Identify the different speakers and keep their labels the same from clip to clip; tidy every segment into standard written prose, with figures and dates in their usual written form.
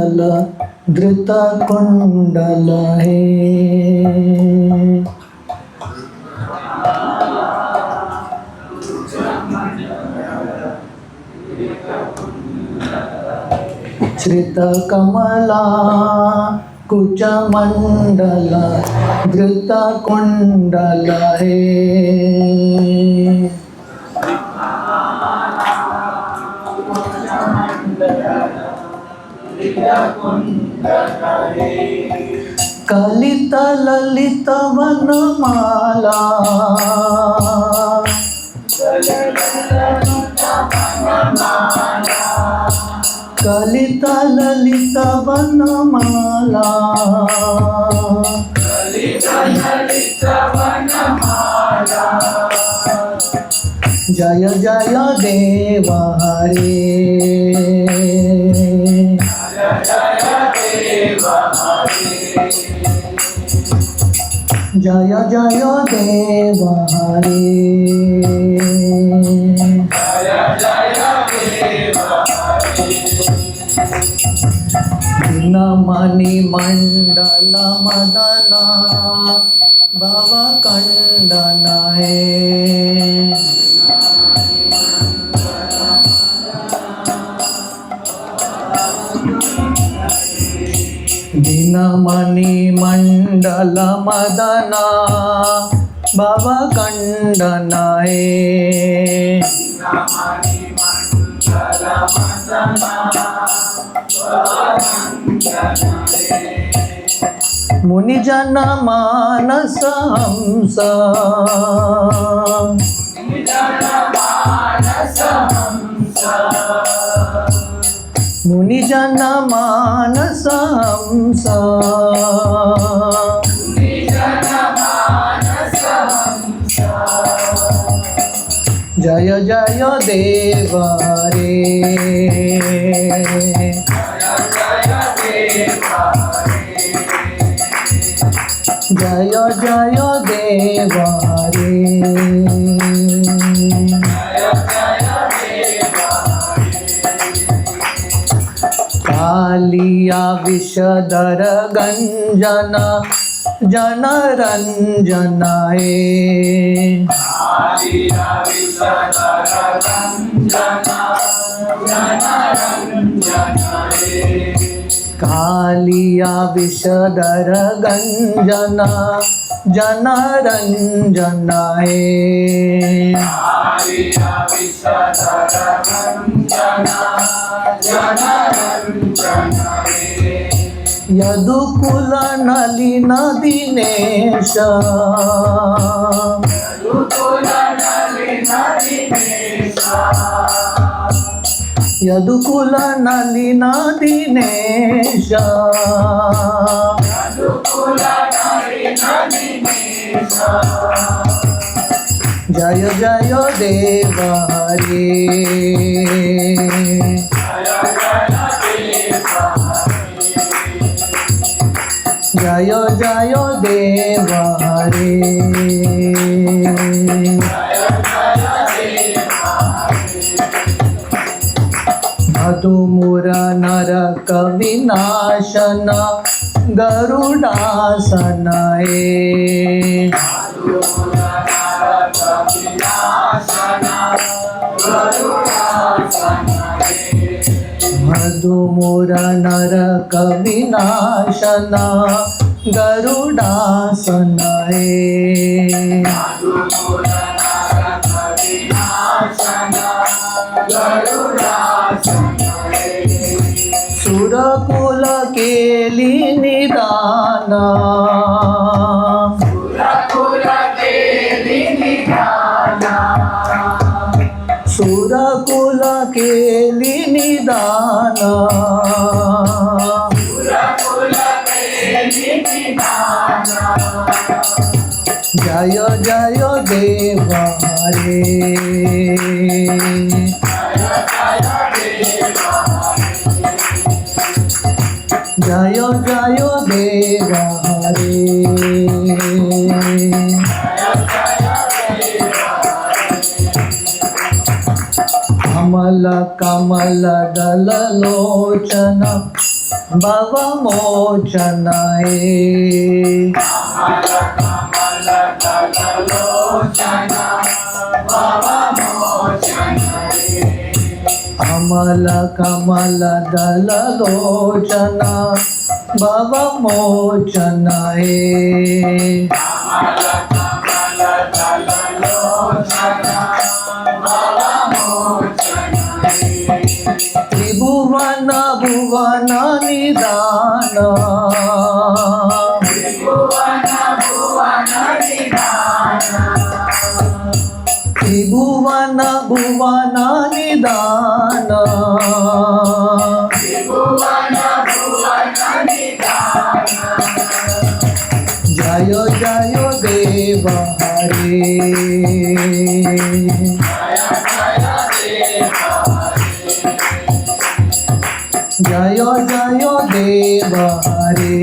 Speaker 1: धृत कुंडल है। श्रित कमला कुच मंडल धृत कुंडल है। कलित ललित वनमाला कलित ललित वनमाला जय जय देव हरे। जय जय देव हरे। मणि मंडल मदना भव कंदन है। मणि मंडल मदना भव कंदन है। मुनिजन मानस हंस मुनिजन मानस हंस जय जय देव हरे। जय जय देव हरे। कालिया विषधर गंजन जनरंजन है। कालिया विषधर गंजन जनरंजन है। यदुकुल नलिन दिनेश यदुकुल नलिन दिनेश जय जय देव हरे। जय जय देव हरे। मधुमुर नरक विनाशन गरुडासन है। मधुमुर नरक विनाशन गरुडासन है। सुरकुल केली निदान सुरकुल केली निदान जय जय देव हरे। जय जय देव हरे। कमल कमल दल लोचन भवमोचनाय अमल कमल दल लोचना भवमोचनाय त्रिभुवन भुवन निदान त्रिभुवन भुवन निदान जय जय देव हरे जय जय देव हरे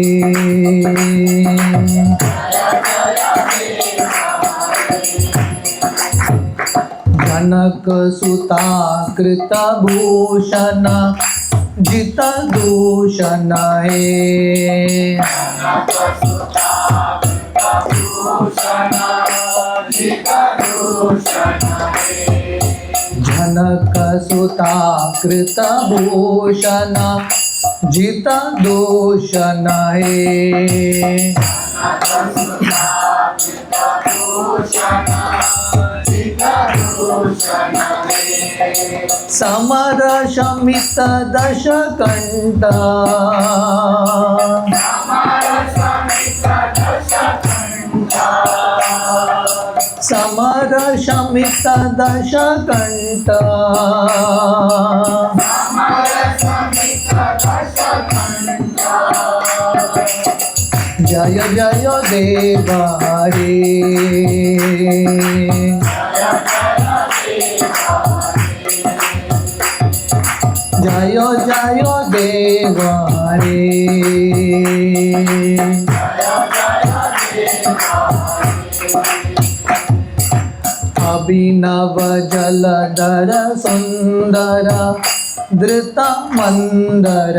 Speaker 1: जनक सुता कृत भूषण जित दूषण जनक सुता कृत भूषण जित दूषण समर शमित दश कंठ समर शमित दश कंठ जय जय देव हरे जय जय देव हरे अभिनव जलधर सुंदर धृत मंदर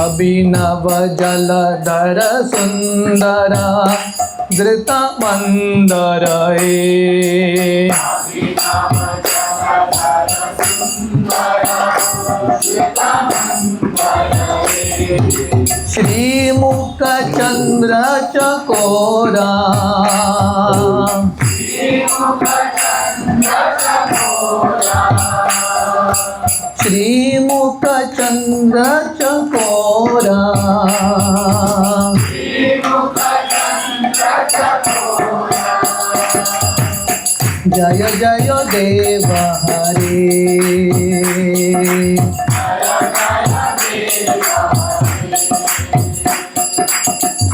Speaker 1: अभिनव जलधर सुंदर धृत मंदर श्रीमुख चंद्र चकोरा श्रीमुख चंद्र चकोरा जय जय देव हरे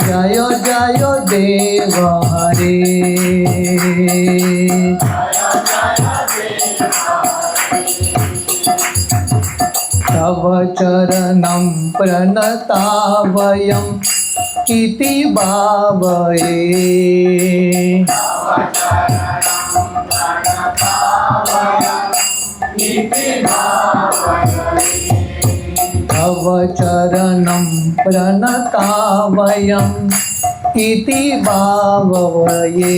Speaker 1: जय जय देव हरे तव चरणं प्रणता वयं इति भावये तव चरणं प्रणता वयं इति भावये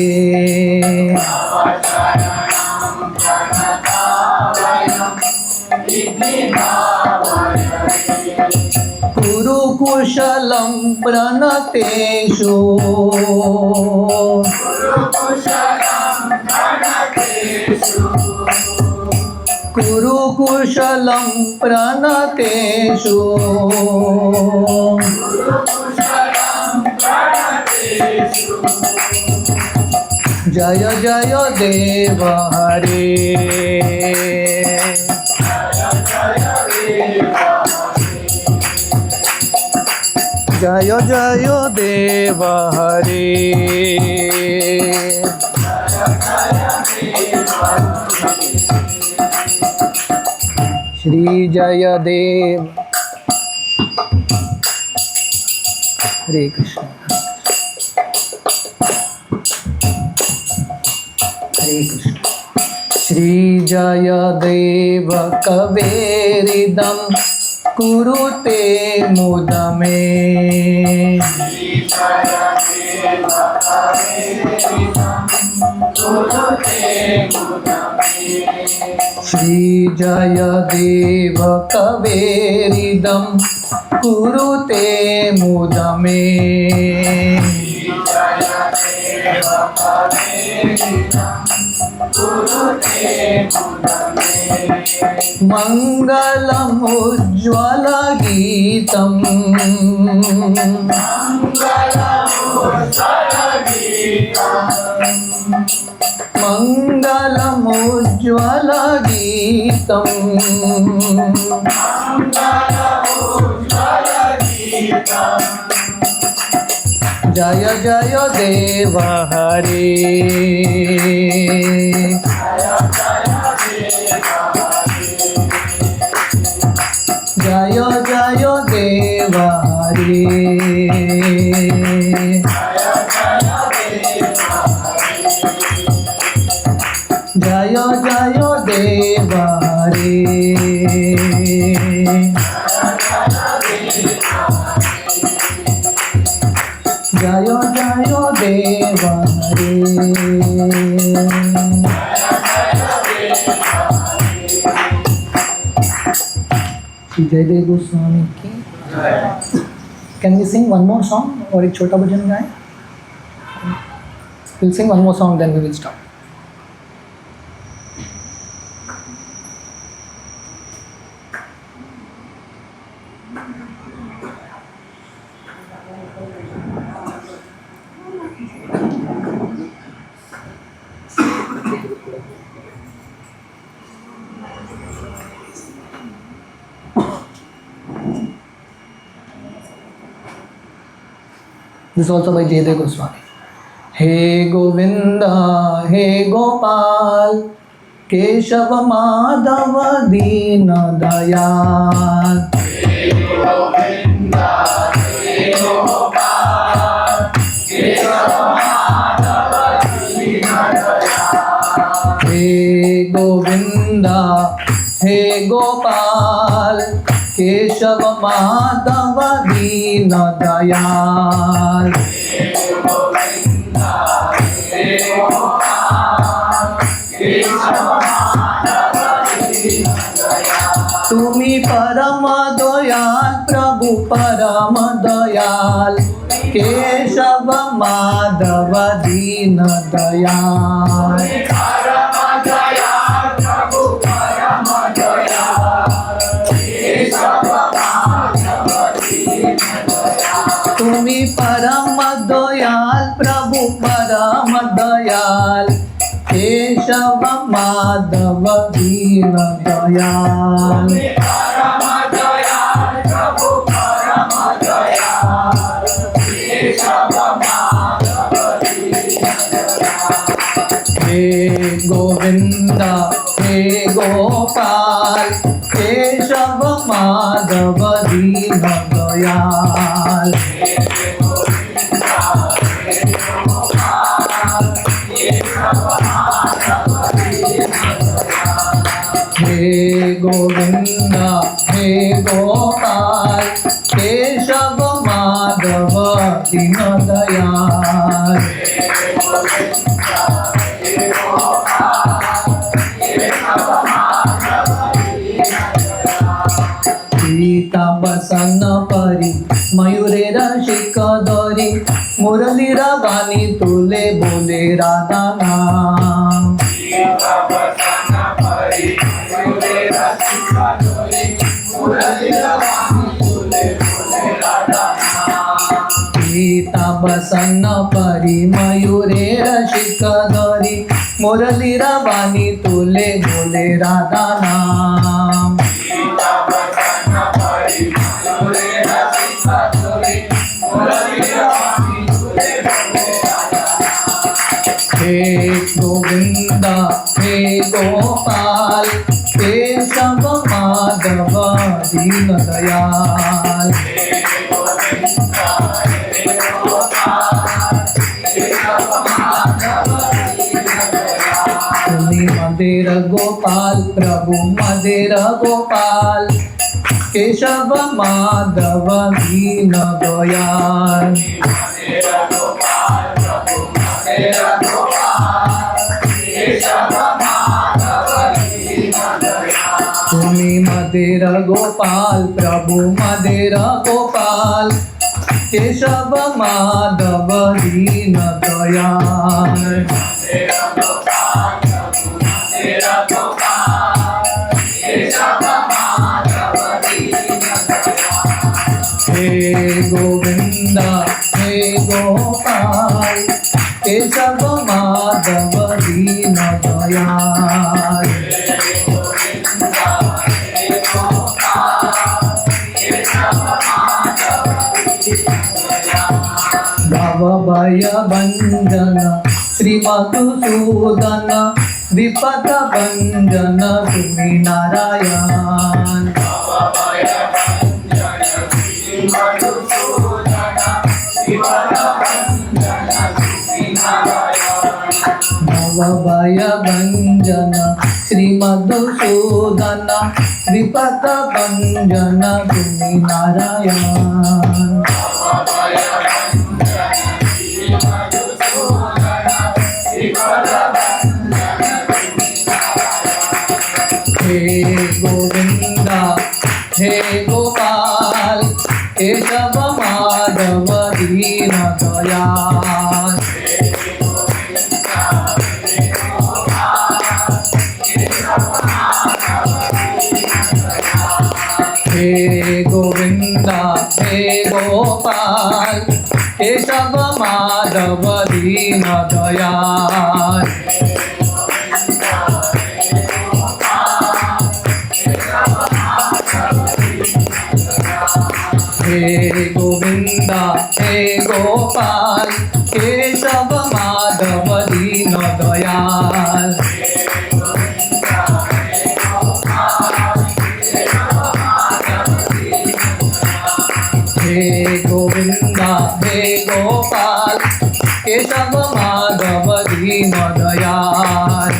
Speaker 1: कुरुकुशलं प्रणतेषु कुरुकुशलं प्रणतेषु जय जय देव हरे जय जय देव हरे श्री जय देव हरे कृष्ण। हरे कृष्ण। श्री जयदेव कवेरिदं कुरुते मुदमे। श्री जयदेव कवेरिदं कुरुते मुदमे। मंगलमुज्ज्वल गीतं मंगलमुज्ज्वल गीतं जय जय देव हरे। जय जय देव हरे। जय जय देव हरे। जय जय देव हरे। जयदेव गोस्वामी की। Can we sing one more song और एक छोटा भजन गाएं? Will sing one more song then we will stop. This is also by Jaydev Goswami. हे गोविंद हे गोपाल केशव माधव दीन दयाल। हे गोविंद हे गोपाल केशव माधव दीन दयाल। तुम्ही परम दयाल प्रभु परम दयाल केशव माधव दीन दयाल। तुम्ही परम दयाल प्रभु परम दयाल केशव माधव दीन दयाल। हे गोविंद हे गोपाल केशव माधव दीन दयाल। हे गोविंद हे गोपाल केशव माधव दीन दयाल। सीता बसन परी मयूरे रसिक दरी मुरली रागानी तुले बोले राधा नाम। सीता बसन परी मयूरे रसिक दरी मुरली रागानी तुले बोले राधा नाम। हे गोविंद हे गोपाल केशव माधव दीन दयाल। मदिर गोपाल प्रभु मदिर गोपाल केशव माधव दीन दयाल तुम्ही मदिर गोपाल प्रभु मदिर गोपाल केशव माधव दीन दयाल हे गोविंदा हे गोपाल केशव माधव दीन दयाल भय भंजन श्री मधुसूदन विपद भंजन तुम्ही नारायण भय भंजन श्री मधुसूदन विपद भंजन तुम्ही नारायण हे गोविंदा हे गोपाल केशव माधव दीन दयाल हे गोविंदा हे गोपाल केशव माधव दीन दयाल हे गोविंदा हे गोपाल केशव माधव दीन दयाल हे गोविंदा हे गोपाल केशव माधव दीन दयाल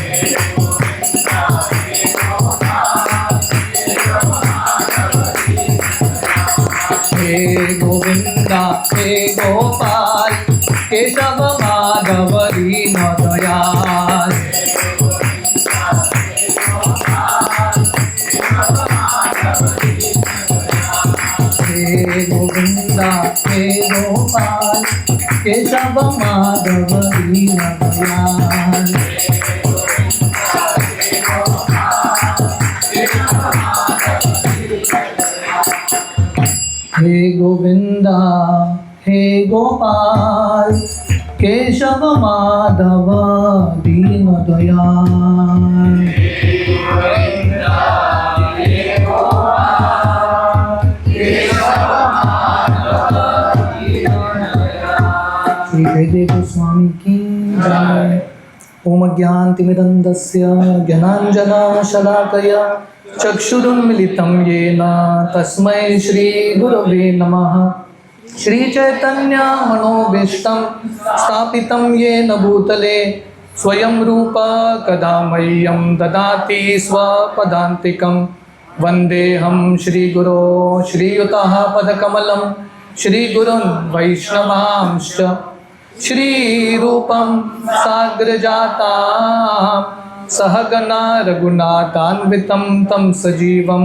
Speaker 1: हे गोविंदा हे गोपाल केशव माधव दीन दयाल हे गोविंदा हे गोपाल केशव माधव दीन दयाल हे गोविंदा हे गोपाल केशव माधव दीन दयाल श्री जयदेव गोस्वामी की जय। ओम ज्ञानतिमिरन्धस्य ज्ञानाञ्जनशलाकया चक्षुरुन्मिलितं येन तस्मै श्रीगुरवे नमः। श्रीचैतन्यमनोभीष्टं स्थापितं येन भूतले स्वयं रूप कदा मह्यं ददाति स्वपदान्तिकं। वन्देऽहं श्रीगुरो श्रीयुतः पदकमलं श्रीगुरुन् वैष्णवांश्च श्रीरूपं साग्रजातां सहगना रघुनाथान्वितं तं सजीवं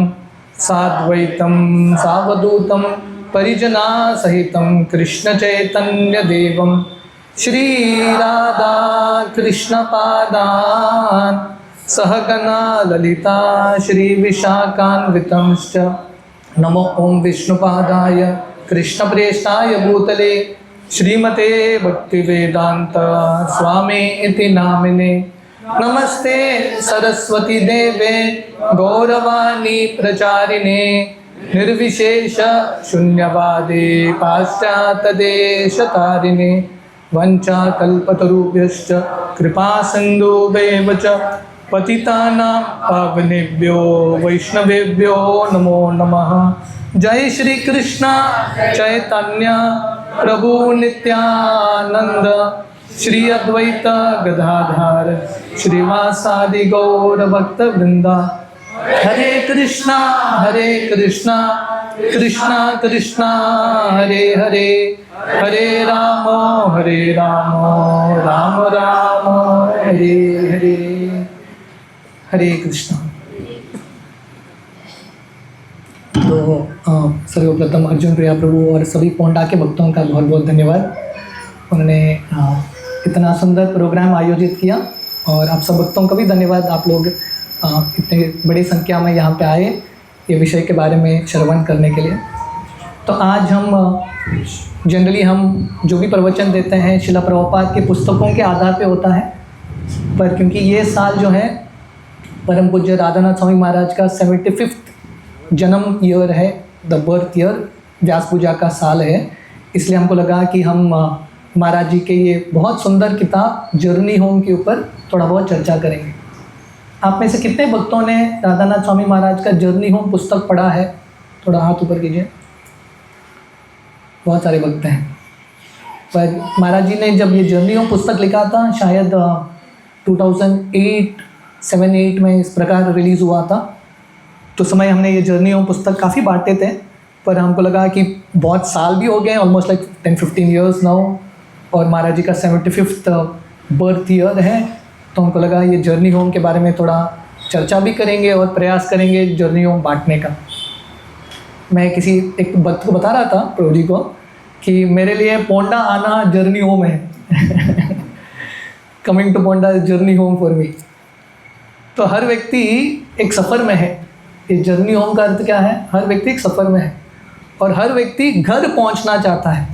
Speaker 1: साद्वैतं सावधूतं परिजनासहितं कृष्णचैतन्यदेवं श्रीराधा कृष्णपादान् सहगना ललिता श्रीविशाखान्वितंश्च। नमो ओं विष्णुपादाय कृष्णप्रेष्ठाय भूतले श्रीमते भक्तिवेदांत स्वामी इति नामिने। नमस्ते सरस्वती देवे गौरवाणी प्रचारिणे निर्विशेष शून्यवादे पाश्चात्यदेशतारिणे। वंचाकल्पतरुभ्यश्च कृपा सिन्धुभ्येव च पतितानां पावनेभ्यो वैष्णवेभ्यो नमो नमः। जय श्री कृष्ण चैतन्य प्रभु नित्यानंद श्री अद्वैत गदाधर श्रीवासादि गौर भक्त वृंदा। हरे कृष्णा कृष्णा कृष्णा हरे हरे, हरे राम राम राम हरे हरे। हरे कृष्णा। तो सर्वप्रथम अर्जुन प्रिया प्रभु और सभी पोंडा के भक्तों का बहुत बहुत धन्यवाद। उन्होंने इतना सुंदर प्रोग्राम आयोजित किया और आप सब भक्तों का भी धन्यवाद। आप लोग इतने बड़ी संख्या में यहाँ पे आए ये विषय के बारे में श्रवण करने के लिए। तो आज हम जनरली हम जो भी प्रवचन देते हैं शिला प्रभुपाद की पुस्तकों के आधार पे होता है, पर क्योंकि ये साल जो है परम पूज्य राधानाथ स्वामी महाराज का 75th जन्म ईयर है, द बर्थ ईयर, व्यास पूजा का साल है, इसलिए हमको लगा कि हम महाराज जी के ये बहुत सुंदर किताब जर्नी होम के ऊपर थोड़ा बहुत चर्चा करेंगे। आप में से कितने भक्तों ने राधानाथ स्वामी महाराज का जर्नी होम पुस्तक पढ़ा है? थोड़ा हाथ ऊपर कीजिए। बहुत सारे भक्त हैं। पर महाराज जी ने जब ये जर्नी होम पुस्तक लिखा था, शायद 2007-8 में इस प्रकार रिलीज़ हुआ था, तो समय हमने ये जर्नी होम पुस्तक काफ़ी बांटे थे, पर हमको लगा कि बहुत साल भी हो गए, ऑलमोस्ट लाइक 10-15 ईयर्स नाउ, और महाराज जी का 75th बर्थ ईयर है, तो हमको लगा ये जर्नी होम के बारे में थोड़ा चर्चा भी करेंगे और प्रयास करेंगे जर्नी होम बांटने का। मैं किसी एक भक्त को बता रहा था, प्रभु जी को, कि मेरे लिए पोंडा आना जर्नी होम है। Coming to Ponda is journey home for me. तो हर व्यक्ति एक सफ़र में है। ये जर्नी होम का अर्थ क्या है? हर व्यक्ति एक सफ़र में है और हर व्यक्ति घर पहुंचना चाहता है।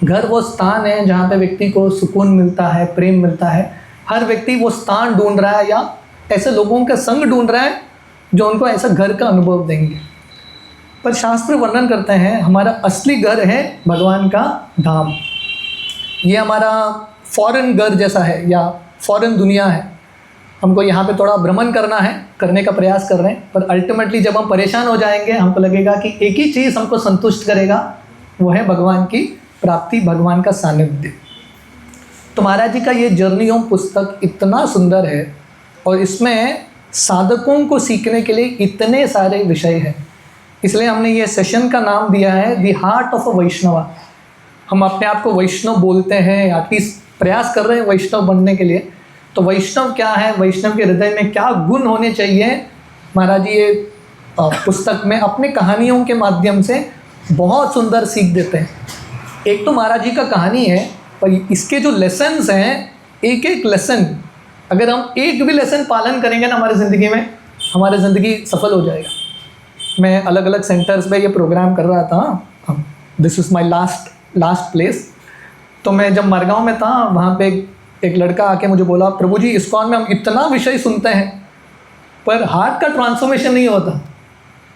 Speaker 1: घर वो स्थान है जहाँ पे व्यक्ति को सुकून मिलता है, प्रेम मिलता है। हर व्यक्ति वो स्थान ढूंढ रहा है या ऐसे लोगों का संग ढूंढ रहा है जो उनको ऐसा घर का अनुभव देंगे। पर शास्त्र वर्णन करते हैं हमारा असली घर है भगवान का धाम। ये हमारा फॉरेन घर जैसा है या फॉरेन दुनिया है। हमको यहाँ पे थोड़ा भ्रमण करना है, करने का प्रयास कर रहे हैं, पर अल्टीमेटली जब हम परेशान हो जाएंगे हमको लगेगा कि एक ही चीज़ हमको संतुष्ट करेगा, वो है भगवान की प्राप्ति, भगवान का सानिध्य। तो महाराज जी का ये जर्नी होम पुस्तक इतना सुंदर है और इसमें साधकों को सीखने के लिए इतने सारे विषय हैं, इसलिए हमने ये सेशन का नाम दिया है द हार्ट ऑफ अ वैष्णव। हम अपने आप को वैष्णव बोलते हैं, एटलीस्ट प्रयास कर रहे हैं वैष्णव बनने के लिए। तो वैष्णव क्या है, वैष्णव के हृदय में क्या गुण होने चाहिए, महाराज जी ये पुस्तक में अपने कहानियों के माध्यम से बहुत सुंदर सीख देते हैं। एक तो महाराज जी का कहानी है, पर इसके जो लेसन्स हैं, एक एक लेसन अगर हम एक भी लेसन पालन करेंगे ना हमारी ज़िंदगी में, हमारी ज़िंदगी सफल हो जाएगा। मैं अलग अलग सेंटर्स पे ये प्रोग्राम कर रहा था, this is my last place. तो मैं जब मरगांव में था, वहाँ पे एक लड़का आके मुझे बोला, प्रभु जी इस्कॉन में हम इतना विषय सुनते हैं पर हार्ट का ट्रांसफॉर्मेशन नहीं होता।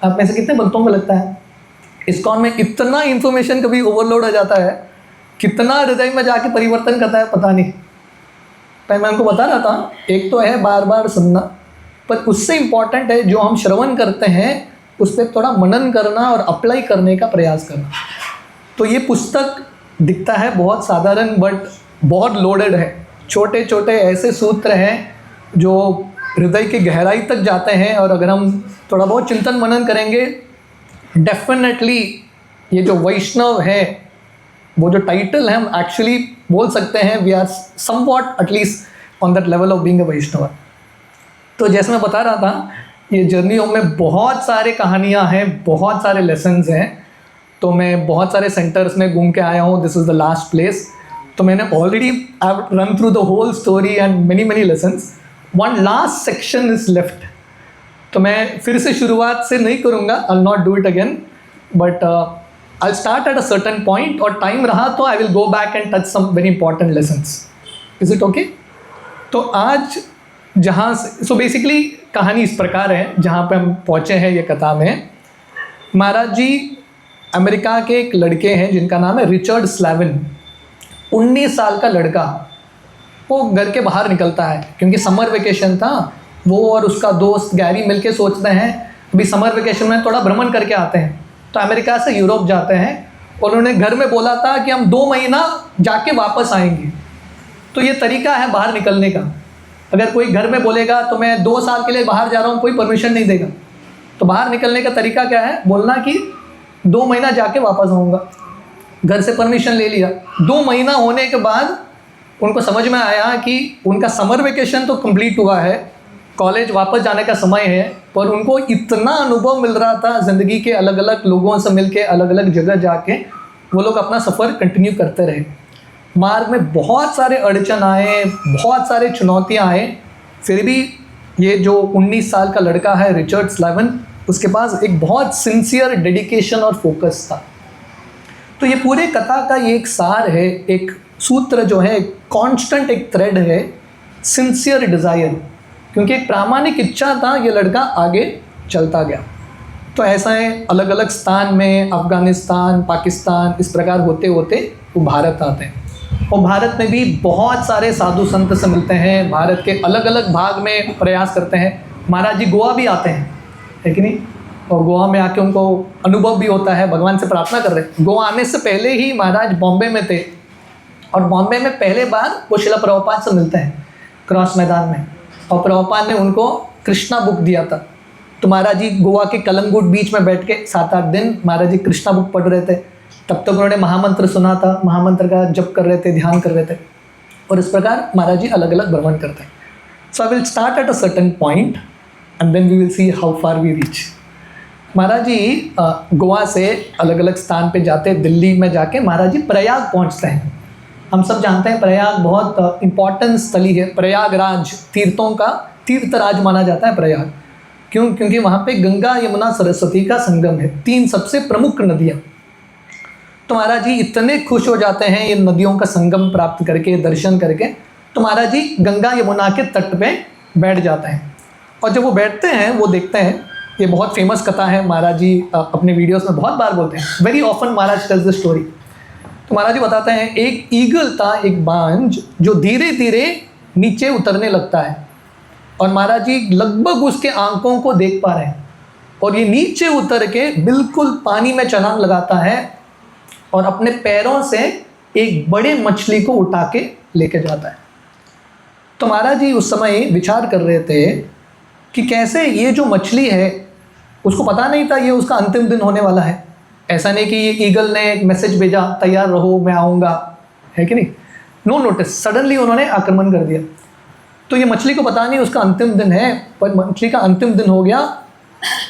Speaker 1: आप में से कितने भक्तों को लगता है इस्कॉन में इतना इन्फॉर्मेशन कभी ओवरलोड हो जाता है, कितना हृदय में जाके परिवर्तन करता है पता नहीं। तो मैं उनको बता रहा था, एक तो है बार बार सुनना, पर उससे इम्पॉर्टेंट है जो हम श्रवण करते हैं उस पर थोड़ा मनन करना और अप्लाई करने का प्रयास करना। तो ये पुस्तक दिखता है बहुत साधारण, बट बहुत लोडेड है। छोटे छोटे ऐसे सूत्र हैं जो हृदय की गहराई तक जाते हैं, और अगर हम थोड़ा बहुत चिंतन मनन करेंगे, डेफिनेटली ये जो वैष्णव है, वो जो टाइटल है, हम एक्चुअली बोल सकते हैं we are somewhat at least on that level of being a Vaishnav. तो जैसे मैं बता रहा था, ये जर्नी होम में बहुत सारे कहानियाँ हैं, बहुत सारे लेसन्स हैं। तो मैं बहुत सारे सेंटर्स में घूम के आया हूँ, this is the last place. तो मैंने already run through the whole story and many lessons. One last section is left. तो मैं फिर से शुरुआत से नहीं करूँगा, I will not do it again, but I start at a certain point, और टाइम रहा तो I will go back and touch some very important lessons. Is it okay? तो आज जहाँ से, सो बेसिकली कहानी इस प्रकार है, जहाँ पे हम पहुँचे हैं ये कथा में। महाराज जी अमेरिका के एक लड़के हैं जिनका नाम है रिचर्ड स्लैविन। 19 साल का लड़का, वो घर के बाहर निकलता है क्योंकि समर वेकेशन था। वो और उसका दोस्त गैरी मिलके सोचते हैं अभी समर वेकेशन में थोड़ा भ्रमण करके आते हैं। तो अमेरिका से यूरोप जाते हैं, और उन्होंने घर में बोला था कि हम 2 महीना जाके वापस आएंगे। तो ये तरीका है बाहर निकलने का। अगर कोई घर में बोलेगा तो मैं 2 साल के लिए बाहर जा रहा हूँ, कोई परमिशन नहीं देगा। तो बाहर निकलने का तरीका क्या है? बोलना कि 2 महीना जाके वापस आऊँगा। घर से परमिशन ले लिया, 2 महीना होने के बाद उनको समझ में आया कि उनका समर वेकेशन तो कंप्लीट हुआ है, कॉलेज वापस जाने का समय है, पर उनको इतना अनुभव मिल रहा था ज़िंदगी के अलग अलग लोगों से मिलके, अलग अलग जगह जाके वो लोग अपना सफ़र कंटिन्यू करते रहे। मार्ग में बहुत सारे अड़चन आए, बहुत सारे चुनौतियाँ आए, फिर भी ये जो 19 साल का लड़का है रिचर्ड स्लेवन, उसके पास एक बहुत सिंसियर डेडिकेशन और फोकस था। तो ये पूरे कथा का ये एक सार है, एक सूत्र जो है, कांस्टेंट एक थ्रेड है, सिंसियर डिज़ायर। क्योंकि एक प्रामाणिक इच्छा था, ये लड़का आगे चलता गया। तो ऐसा है, अलग अलग स्थान में, अफ़गानिस्तान, पाकिस्तान, इस प्रकार होते होते वो भारत आते हैं। और भारत में भी बहुत सारे साधु संत से मिलते हैं, भारत के अलग अलग भाग में प्रयास करते हैं। महाराज जी गोवा भी आते हैं, है कि नहीं? और गोवा में आके उनको अनुभव भी होता है, भगवान से प्रार्थना कर रहे हैं। गोवा आने से पहले ही महाराज बॉम्बे में थे, और बॉम्बे में पहले बार वो शिला प्रभुपाद से मिलते हैं क्रॉस मैदान में, और प्रभुपाद ने उनको कृष्णा बुक दिया था। तो महाराज जी गोवा के कलंगुट बीच में बैठ के 7-8 दिन महाराज जी कृष्णा बुक पढ़ रहे थे। तब तक उन्होंने महामंत्र सुना था, महामंत्र का जप कर रहे थे, ध्यान कर रहे थे, और इस प्रकार महाराज जी अलग अलग भ्रमण करते हैं। So I will start at a certain point and then we will see how far we reach. Maharaj ji Goa से अलग अलग स्थान पे जाते, दिल्ली में जाके महाराज जी प्रयाग पहुंचते हैं। हम सब जानते हैं प्रयाग बहुत इम्पॉर्टेंट स्थली है, प्रयागराज तीर्थों का तीर्थराज माना जाता है प्रयाग। क्यों? क्योंकि वहाँ पे गंगा, यमुना, सरस्वती का संगम है, 3 सबसे प्रमुख नदियाँ। तो महाराज जी इतने खुश हो जाते हैं इन नदियों का संगम प्राप्त करके, दर्शन करके। तो महाराज जी गंगा यमुना के तट पे बैठ जाते हैं, और जब वो बैठते हैं वो देखते हैं, ये बहुत फेमस कथा है, महाराज जी अपने वीडियोस में बहुत बार बोलते हैं, very often Maharaj tells the story. तो महाराज जी बताते हैं, एक ईगल था, एक बांझ, जो धीरे धीरे नीचे उतरने लगता है, और महाराज जी लगभग उसके आंखों को देख पा रहे हैं, और ये नीचे उतर के बिल्कुल पानी में छलांग लगाता है, और अपने पैरों से एक बड़े मछली को उठा के लेके जाता है। तो महाराज जी उस समय विचार कर रहे थे कि कैसे ये जो मछली है, उसको पता नहीं था ये उसका अंतिम दिन होने वाला है। ऐसा नहीं कि ये ईगल ने एक मैसेज भेजा, तैयार रहो मैं आऊँगा, है कि नहीं? नो नोटिस, सडनली उन्होंने आक्रमण कर दिया। तो ये मछली को पता नहीं उसका अंतिम दिन है, पर मछली का अंतिम दिन हो गया,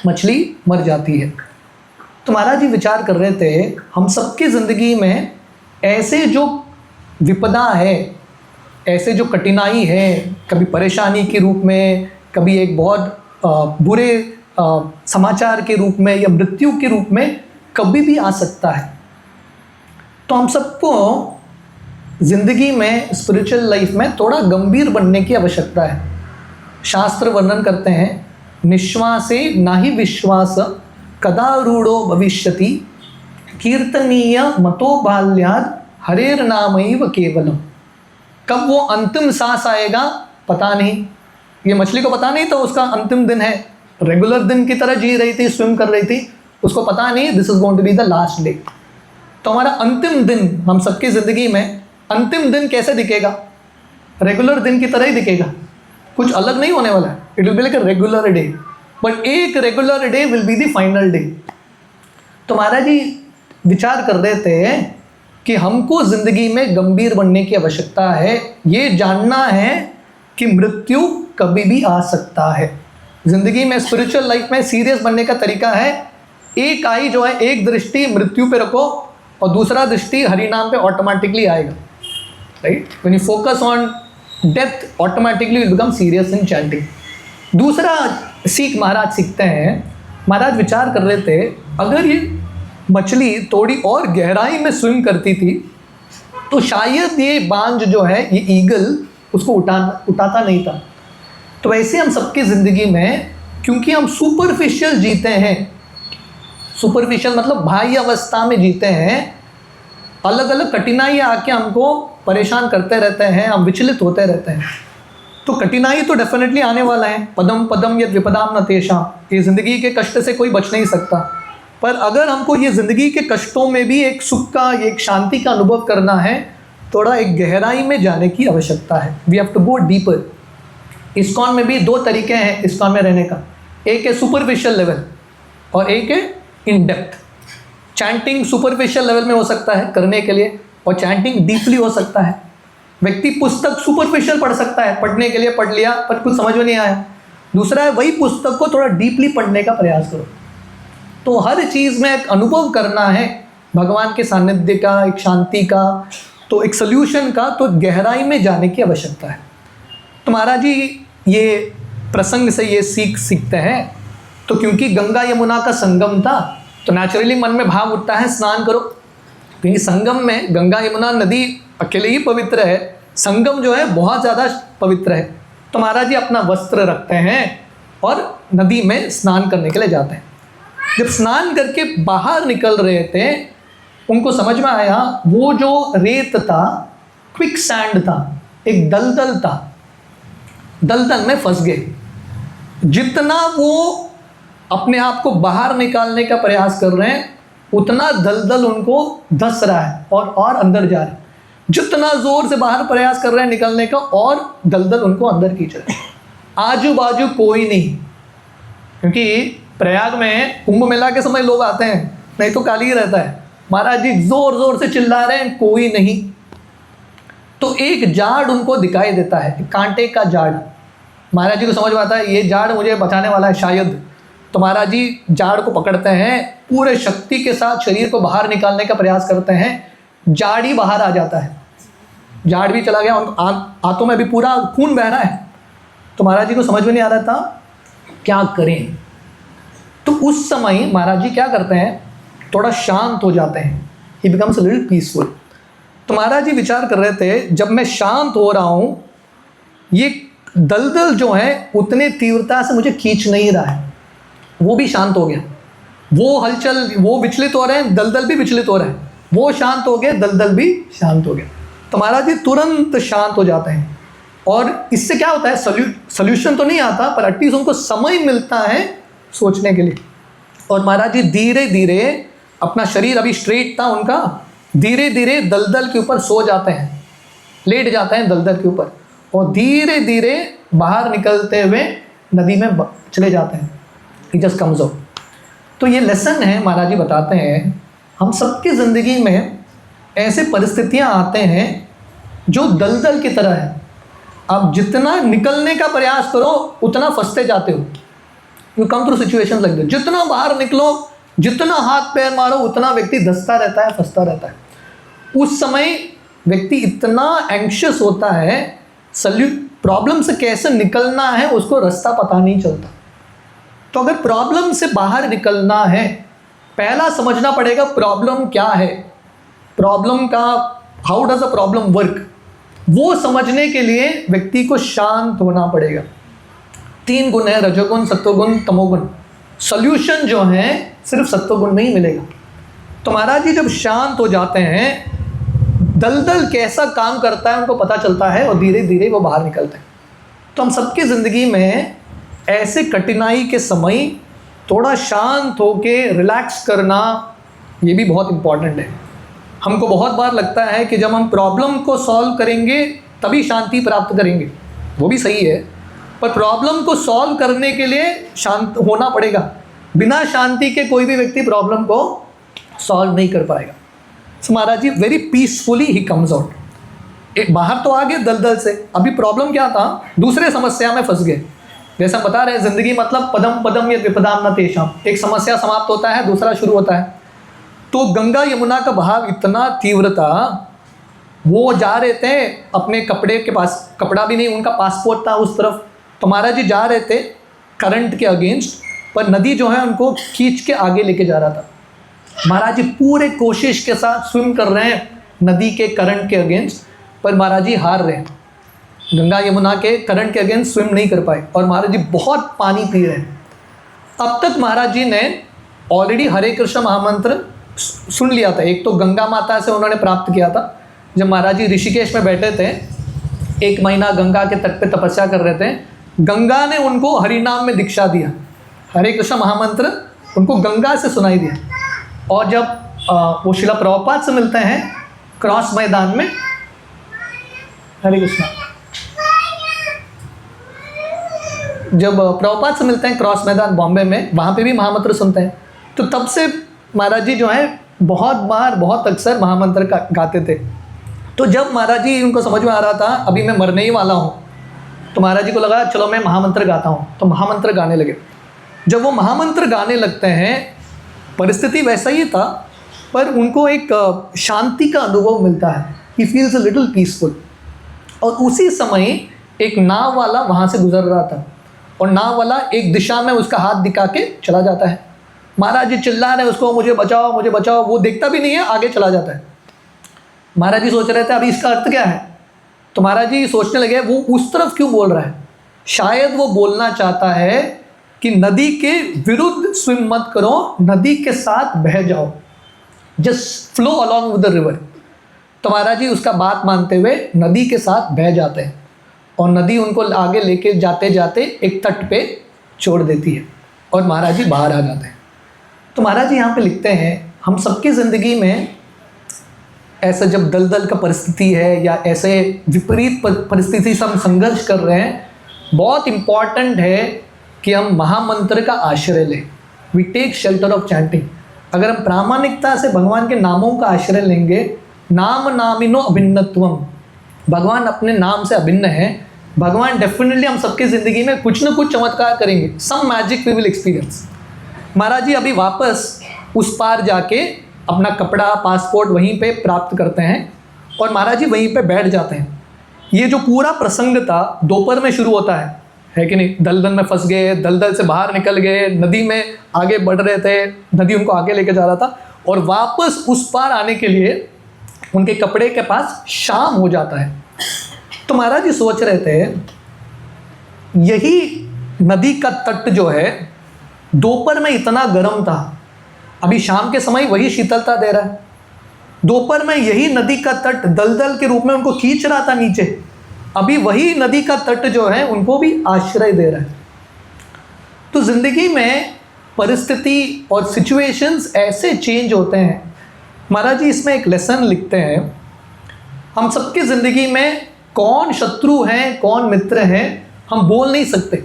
Speaker 1: मछली मर जाती है। तो महाराज जी विचार कर रहे थे, हम सबकी ज़िंदगी में ऐसे जो विपदा है, ऐसे जो कठिनाई है, कभी परेशानी के रूप में, कभी एक बहुत बुरे समाचार के रूप में, या मृत्यु के रूप में कभी भी आ सकता है। तो हम सबको ज़िंदगी में, स्पिरिचुअल लाइफ में थोड़ा गंभीर बनने की आवश्यकता है। शास्त्र वर्णन करते हैं, निश्वासे नाहि विश्वास कदा रूढ़ो भविष्यति, कीर्तनीय मतो बाल्याद हरेर नामैव केवलम। कब वो अंतिम सांस आएगा पता नहीं। ये मछली को पता नहीं था उसका अंतिम दिन है, रेगुलर दिन की तरह जी रही थी, स्विम कर रही थी, उसको पता नहीं this is going to be the last day. तो हमारा अंतिम दिन, हम सबकी ज़िंदगी में अंतिम दिन कैसे दिखेगा? रेगुलर दिन की तरह ही दिखेगा, कुछ अलग नहीं होने वाला है। It will be like a regular day, but एक regular day will be the final day. तो महाराज जी विचार कर रहे थे कि हमको ज़िंदगी में गंभीर बनने की आवश्यकता है, ये जानना है कि मृत्यु कभी भी आ सकता है। ज़िंदगी में, स्पिरिचुअल लाइफ में सीरियस बनने का तरीका है, एक आई जो है, एक दृष्टि मृत्यु पे रखो, और दूसरा दृष्टि हरि नाम पे ऑटोमेटिकली आएगा, right? When you focus on death, automatically you become serious in chanting. दूसरा सीख महाराज सीखते हैं, महाराज विचार कर रहे थे, अगर ये मछली थोड़ी और गहराई में स्विम करती थी तो शायद ये बांझ जो है, ये ईगल उसको उठाता नहीं था। तो वैसे हम सबकी ज़िंदगी में, क्योंकि हम सुपरफिशियल जीते हैं, सुपरफिशियल मतलब बाह्य अवस्था में जीते हैं, अलग अलग कठिनाइयाँ आके हमको परेशान करते रहते हैं, हम विचलित होते रहते हैं। तो कठिनाई तो डेफिनेटली आने वाला है, पदम पदम यद विपदाम न तेषाम। ये ज़िंदगी के कष्ट से कोई बच नहीं सकता, पर अगर हमको ये ज़िंदगी के कष्टों में भी एक सुख का, एक शांति का अनुभव करना है, थोड़ा एक गहराई में जाने की आवश्यकता है। We have to go deeper. ISKCON में भी दो तरीके हैं इस्कॉन में रहने का, एक है सुपरफिशियल लेवल और एक है in depth. Chanting superficial level में हो सकता है करने के लिए, और चैंटिंग डीपली हो सकता है। व्यक्ति पुस्तक सुपरफिशियल पढ़ सकता है, पढ़ने के लिए पढ़ लिया पर कुछ समझ में नहीं आया। दूसरा है वही पुस्तक को थोड़ा डीपली पढ़ने का प्रयास करो। तो हर चीज़ में एक अनुभव करना है भगवान के सानिध्य का, एक शांति का, तो एक सोल्यूशन का, तो गहराई में जाने की आवश्यकता है। तो महाराज जी ये प्रसंग से ये सीखते हैं। तो क्योंकि गंगा यमुना का संगम था तो नेचुरली मन में भाव उठता है स्नान करो, क्योंकि संगम में गंगा यमुना नदी अकेले ही पवित्र है, संगम जो है बहुत ज़्यादा पवित्र है। तो महाराज जी अपना वस्त्र रखते हैं और नदी में स्नान करने के लिए जाते हैं। जब स्नान करके बाहर निकल रहे थे उनको समझ में आया वो जो रेत था क्विक सैंड था, एक दलदल था, दलदल में फंस गए। जितना वो अपने आप को बाहर निकालने का प्रयास कर रहे हैं उतना दलदल उनको धस रहा है और अंदर जा रहा है। जितना जोर से बाहर प्रयास कर रहे हैं निकलने का और दलदल उनको अंदर खींच रहा है। आजू बाजू कोई नहीं, क्योंकि प्रयाग में कुंभ मेला के समय लोग आते हैं, नहीं तो खाली ही रहता है। महाराज जी जोर जोर से चिल्ला रहे हैं, कोई नहीं। तो एक झाड़ उनको दिखाई देता है, कांटे का झाड़। महाराज जी को समझ में आता है ये झाड़ मुझे बचाने वाला है शायद। तो महाराज जी झाड़ को पकड़ते हैं, पूरे शक्ति के साथ शरीर को बाहर निकालने का प्रयास करते हैं, झाड़ ही बाहर आ जाता है। झाड़ भी चला गया, उनको हाथों में भी पूरा खून बह रहा है। तो महाराज जी को समझ में नहीं आ रहा था क्या करें। तो उस समय महाराज जी क्या करते हैं, थोड़ा शांत हो जाते हैं। ही बिकम्स अ लिटिल पीसफुल। तो महाराज जी विचार कर रहे थे जब मैं शांत हो रहा हूँ ये दलदल जो है उतने तीव्रता से मुझे खींच नहीं रहा है, वो भी शांत हो गया। वो हलचल, वो विचलित हो रहे हैं, दलदल भी विचलित हो रहा है। वो शांत हो गए, दलदल भी शांत हो गया। तो महाराज जी तुरंत शांत हो जाते हैं। और इससे क्या होता है, सोल्यूशन तो नहीं आता पर एटलीस्ट उनको समय मिलता है सोचने के लिए। और महाराज जी धीरे धीरे अपना शरीर अभी स्ट्रेट था उनका, धीरे धीरे दलदल के ऊपर सो जाते हैं, लेट जाते हैं दलदल के ऊपर और धीरे धीरे बाहर निकलते हुए नदी में चले जाते हैं। It just comes out। तो ये लेसन है, महाराज जी बताते हैं हम सबकी ज़िंदगी में ऐसे परिस्थितियाँ आते हैं जो दलदल की तरह है। आप जितना निकलने का प्रयास करो उतना फंसते जाते हो। You come through situation like that. जितना बाहर निकलो, जितना हाथ पैर मारो उतना व्यक्ति धंसता रहता है, फंसता रहता है। उस समय व्यक्ति इतना एंग्शियस होता है, प्रॉब्लम से कैसे निकलना है उसको रास्ता पता नहीं चलता। तो अगर प्रॉब्लम से बाहर निकलना है पहला समझना पड़ेगा प्रॉब्लम क्या है, प्रॉब्लम का how does a problem work, वो समझने के लिए व्यक्ति को शांत होना पड़ेगा। 3 गुण है, रजोगुण, सत्वगुण, तमोगुण। सॉल्यूशन जो है सिर्फ सत्वगुण में ही मिलेगा। तो महाराज जी जब शांत हो जाते हैं दलदल कैसा काम करता है उनको पता चलता है और धीरे धीरे वो बाहर निकलते हैं। तो हम सबकी ज़िंदगी में ऐसे कठिनाई के समय थोड़ा शांत होके रिलैक्स करना ये भी बहुत इम्पॉर्टेंट है। हमको बहुत बार लगता है कि जब हम प्रॉब्लम को सॉल्व करेंगे तभी शांति प्राप्त करेंगे, वो भी सही है, पर प्रॉब्लम को सॉल्व करने के लिए शांत होना पड़ेगा। बिना शांति के कोई भी व्यक्ति प्रॉब्लम को सॉल्व नहीं कर पाएगा। So Maharaj ji very peacefully he comes out. एक बाहर तो आ गए दलदल से, अभी प्रॉब्लम क्या था, दूसरे समस्या में फंस गए। जैसा बता रहे हैं ज़िंदगी मतलब पदम पदम या विपदाम न तेषाम, एक समस्या समाप्त होता है दूसरा शुरू होता है। तो गंगा यमुना का बहाव इतना तीव्र था, वो जा रहे थे अपने कपड़े के पास, कपड़ा भी नहीं, उनका पासपोर्ट था उस तरफ। तो महाराज जी जा रहे थे करंट के अगेंस्ट, पर नदी जो है उनको खींच के आगे लेके जा रहा था। महाराज जी पूरे कोशिश के साथ स्विम कर रहे हैं नदी के करंट के अगेंस्ट, पर महाराज जी हार रहे हैं, गंगा यमुना के करंट के अगेंस्ट स्विम नहीं कर पाए और महाराज जी बहुत पानी पी रहे हैं। अब तक महाराज जी ने ऑलरेडी हरे कृष्ण महामंत्र सुन लिया था, एक तो गंगा माता से उन्होंने प्राप्त किया था। जब महाराज जी ऋषिकेश में बैठे थे, 1 महीना गंगा के तट पे तपस्या कर रहे थे, गंगा ने उनको हरिनाम में दीक्षा दिया, हरे कृष्ण महामंत्र उनको गंगा से सुनाई दिया। और जब वो शिला प्रभुपाद से मिलते हैं क्रॉस मैदान में, हरे कृष्णा। जब प्रभुपाद से मिलते हैं क्रॉस मैदान बॉम्बे में, वहाँ पे भी महामंत्र सुनते हैं, तो तब से महाराज जी जो है बहुत बार बहुत अक्सर महामंत्र का गाते थे। तो जब महाराज जी उनको समझ में आ रहा था अभी मैं मरने ही वाला हूँ, तो महाराज जी को लगा चलो मैं महामंत्र गाता हूँ, तो महामंत्र गाने लगे। जब वो महामंत्र गाने लगते हैं, परिस्थिति वैसा ही था, पर उनको एक शांति का अनुभव मिलता है, he feels a little peaceful. और उसी समय एक नाव वाला वहाँ से गुजर रहा था, और नाव वाला एक दिशा में उसका हाथ दिखा के चला जाता है। महाराज जी चिल्ला रहे हैं उसको, मुझे बचाओ मुझे बचाओ, वो देखता भी नहीं है, आगे चला जाता है। महाराज जी सोच रहे थे अभी इसका अर्थ क्या है, तो महाराज जी सोचने लगे वो उस तरफ क्यों बोल रहा है, शायद वो बोलना चाहता है कि नदी के विरुद्ध स्विम मत करो, नदी के साथ बह जाओ, just flow along with the river. तो महाराज जी उसका बात मानते हुए नदी के साथ बह जाते हैं, और नदी उनको आगे लेके जाते जाते एक तट पे छोड़ देती है, और महाराज जी बाहर आ जाते हैं। तो महाराज जी यहाँ पे लिखते हैं हम सबकी ज़िंदगी में ऐसा जब दलदल का परिस्थिति है या ऐसे विपरीत परिस्थिति से हम संघर्ष कर रहे हैं, बहुत इम्पॉर्टेंट है कि हम महामंत्र का आश्रय लें। We take shelter of chanting. अगर हम प्रामाणिकता से भगवान के नामों का आश्रय लेंगे, नाम नामिनो अभिन्नत्वम, भगवान अपने नाम से अभिन्न है, भगवान डेफिनेटली हम सबकी ज़िंदगी में कुछ न कुछ चमत्कार करेंगे, some magic we will experience. Maharaj ji अभी वापस उस पार जाके अपना कपड़ा पासपोर्ट वहीं पे प्राप्त करते हैं, और महाराज जी वहीं पे बैठ जाते हैं। ये जो पूरा प्रसंग था दोपहर में शुरू होता है कि नहीं, दलदल में फंस गए, दलदल से बाहर निकल गए, नदी में आगे बढ़ रहे थे, नदी उनको आगे लेके जा रहा था, और वापस उस पार आने के लिए उनके कपड़े के पास शाम हो जाता है। तो महाराज जी सोच रहे थे यही नदी का तट जो है दोपहर में इतना गर्म था, अभी शाम के समय वही शीतलता दे रहा है। दोपहर में यही नदी का तट दलदल के रूप में उनको खींच रहा था नीचे, अभी वही नदी का तट जो है उनको भी आश्रय दे रहा है। तो जिंदगी में परिस्थिति और सिचुएशंस ऐसे चेंज होते हैं। महाराज जी इसमें एक लेसन लिखते हैं, हम सबकी ज़िंदगी में कौन शत्रु हैं कौन मित्र हैं हम बोल नहीं सकते।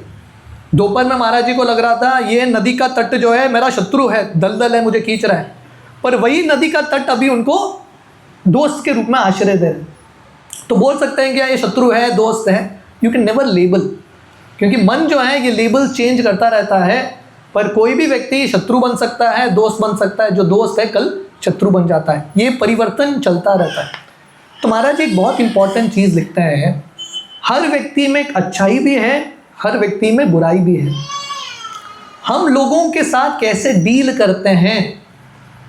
Speaker 1: दोपहर में महाराज जी को लग रहा था ये नदी का तट जो है मेरा शत्रु है, दलदल है, मुझे खींच रहा है, पर वही नदी का तट अभी उनको दोस्त के रूप में आश्रय दे रहे। तो बोल सकते हैं कि ये शत्रु है दोस्त है, यू कैन नेवर लेबल, क्योंकि मन जो है ये लेबल चेंज करता रहता है। पर कोई भी व्यक्ति शत्रु बन सकता है, दोस्त बन सकता है, जो दोस्त है कल शत्रु बन जाता है, ये परिवर्तन चलता रहता है। तो महाराज जी एक बहुत इंपॉर्टेंट चीज़ लिखते हैं, हर व्यक्ति में एक अच्छाई भी है, हर व्यक्ति में बुराई भी है। हम लोगों के साथ कैसे डील करते हैं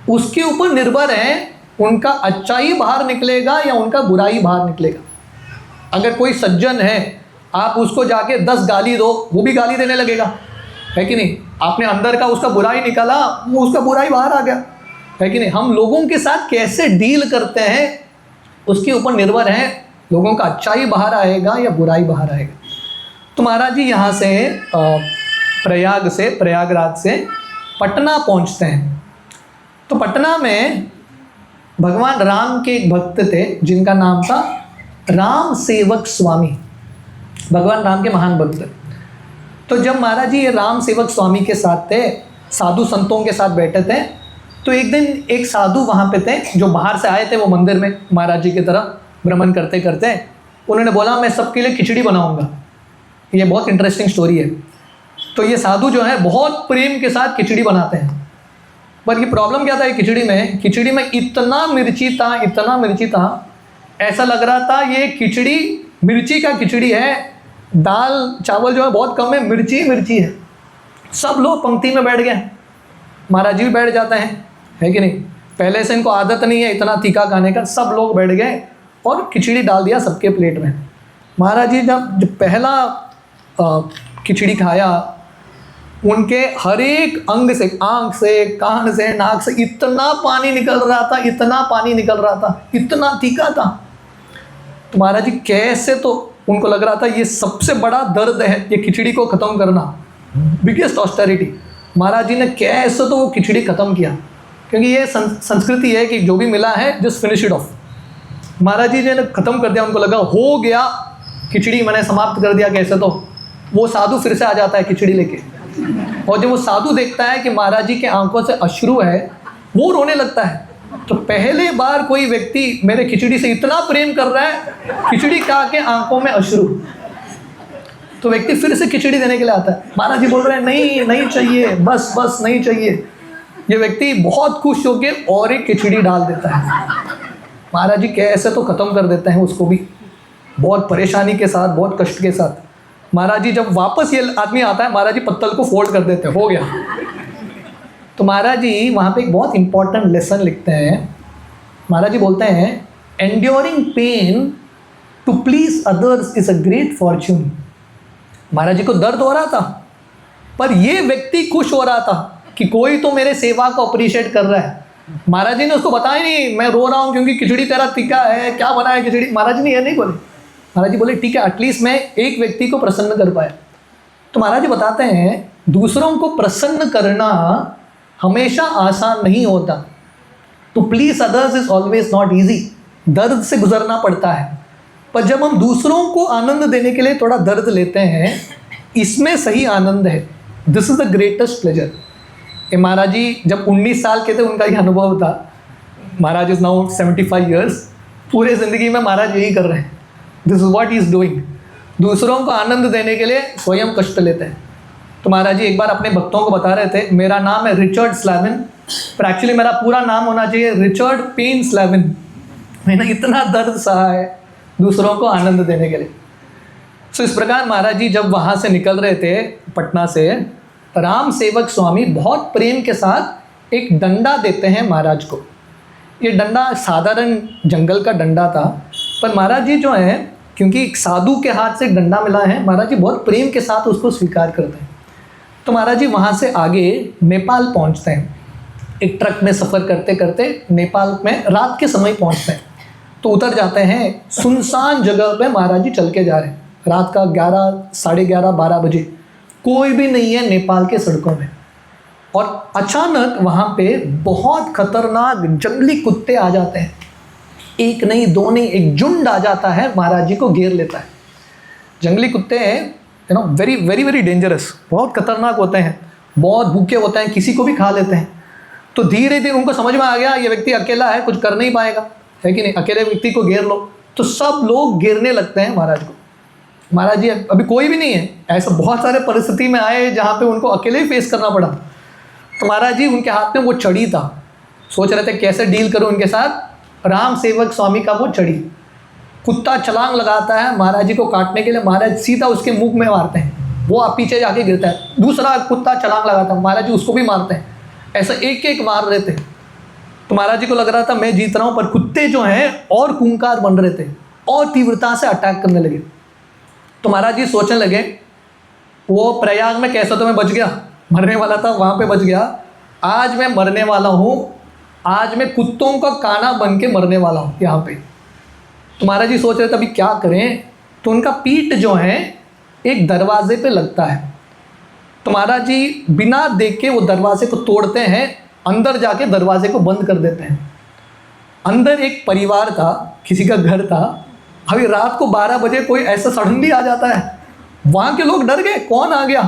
Speaker 1: उसके ऊपर निर्भर है उनका अच्छाई बाहर निकलेगा या उनका बुराई बाहर निकलेगा। अगर कोई सज्जन है आप उसको जाके 10 गाली दो, वो भी गाली देने लगेगा, है कि नहीं। आपने अंदर का उसका बुराई निकाला, वो उसका बुराई बाहर आ गया, है कि नहीं। हम लोगों के साथ कैसे डील करते हैं उसके ऊपर निर्भर है लोगों का अच्छाई बाहर आएगा या बुराई बाहर आएगा। तो महाराज जी यहाँ से प्रयागराज से पटना पहुँचते हैं। तो पटना में भगवान राम के एक भक्त थे जिनका नाम था राम सेवक स्वामी, भगवान राम के महान भक्त। तो जब महाराज जी ये राम सेवक स्वामी के साथ थे, साधु संतों के साथ बैठे थे, तो एक दिन एक साधु वहाँ पे थे जो बाहर से आए थे वो मंदिर में महाराज जी की तरह भ्रमण करते करते उन्होंने बोला मैं सबके लिए खिचड़ी बनाऊँगा। ये बहुत इंटरेस्टिंग स्टोरी है। तो ये साधु जो है बहुत प्रेम के साथ खिचड़ी बनाते हैं, पर ये प्रॉब्लम क्या था, ये खिचड़ी में इतना मिर्ची था, ऐसा लग रहा था ये खिचड़ी मिर्ची का खिचड़ी है, दाल चावल जो है बहुत कम है, मिर्ची है। सब लोग पंक्ति में बैठ गए, महाराज जी भी बैठ जाते हैं, है कि नहीं। पहले से इनको आदत नहीं है इतना तीखा खाने का, सब लोग बैठ गए और खिचड़ी डाल दिया सबके प्लेट में। महाराज जी जब पहला खिचड़ी खाया, उनके हर एक अंग से, आँख से, कान से, नाक से इतना पानी निकल रहा था, इतना तीखा था। तो महाराज जी कैसे, तो उनको लग रहा था ये सबसे बड़ा दर्द है ये खिचड़ी को ख़त्म करना, बिगेस्ट ऑस्टेरिटी। महाराज जी ने कैसे तो वो खिचड़ी ख़त्म किया, क्योंकि ये संस्कृति है कि जो भी मिला है जस्ट फिनिश इट ऑफ। महाराज जी ने ख़त्म कर दिया, उनको लगा हो गया, खिचड़ी मैंने समाप्त कर दिया कैसे, तो वो साधु फिर से आ जाता है खिचड़ी लेके, और जब वो साधु देखता है कि महाराज जी के आंखों से अश्रु है, वो रोने लगता है। तो पहले बार कोई व्यक्ति मेरे खिचड़ी से इतना प्रेम कर रहा है, खिचड़ी खा के आंखों में अश्रु। तो व्यक्ति फिर से खिचड़ी देने के लिए आता है। महाराज जी बोल रहे हैं नहीं नहीं चाहिए, बस बस नहीं चाहिए। ये व्यक्ति बहुत खुश होकर और एक खिचड़ी डाल देता है। महाराज जी कैसे तो ख़त्म कर देते हैं उसको भी, बहुत परेशानी के साथ, बहुत कष्ट के साथ। महाराज जी जब वापस ये आदमी आता है, महाराज जी पत्तल को फोल्ड कर देते हैं, हो गया। तो महाराज जी वहाँ पे एक बहुत इंपॉर्टेंट लेसन लिखते हैं। महाराज जी बोलते हैं, enduring pain to please others is a great fortune. Maharaj ji को दर्द हो रहा था, पर ये व्यक्ति खुश हो रहा था कि कोई तो मेरे सेवा को अप्रिशिएट कर रहा है। महाराज जी ने उसको बताया नहीं मैं रो रहा हूँ क्योंकि खिचड़ी तेरा तीखा है, क्या बना है खिचड़ी। महाराज जी ने ये नहीं बोले। महाराज जी बोले ठीक है, एटलीस्ट मैं एक व्यक्ति को प्रसन्न कर पाया। तो महाराज जी बताते हैं, दूसरों को प्रसन्न करना हमेशा आसान नहीं होता। To please others is always not easy. दर्द से गुजरना पड़ता है, पर जब हम दूसरों को आनंद देने के लिए थोड़ा दर्द लेते हैं, इसमें सही आनंद है। This is the greatest pleasure. ये महाराज जी जब 19 साल के थे, उनका ये अनुभव था। महाराज इज नाउ 75 ईयर्स। पूरे ज़िंदगी में महाराज यही कर रहे हैं। This is what he is doing. दूसरों को आनंद देने के लिए स्वयं कष्ट लेते हैं। तो महाराज जी एक बार अपने भक्तों को बता रहे थे, मेरा नाम है रिचर्ड स्लैविन, पर एक्चुअली मेरा पूरा नाम होना चाहिए रिचर्ड पेन स्लैविन। मैंने इतना दर्द सहा है दूसरों को आनंद देने के लिए। सो इस प्रकार महाराज जी जब वहाँ से निकल रहे थे पटना से, राम सेवक स्वामी बहुत प्रेम के साथ एक डंडा देते हैं महाराज को। ये डंडा साधारण जंगल का डंडा था, पर महाराज जी जो है, क्योंकि एक साधु के हाथ से एक डंडा मिला है, महाराज जी बहुत प्रेम के साथ उसको स्वीकार करते हैं। तो महाराज जी वहाँ से आगे नेपाल पहुँचते हैं। एक ट्रक में सफ़र करते करते नेपाल में रात के समय पहुँचते हैं। तो उतर जाते हैं सुनसान जगह पे। महाराज जी चल के जा रहे हैं, रात का 11, साढ़े 11, 12 बजे, कोई भी नहीं है नेपाल के सड़कों में। और अचानक वहाँ पे बहुत खतरनाक जंगली कुत्ते आ जाते हैं। एक नहीं, दो नहीं, एक झुंड आ जाता है, महाराज जी को घेर लेता है। जंगली कुत्ते हैं वेरी वेरी वेरी डेंजरस, बहुत खतरनाक होते हैं, बहुत भूखे होते हैं, किसी को भी खा लेते हैं। तो धीरे धीरे उनको समझ में आ गया ये व्यक्ति अकेला है, कुछ कर नहीं पाएगा, है कि नहीं, अकेले व्यक्ति को घेर लो। तो सब लोग घेरने लगते हैं महाराज को। महाराज जी अभी कोई भी नहीं है, ऐसा बहुत सारे परिस्थिति में आए जहाँ पे उनको अकेले ही फेस करना पड़ा। तो महाराज जी उनके हाथ में वो छड़ी था, सोच रहे थे कैसे डील करूँ उनके साथ। राम सेवक स्वामी का वो छड़ी, कुत्ता छलांग लगाता है महाराज जी को काटने के लिए, महाराज सीधा उसके मुंह में मारते हैं, वो आप पीछे जाके गिरता है। दूसरा कुत्ता छलांग लगाता है, महाराज जी उसको भी मारते हैं। ऐसा एक एक मार रहे थे। तो महाराज जी को लग रहा था मैं जीत रहा हूँ, पर कुत्ते जो हैं और खूंखार बन रहे थे और तीव्रता से अटैक करने लगे। तो महाराज जी सोचने लगे, वो प्रयाग में कैसा तो मैं बच गया, मरने वाला था वहाँ पे बच गया, आज मैं मरने वाला हूँ, आज मैं कुत्तों का काना बन के मरने वाला हूँ यहाँ पे। तो महाराज जी सोच रहे थे अभी क्या करें। तो उनका पीठ जो है एक दरवाजे पे लगता है। तो महाराज जी बिना देख के वो दरवाजे को तोड़ते हैं, अंदर जाके दरवाजे को बंद कर देते हैं। अंदर एक परिवार था, किसी का घर था। अभी रात को 12 बजे कोई ऐसा सडनली आ जाता है, वहाँ के लोग डर गए, कौन आ गया।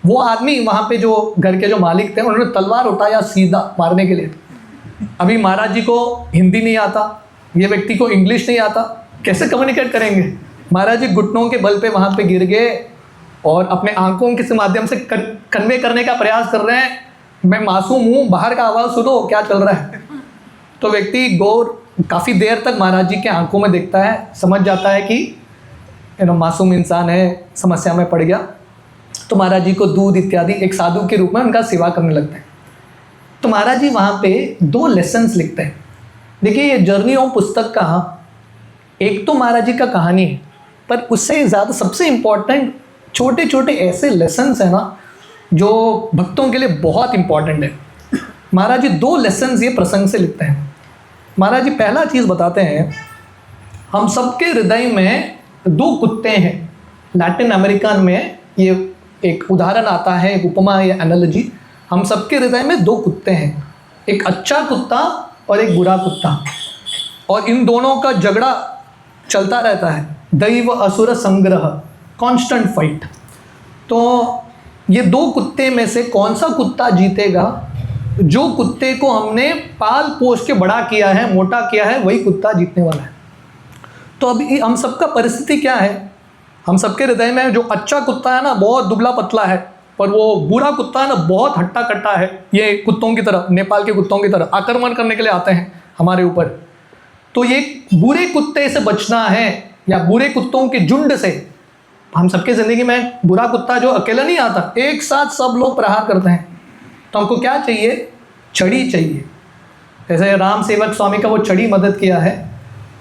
Speaker 1: वो आदमी वहाँ पे जो घर के जो मालिक थे, उन्होंने तलवार उठाया सीधा मारने के लिए। अभी महाराज जी को हिंदी नहीं आता, ये व्यक्ति को इंग्लिश नहीं आता, कैसे कम्युनिकेट करेंगे। महाराज जी घुटनों के बल पे वहाँ पे गिर गए और अपने आंखों के माध्यम से कन्वे करने का प्रयास कर रहे हैं, मैं मासूम हूँ, बाहर का आवाज़ सुनो क्या चल रहा है। तो व्यक्ति गौर काफ़ी देर तक महाराज जी के आंखों में देखता है, समझ जाता है कि मासूम इंसान है, समस्या में पड़ गया। तो महाराज जी को दूध इत्यादि एक साधु के रूप में उनका सेवा करने लगते हैं। तो महाराज जी वहाँ पे 2 लेसन्स लिखते हैं। देखिए ये जर्नी ऑफ पुस्तक का एक तो महाराज जी का कहानी है, पर उससे ज़्यादा सबसे इम्पॉर्टेंट छोटे छोटे ऐसे लेसन्स हैं ना जो भक्तों के लिए बहुत इम्पॉर्टेंट है। महाराज जी 2 लेसन्स ये प्रसंग से लिखते हैं। महाराज जी पहला चीज़ बताते हैं, हम सबके हृदय में 2 कुत्ते हैं। लैटिन अमेरिकन में ये एक उदाहरण आता है, एक उपमा या एनालॉजी। हम सबके हृदय में 2 कुत्ते हैं, एक अच्छा कुत्ता और एक बुरा कुत्ता। और इन दोनों का झगड़ा चलता रहता है, दैव असुर संग्रह, कांस्टेंट फाइट। तो ये दो कुत्ते में से कौन सा कुत्ता जीतेगा? जो कुत्ते को हमने पाल पोस के बड़ा किया है, मोटा किया है, वही कुत्ता जीतने वाला है। तो अभी हम सबका परिस्थिति क्या है? हम सबके हृदय में जो अच्छा कुत्ता है ना, बहुत दुबला पतला है, पर वो बुरा कुत्ता है ना, बहुत हट्टा कट्टा है। ये कुत्तों की तरह, नेपाल के कुत्तों की तरह आक्रमण करने के लिए आते हैं हमारे ऊपर। तो ये बुरे कुत्ते से बचना है, या बुरे कुत्तों के झुंड से। हम सबके ज़िंदगी में बुरा कुत्ता जो अकेला नहीं आता, एक साथ सब लोग प्रहार करते हैं। तो हमको क्या चाहिए? छड़ी चाहिए। जैसे राम सेवक स्वामी का वो छड़ी मदद किया है।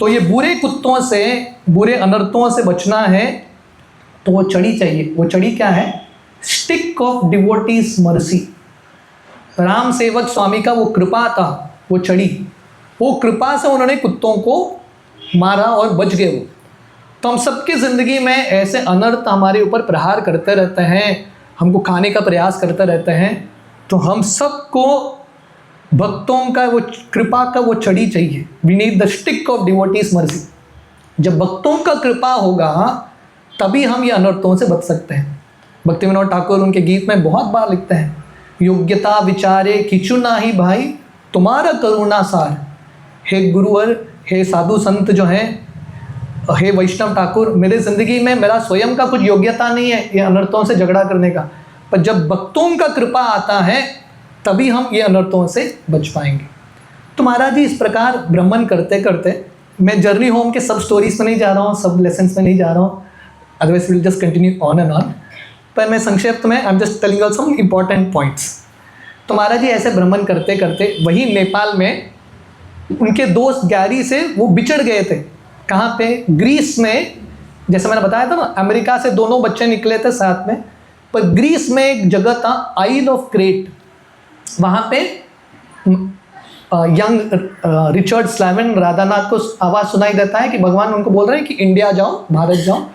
Speaker 1: तो ये बुरे कुत्तों से, बुरे अनर्थों से बचना है, तो वो छड़ी चाहिए। वो छड़ी क्या है? Stick of devotees mercy. Ram सेवक स्वामी का वो कृपा था, वो छड़ी, वो कृपा से उन्होंने कुत्तों को मारा और बच गए वो। तो हम सबकी ज़िंदगी में ऐसे अनर्थ हमारे ऊपर प्रहार करते रहते हैं, हमको खाने का प्रयास करते रहते हैं। तो हम सबको भक्तों का वो कृपा का वो छड़ी चाहिए। We need the stick of devotees mercy. जब भक्तों का कृपा होगा तभी हम ये अनर्थों से बच सकते हैं। भक्ति विनोद ठाकुर उनके गीत में बहुत बार लिखते हैं, योग्यता विचारे किचु नाही भाई, तुम्हारा करुणा सार। हे गुरुवर, हे साधु संत जो हैं, हे वैष्णव ठाकुर, मेरे ज़िंदगी में मेरा स्वयं का कुछ योग्यता नहीं है ये अनर्थों से झगड़ा करने का, पर जब भक्तों का कृपा आता है तभी हम ये अनर्थों से बच पाएंगे। तो महाराज जी, इस प्रकार भ्रमण करते करते, मैं जर्नी होम के सब स्टोरीज में नहीं जा रहा हूँ, सब लेसन्स में नहीं जा रहा हूँ, otherwise will just continue on and on. पर मैं संक्षिप्त में I am just telling out some important points. तो महाराज जी ऐसे भ्रमण करते करते वही नेपाल में उनके दोस्त गैरी से वो बिछड़ गए थे। कहाँ पे? ग्रीस में। जैसे मैंने बताया था ना, अमेरिका से दोनों बच्चे निकले थे साथ में, पर ग्रीस में एक जगह था आइल ऑफ क्रेट। वहाँ पे यंग रिचर्ड स्लैविन राधानाथ को आवाज़ सुनाई देता है कि भगवान उनको बोल रहे हैं कि इंडिया जाओ, भारत जाओ।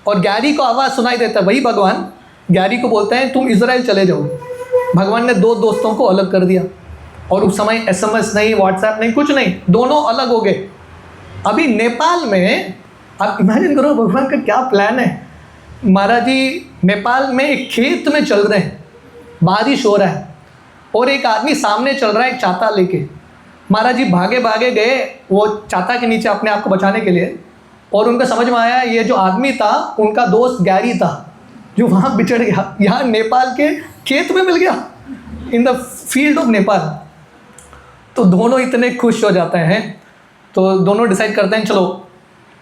Speaker 1: और गैरी को आवाज़ सुनाई देता है, वही भगवान गैरी को बोलते हैं तुम इजराइल चले जाओ। भगवान ने दो दोस्तों को अलग कर दिया, और उस समय SMS नहीं, व्हाट्सएप नहीं, कुछ नहीं, दोनों अलग हो गए। अभी नेपाल में आप इमेजिन करो भगवान का क्या प्लान है। महाराज जी नेपाल में एक खेत में चल रहे हैं, बारिश हो रहा है, और एक आदमी सामने चल रहा है एक छाता लेके। महाराज जी भागे भागे गए वो छाता के नीचे अपने आप को बचाने के लिए, और उनको समझ में आया ये जो आदमी था उनका दोस्त गैरी था, जो वहाँ बिछड़ गया, यहाँ नेपाल के खेत में मिल गया, in the field of Nepal. तो दोनों इतने खुश हो जाते हैं। तो दोनों डिसाइड करते हैं चलो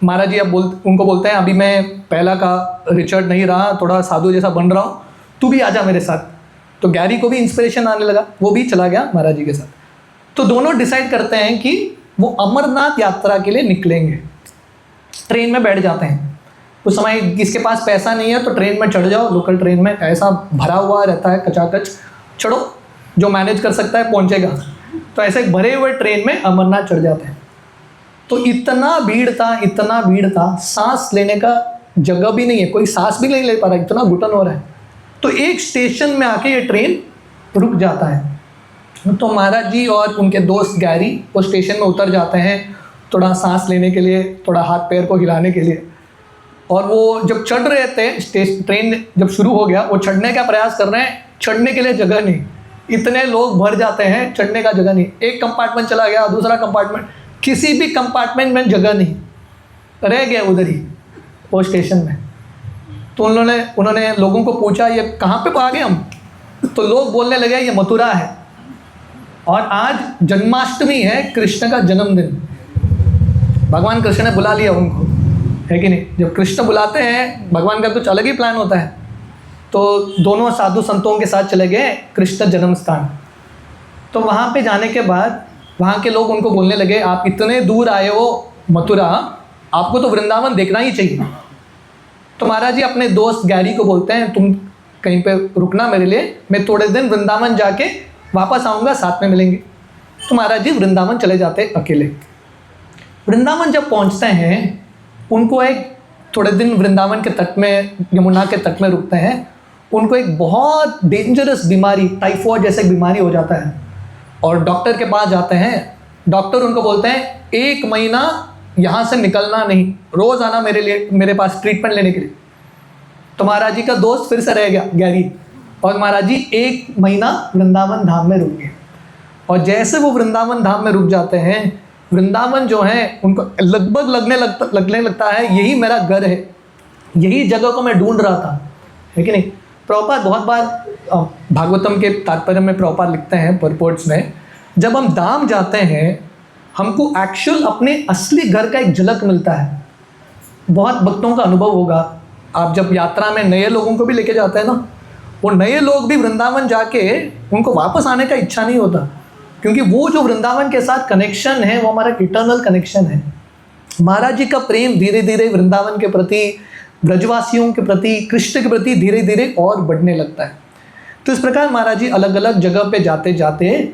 Speaker 1: महाराज जी, अब उनको बोलते हैं अभी मैं पहला का रिचर्ड नहीं रहा, थोड़ा साधु जैसा बन रहा हूँ, तू भी आजा मेरे साथ। तो गैरी को भी इंस्पिरेशन आने लगा, वो भी चला गया महाराज जी के साथ। तो दोनों डिसाइड करते हैं कि वो अमरनाथ यात्रा के लिए निकलेंगे। ट्रेन में बैठ जाते हैं। उस समय किसके पास पैसा नहीं है तो ट्रेन में चढ़ जाओ, लोकल ट्रेन में ऐसा भरा हुआ रहता है कचाकच, चढ़ो, जो मैनेज कर सकता है पहुंचेगा। तो ऐसे भरे हुए ट्रेन में अमरनाथ चढ़ जाते हैं। तो इतना भीड़ था, इतना भीड़ था, सांस लेने का जगह भी नहीं है, कोई सांस भी नहीं ले पा रहा, इतना घुटन हो रहा है। तो एक स्टेशन में आके ये ट्रेन रुक जाता है। तो महाराज जी और उनके दोस्त गैरी वो स्टेशन में उतर जाते हैं, थोड़ा सांस लेने के लिए, थोड़ा हाथ पैर को हिलाने के लिए। और वो जब चढ़ रहे थे, ट्रेन जब शुरू हो गया, वो चढ़ने का प्रयास कर रहे हैं, चढ़ने के लिए जगह नहीं, इतने लोग भर जाते हैं, चढ़ने का जगह नहीं। एक कंपार्टमेंट चला गया, दूसरा कंपार्टमेंट, किसी भी कंपार्टमेंट में जगह नहीं, रह गए उधर ही वो स्टेशन में। तो उन्होंने लोगों को पूछा ये कहाँ पे आ गए हम? तो लोग बोलने लगे ये मथुरा है, और आज जन्माष्टमी है, कृष्ण का जन्मदिन। भगवान कृष्ण ने बुला लिया उनको, है कि नहीं? जब कृष्ण बुलाते हैं भगवान का कुछ अलग ही प्लान होता है। तो दोनों साधु संतों के साथ चले गए कृष्ण जन्म स्थान। तो वहाँ पे जाने के बाद वहाँ के लोग उनको बोलने लगे आप इतने दूर आए हो मथुरा, आपको तो वृंदावन देखना ही चाहिए। तो महाराज जी अपने दोस्त गैरी को बोलते हैं तुम कहीं पे रुकना मेरे लिए, मैं थोड़े दिन वृंदावन जाके वापस आऊँगा, साथ में मिलेंगे। तो महाराज जी वृंदावन चले जाते अकेले। वृंदावन जब पहुँचते हैं, उनको एक थोड़े दिन वृंदावन के तट में, यमुना के तट में रुकते हैं, उनको एक बहुत डेंजरस बीमारी, टाइफॉइड जैसे बीमारी हो जाता है। और डॉक्टर के पास जाते हैं डॉक्टर उनको बोलते हैं 1 महीना यहाँ से निकलना नहीं, रोज़ आना मेरे पास ट्रीटमेंट लेने के लिए। तो महाराज जी का दोस्त फिर से रह गया गैरी, और महाराज जी 1 महीना वृंदावन धाम में रुक गए। और जैसे वो वृंदावन धाम में रुक जाते हैं, वृंदावन जो है उनको लगभग लगने लगता है यही मेरा घर है, यही जगह को मैं ढूंढ रहा था, है कि नहीं। प्रभुपाद बहुत बार भागवतम के तात्पर्य में प्रभुपाद लिखते हैं परपोर्ट्स में, जब हम धाम जाते हैं हमको एक्चुअल अपने असली घर का एक झलक मिलता है। बहुत भक्तों का अनुभव होगा, आप जब यात्रा में नए लोगों को भी लेके जाते हैं ना, वो नए लोग भी वृंदावन जाके उनको वापस आने का इच्छा नहीं होता, क्योंकि वो जो वृंदावन के साथ कनेक्शन है वो हमारा इटर्नल कनेक्शन है। महाराज जी का प्रेम धीरे धीरे वृंदावन के प्रति, ब्रजवासियों के प्रति, कृष्ण के प्रति धीरे धीरे और बढ़ने लगता है। तो इस प्रकार महाराज जी अलग अलग जगह पे जाते जाते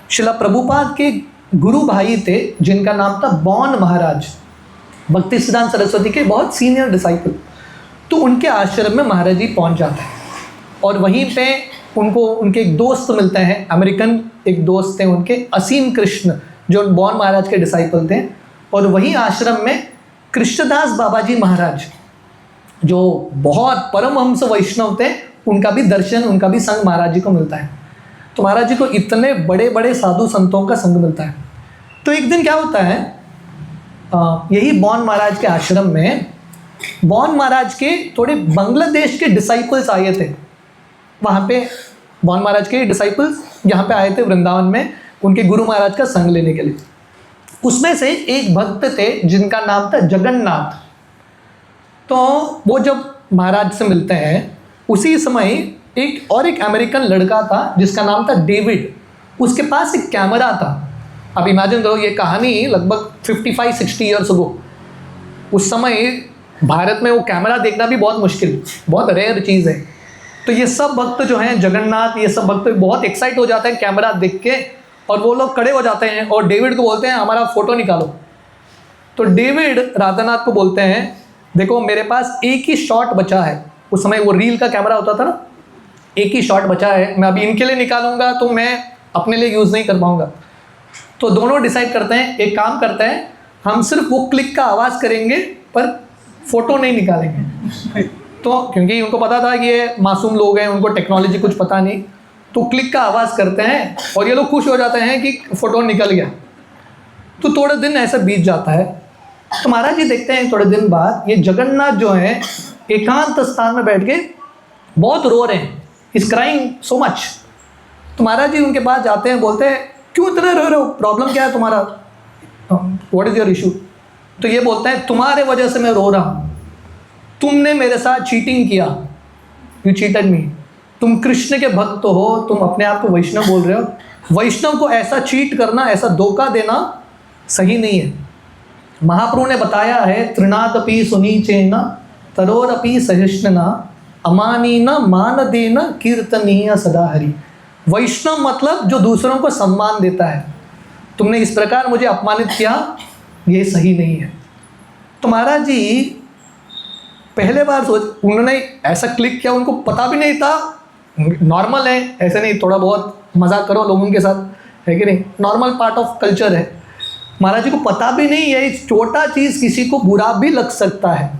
Speaker 1: शिला प्रभुपाद के गुरु भाई थे जिनका नाम था बॉन महाराज, भक्ति सिद्धांत सरस्वती के बहुत सीनियर डिसाइपल। तो उनके आश्रम में महाराज जी पहुँच जाते हैं और वहीं पे उनको उनके एक दोस्त मिलते हैं, अमेरिकन एक दोस्त थे उनके, असीम कृष्ण, जो बॉन महाराज के डिसाइपल थे। और वहीं आश्रम में कृष्णदास बाबा जी महाराज, जो बहुत परमहंस वैष्णव थे, उनका भी दर्शन, उनका भी संग महाराज जी को मिलता है। तो महाराज जी को इतने बड़े बड़े साधु संतों का संग मिलता है। तो एक दिन क्या होता है, यही बॉन महाराज के आश्रम में बॉन महाराज के थोड़े बांग्लादेश के डिसाइपल्स आए थे। वहाँ पे बॉन महाराज के डिसाइपल्स यहाँ पे आए थे वृंदावन में उनके गुरु महाराज का संग लेने के लिए। उसमें से एक भक्त थे जिनका नाम था जगन्नाथ। तो वो जब महाराज से मिलते हैं उसी समय एक अमेरिकन लड़का था जिसका नाम था डेविड, उसके पास एक कैमरा था। अब इमेजिन करो, ये कहानी लगभग 55-60 ईयर्स अगो। उस समय भारत में वो कैमरा देखना भी बहुत मुश्किल, बहुत रेयर चीज़ है। तो ये सब भक्त जो हैं, जगन्नाथ, ये सब भक्त बहुत एक्साइट हो जाते हैं कैमरा देख के, और वो लोग खड़े हो जाते हैं और डेविड को बोलते हैं हमारा फ़ोटो निकालो। तो डेविड राधानाथ को बोलते हैं देखो मेरे पास एक ही शॉट बचा है। उस समय वो रील का कैमरा होता था ना, एक ही शॉट बचा है, मैं अभी इनके लिए निकालूंगा तो मैं अपने लिए यूज़ नहीं कर पाऊंगा। तो दोनों डिसाइड करते हैं, एक काम करते हैं, हम सिर्फ वो क्लिक का आवाज़ करेंगे पर फ़ोटो नहीं निकालेंगे। तो क्योंकि उनको पता था कि ये मासूम लोग हैं, उनको टेक्नोलॉजी कुछ पता नहीं, तो क्लिक का आवाज़ करते हैं और ये लोग खुश हो जाते हैं कि फ़ोटो निकल गया। तो थोड़े दिन ऐसा बीत जाता है। तो महाराज जी देखते हैं थोड़े दिन बाद ये जगन्नाथ जो है एकांत स्थान में बैठ के बहुत रो रहे हैं, इज क्राइंग सो मच। तो महाराज जी उनके पास जाते हैं, बोलते हैं क्यों इतना रो रहे हो, प्रॉब्लम क्या है तुम्हारा, व्हाट इज़ योर इशू। तो ये बोलते हैं तुम्हारे वजह से मैं रो रहा हूँ, तुमने मेरे साथ चीटिंग किया, यू चीटेड मी। तुम कृष्ण के भक्त हो, तुम अपने आप को वैष्णव बोल रहे हो, वैष्णव को ऐसा चीट करना, ऐसा धोखा देना सही नहीं है। महाप्रभु ने बताया है तृणादपि सुनीचेन तरोरपि सहिष्णुना अमानीन मानदेन कीर्तनीय सदा हरि। वैष्णव मतलब जो दूसरों को सम्मान देता है, तुमने इस प्रकार मुझे अपमानित किया, ये सही नहीं है। तो महाराज जी पहले बार उन्होंने ऐसा क्लिक किया, उनको पता भी नहीं था, नॉर्मल है, ऐसे नहीं थोड़ा बहुत मजाक करो लोगों के साथ, है कि नहीं, नॉर्मल पार्ट ऑफ कल्चर है। महाराज जी को पता भी नहीं है इस छोटा चीज़ किसी को बुरा भी लग सकता है।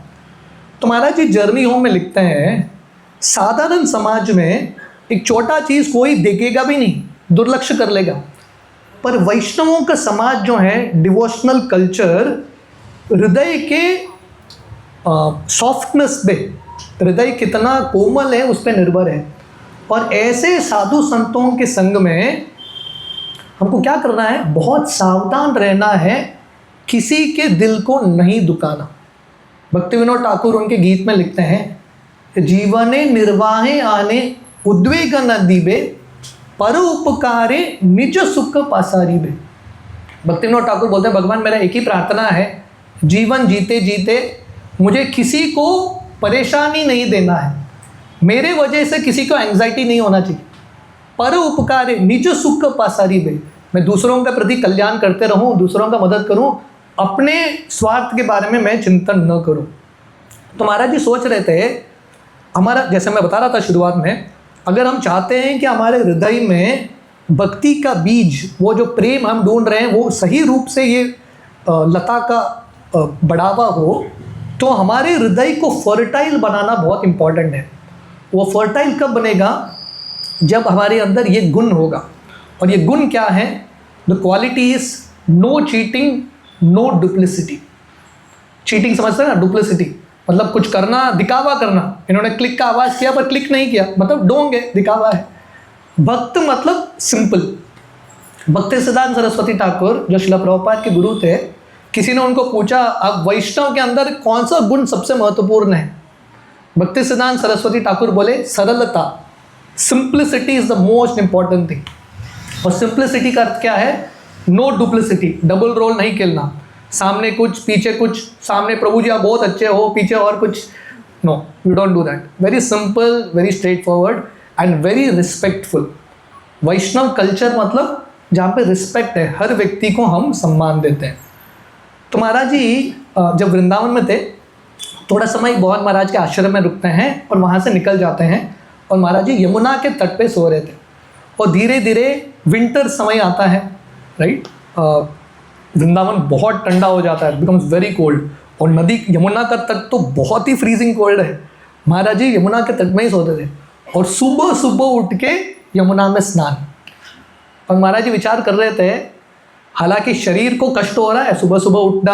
Speaker 1: तो महाराज जी जर्नी होम में लिखते हैं साधारण समाज में एक छोटा चीज़ कोई देखेगा भी नहीं, दुर्लक्ष्य कर लेगा, पर वैष्णवों का समाज जो है, डिवोशनल कल्चर, हृदय के सॉफ्टनेस पे, हृदय कितना कोमल है उस पर निर्भर है। और ऐसे साधु संतों के संग में हमको क्या करना है, बहुत सावधान रहना है, किसी के दिल को नहीं दुखाना। भक्ति विनोद ठाकुर उनके गीत में लिखते हैं जीवने निर्वाहे आने उद्वेग न दीबे पर उपकारे निज सुख पासारी बे। भक्ति विनोद ठाकुर बोलते हैं भगवान मेरा एक ही प्रार्थना है, जीवन जीते जीते मुझे किसी को परेशानी नहीं देना है, मेरे वजह से किसी को एंग्जाइटी नहीं होना चाहिए। पर उपकारे निज सुख पासारी बे, मैं दूसरों के प्रति कल्याण करते रहूं, दूसरों का मदद करूं, अपने स्वार्थ के बारे में मैं चिंतन न करूं। तो महाराज जी सोच रहे थे, हमारा जैसे मैं बता रहा था शुरुआत में, अगर हम चाहते हैं कि हमारे हृदय में भक्ति का बीज, वो जो प्रेम हम ढूंढ रहे हैं, वो सही रूप से ये लता का बढ़ावा हो, तो हमारे हृदय को फर्टाइल बनाना बहुत इम्पॉर्टेंट है। वो फर्टाइल कब बनेगा? जब हमारे अंदर ये गुण होगा। और ये गुण क्या है? The quality is no cheating, no duplicity. Cheating समझते हैं ना? डुप्लिसिटी मतलब कुछ करना, दिखावा करना। इन्होंने क्लिक का आवाज़ किया पर क्लिक नहीं किया, मतलब डोंग है, दिखावा है। भक्त मतलब सिंपल। भक्ति सिद्धांत सरस्वती ठाकुर जो शिला प्रभुपाद के गुरु थे, किसी ने उनको पूछा अब वैष्णव के अंदर कौन सा गुण सबसे महत्वपूर्ण है? भक्ति सिद्धांत सरस्वती ठाकुर बोले सरलता, simplicity is the most important thing. और सिंप्लिसिटी का अर्थ क्या है? नो डुप्लिसिटी, डबल रोल नहीं खेलना, सामने कुछ पीछे कुछ, सामने प्रभु जी आप बहुत अच्छे हो, पीछे और कुछ। No, you don't do that. Very simple, very straightforward and very respectful. Vaishnav culture मतलब जहाँ पे रिस्पेक्ट है, हर व्यक्ति को हम सम्मान देते हैं। तो महाराज जी जब वृंदावन में थे, थोड़ा समय बहुत महाराज के आश्रम में रुकते हैं और वहाँ से निकल जाते हैं। और महाराज जी यमुना के तट पे सो रहे थे और धीरे धीरे विंटर समय आता है, राइट। वृंदावन बहुत ठंडा हो जाता है, बिकम्स वेरी कोल्ड। और नदी यमुना का तट तो बहुत ही फ्रीजिंग कोल्ड है। महाराज जी यमुना के तट में ही सोते थे और सुबह सुबह उठ के यमुना में स्नान। और महाराज जी विचार कर रहे थे, हालांकि शरीर को कष्ट हो रहा है सुबह सुबह उठना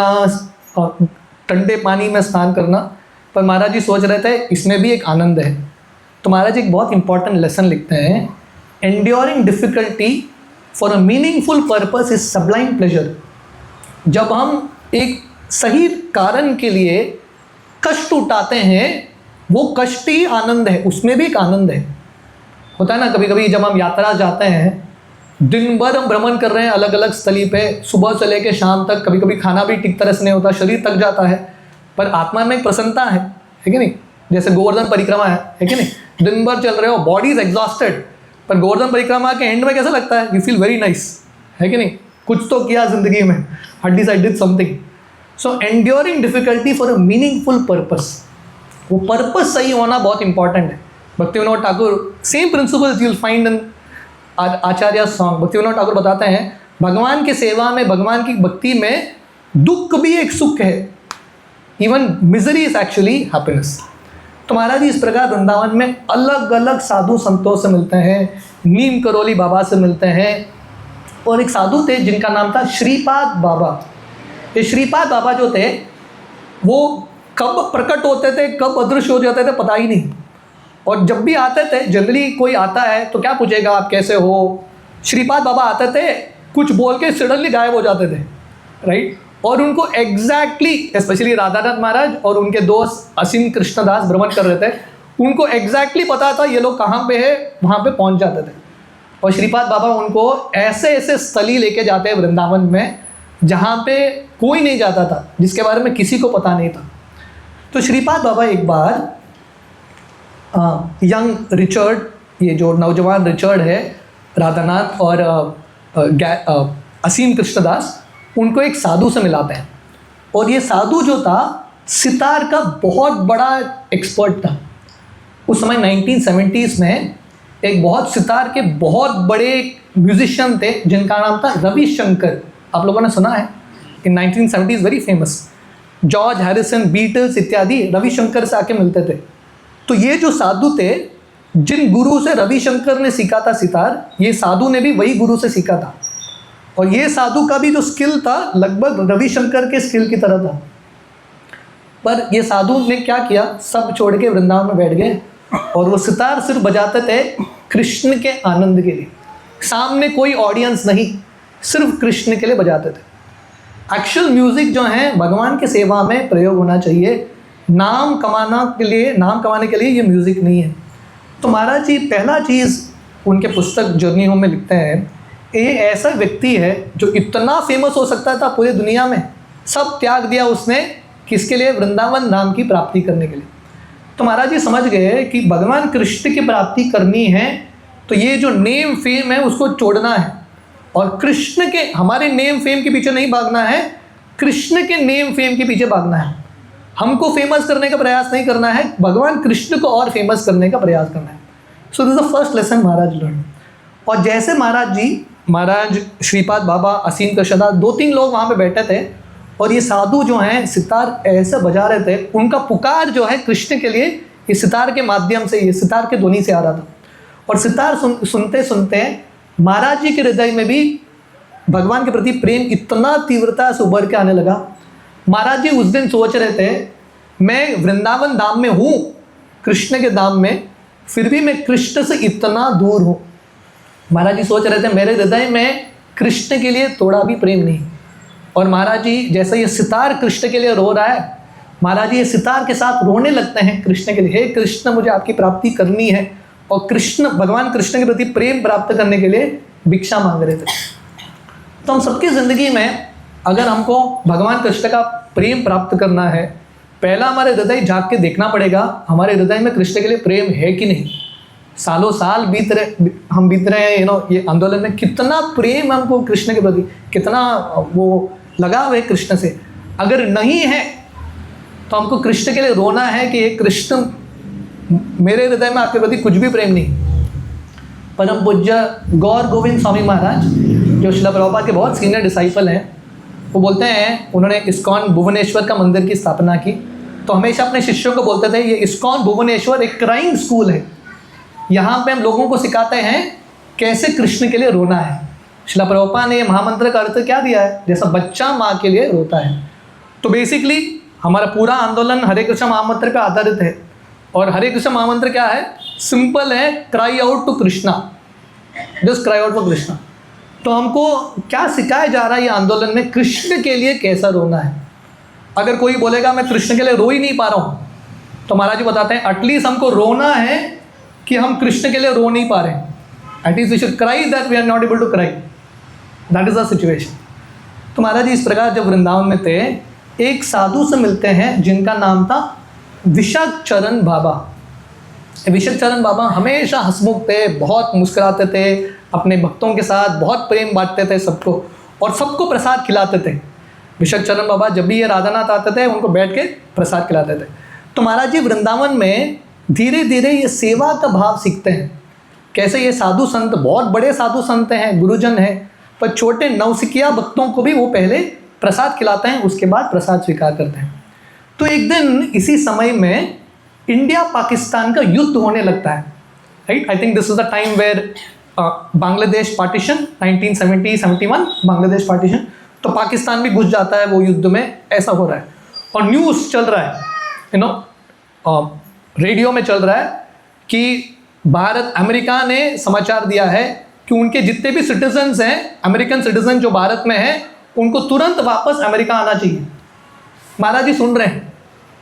Speaker 1: और ठंडे पानी में स्नान करना, पर महाराज जी सोच रहे थे इसमें भी एक आनंद है। तो महाराज जी एक बहुत इंपॉर्टेंट लेसन लिखते हैं, enduring difficulty for a meaningful purpose is Sublime pleasure. जब हम एक सही कारण के लिए कष्ट उठाते हैं, वो कष्ट ही आनंद है, उसमें भी एक आनंद है। होता है ना, कभी कभी जब हम यात्रा जाते हैं, दिन भर हम भ्रमण कर रहे हैं अलग अलग स्थली पे, सुबह से लेकर शाम तक, कभी कभी खाना भी ठीक तरह से नहीं होता, शरीर थक जाता है, पर आत्मा में एक प्रसन्नता है कि नहीं? जैसे गोवर्धन परिक्रमा है कि नहीं? दिन भर चल रहे हो, बॉडी इज एग्जॉस्टेड, पर गोवर्धन परिक्रमा के एंड में कैसा लगता है? यू फील वेरी नाइस, है कि नहीं? कुछ तो किया जिंदगी में, at least I did something. So enduring difficulty for a meaningful purpose, वो पर्पस सही होना बहुत इंपॉर्टेंट है। भक्ति Vinod Thakur, same principles you will find in Acharya song. भक्ति विनोद ठाकुर बताते हैं, भगवान की सेवा में, भगवान की भक्ति में दुख भी एक सुख है, even misery is actually happiness. तो महाराज जी इस प्रकार वृंदावन में अलग अलग साधु संतों से मिलते हैं, नीम करोली बाबा से मिलते हैं। और एक साधु थे जिनका नाम था श्रीपाद बाबा। ये श्रीपाद बाबा जो थे वो कब प्रकट होते थे, कब अदृश्य हो जाते थे, पता ही नहीं। और जब भी आते थे, जनरली कोई आता है तो क्या पूछेगा, आप कैसे हो? श्रीपाद बाबा आते थे, कुछ बोल के सडनली गायब हो जाते थे, राइट। और उनको एग्जैक्टली, स्पेशली राधानाथ महाराज और उनके दोस्त असीम कृष्णदास भ्रमण कर रहे थे, उनको एग्जैक्टली पता था ये लोग कहाँ पे है, वहाँ पे पहुँच जाते थे। और श्रीपाद बाबा उनको ऐसे ऐसे स्थली लेके जाते हैं वृंदावन में जहाँ पे कोई नहीं जाता था, जिसके बारे में किसी को पता नहीं था। तो श्रीपाद बाबा एक बार यंग रिचर्ड, ये जो नौजवान रिचर्ड है, राधानाथ और असीम कृष्णदास, उनको एक साधु से मिलाते हैं। और ये साधु जो था सितार का बहुत बड़ा एक्सपर्ट था। उस समय 1970s में एक बहुत सितार के बहुत बड़े म्यूजिशियन थे जिनका नाम था रविशंकर। आप लोगों ने सुना है, in 1970s very famous. George Harrison, Beatles इत्यादि रविशंकर से आके मिलते थे। तो ये जो साधु थे, जिन गुरु से रविशंकर ने सीखा था सितार, ये साधु ने भी वही गुरु से सीखा था। और ये साधु का भी जो स्किल था लगभग रविशंकर के स्किल की तरह था। पर ये साधु ने क्या किया, सब छोड़ के वृंदावन में बैठ गए और वो सितार सिर्फ बजाते थे कृष्ण के आनंद के लिए। सामने कोई ऑडियंस नहीं, सिर्फ कृष्ण के लिए बजाते थे। एक्चुअल म्यूजिक जो है भगवान की सेवा में प्रयोग होना चाहिए, नाम कमाने के लिए ये म्यूजिक नहीं है। तो महाराज जी पहला चीज़ उनके पुस्तक जर्नी होम में लिखते हैं, ये ऐसा व्यक्ति है जो इतना फेमस हो सकता था पूरी दुनिया में, सब त्याग दिया उसने, किसके लिए? वृंदावन नाम की प्राप्ति करने के लिए। तो महाराज जी समझ गए कि भगवान कृष्ण की प्राप्ति करनी है तो ये जो नेम फेम है उसको छोड़ना है, और कृष्ण के, हमारे नेम फेम के पीछे नहीं भागना है, कृष्ण के नेम फेम के पीछे भागना है। हमको फेमस करने का प्रयास नहीं करना है, भगवान कृष्ण को और फेमस करने का प्रयास करना है। So this is the first lesson Maharaj learn. और जैसे महाराज श्रीपाद बाबा, असीम कृष्णदास, 2-3 लोग वहाँ पे बैठे थे और ये साधु जो हैं सितार ऐसे बजा रहे थे, उनका पुकार जो है कृष्ण के लिए ये सितार के माध्यम से, ये सितार के ध्वनि से आ रहा था। और सितार सुनते सुनते महाराज जी के हृदय में भी भगवान के प्रति प्रेम इतना तीव्रता से उभर के आने लगा। महाराज जी उस दिन सोच रहे थे, मैं वृंदावन धाम में हूँ, कृष्ण के धाम में, फिर भी मैं कृष्ण से इतना दूर हूँ। महाराज जी सोच रहे थे मेरे हृदय में कृष्ण के लिए थोड़ा भी प्रेम नहीं। और महाराज जी जैसे ये सितार कृष्ण के लिए रो रहा है, महाराज जी ये सितार के साथ रोने लगते हैं कृष्ण के लिए, हे कृष्ण मुझे आपकी प्राप्ति करनी है। और कृष्ण, भगवान कृष्ण के प्रति प्रेम प्राप्त करने के लिए भिक्षा मांग रहे थे। तो हम सबकी ज़िंदगी में अगर हमको भगवान कृष्ण का प्रेम प्राप्त करना है, पहला हमारे हृदय झाँक के देखना पड़ेगा हमारे हृदय में कृष्ण के लिए प्रेम है कि नहीं। सालों साल बीत रहे हैं, ये आंदोलन में कितना प्रेम हमको कृष्ण के प्रति, कितना वो लगाव है कृष्ण से। अगर नहीं है तो हमको कृष्ण के लिए रोना है कि ये कृष्ण, मेरे हृदय में आपके प्रति कुछ भी प्रेम नहीं। परम पूज्य गौर गोविंद स्वामी महाराज, जो श्रील प्रभुपाद के बहुत सीनियर डिसाइपल हैं, वो बोलते हैं, उन्होंने इस्कॉन भुवनेश्वर का मंदिर की स्थापना की, तो हमेशा अपने शिष्यों को बोलते थे ये इस्कॉन भुवनेश्वर एक क्राइंग स्कूल है, यहाँ पे हम लोगों को सिखाते हैं कैसे कृष्ण के लिए रोना है। श्रील प्रभुपाद ने महामंत्र का अर्थ क्या दिया है, जैसा बच्चा माँ के लिए रोता है। तो बेसिकली हमारा पूरा आंदोलन हरे कृष्ण महामंत्र पे आधारित है। और हरे कृष्ण महामंत्र क्या है, सिंपल है, cry out to Krishna, just cry out for Krishna. तो हमको क्या सिखाया जा रहा है ये आंदोलन में, कृष्ण के लिए कैसा रोना है। अगर कोई बोलेगा मैं कृष्ण के लिए रो ही नहीं पा रहा हूँ, तो महाराज जी बताते हैं एटलीस्ट हमको रोना है कि हम कृष्ण के लिए रो नहीं पा रहे हैं। At least we should cry that we are not able to cry, that is the situation. तो महाराज जी इस प्रकार जब वृंदावन में थे, एक साधु से मिलते हैं जिनका नाम था विशाखचरण बाबा। विशाखचरण बाबा हमेशा हंसमुख थे, बहुत मुस्कुराते थे, अपने भक्तों के साथ बहुत प्रेम बांटते थे सबको, और सबको प्रसाद खिलाते थे। विशाखचरण बाबा जब भी ये राधानाथ आते थे उनको बैठ के प्रसाद खिलाते थे। तो महाराज जी वृंदावन में धीरे धीरे ये सेवा का भाव सीखते हैं। कैसे ये साधु संत, बहुत बड़े साधु संत हैं, गुरुजन हैं, पर छोटे नवसिखिया भक्तों को भी वो पहले प्रसाद खिलाते हैं, उसके बाद प्रसाद स्वीकार करते हैं। तो एक दिन इसी समय में इंडिया पाकिस्तान का युद्ध होने लगता है, right. I think this is the time where Bangladesh partition, 1970-71 Bangladesh partition. तो पाकिस्तान भी घुस जाता है वो युद्ध में, ऐसा हो रहा है। और न्यूज़ चल रहा है, रेडियो में चल रहा है कि भारत, अमेरिका ने समाचार दिया है कि उनके जितने भी सिटीजन्स हैं, अमेरिकन सिटीजन जो भारत में हैं, उनको तुरंत वापस अमेरिका आना चाहिए। महाराज जी सुन रहे हैं,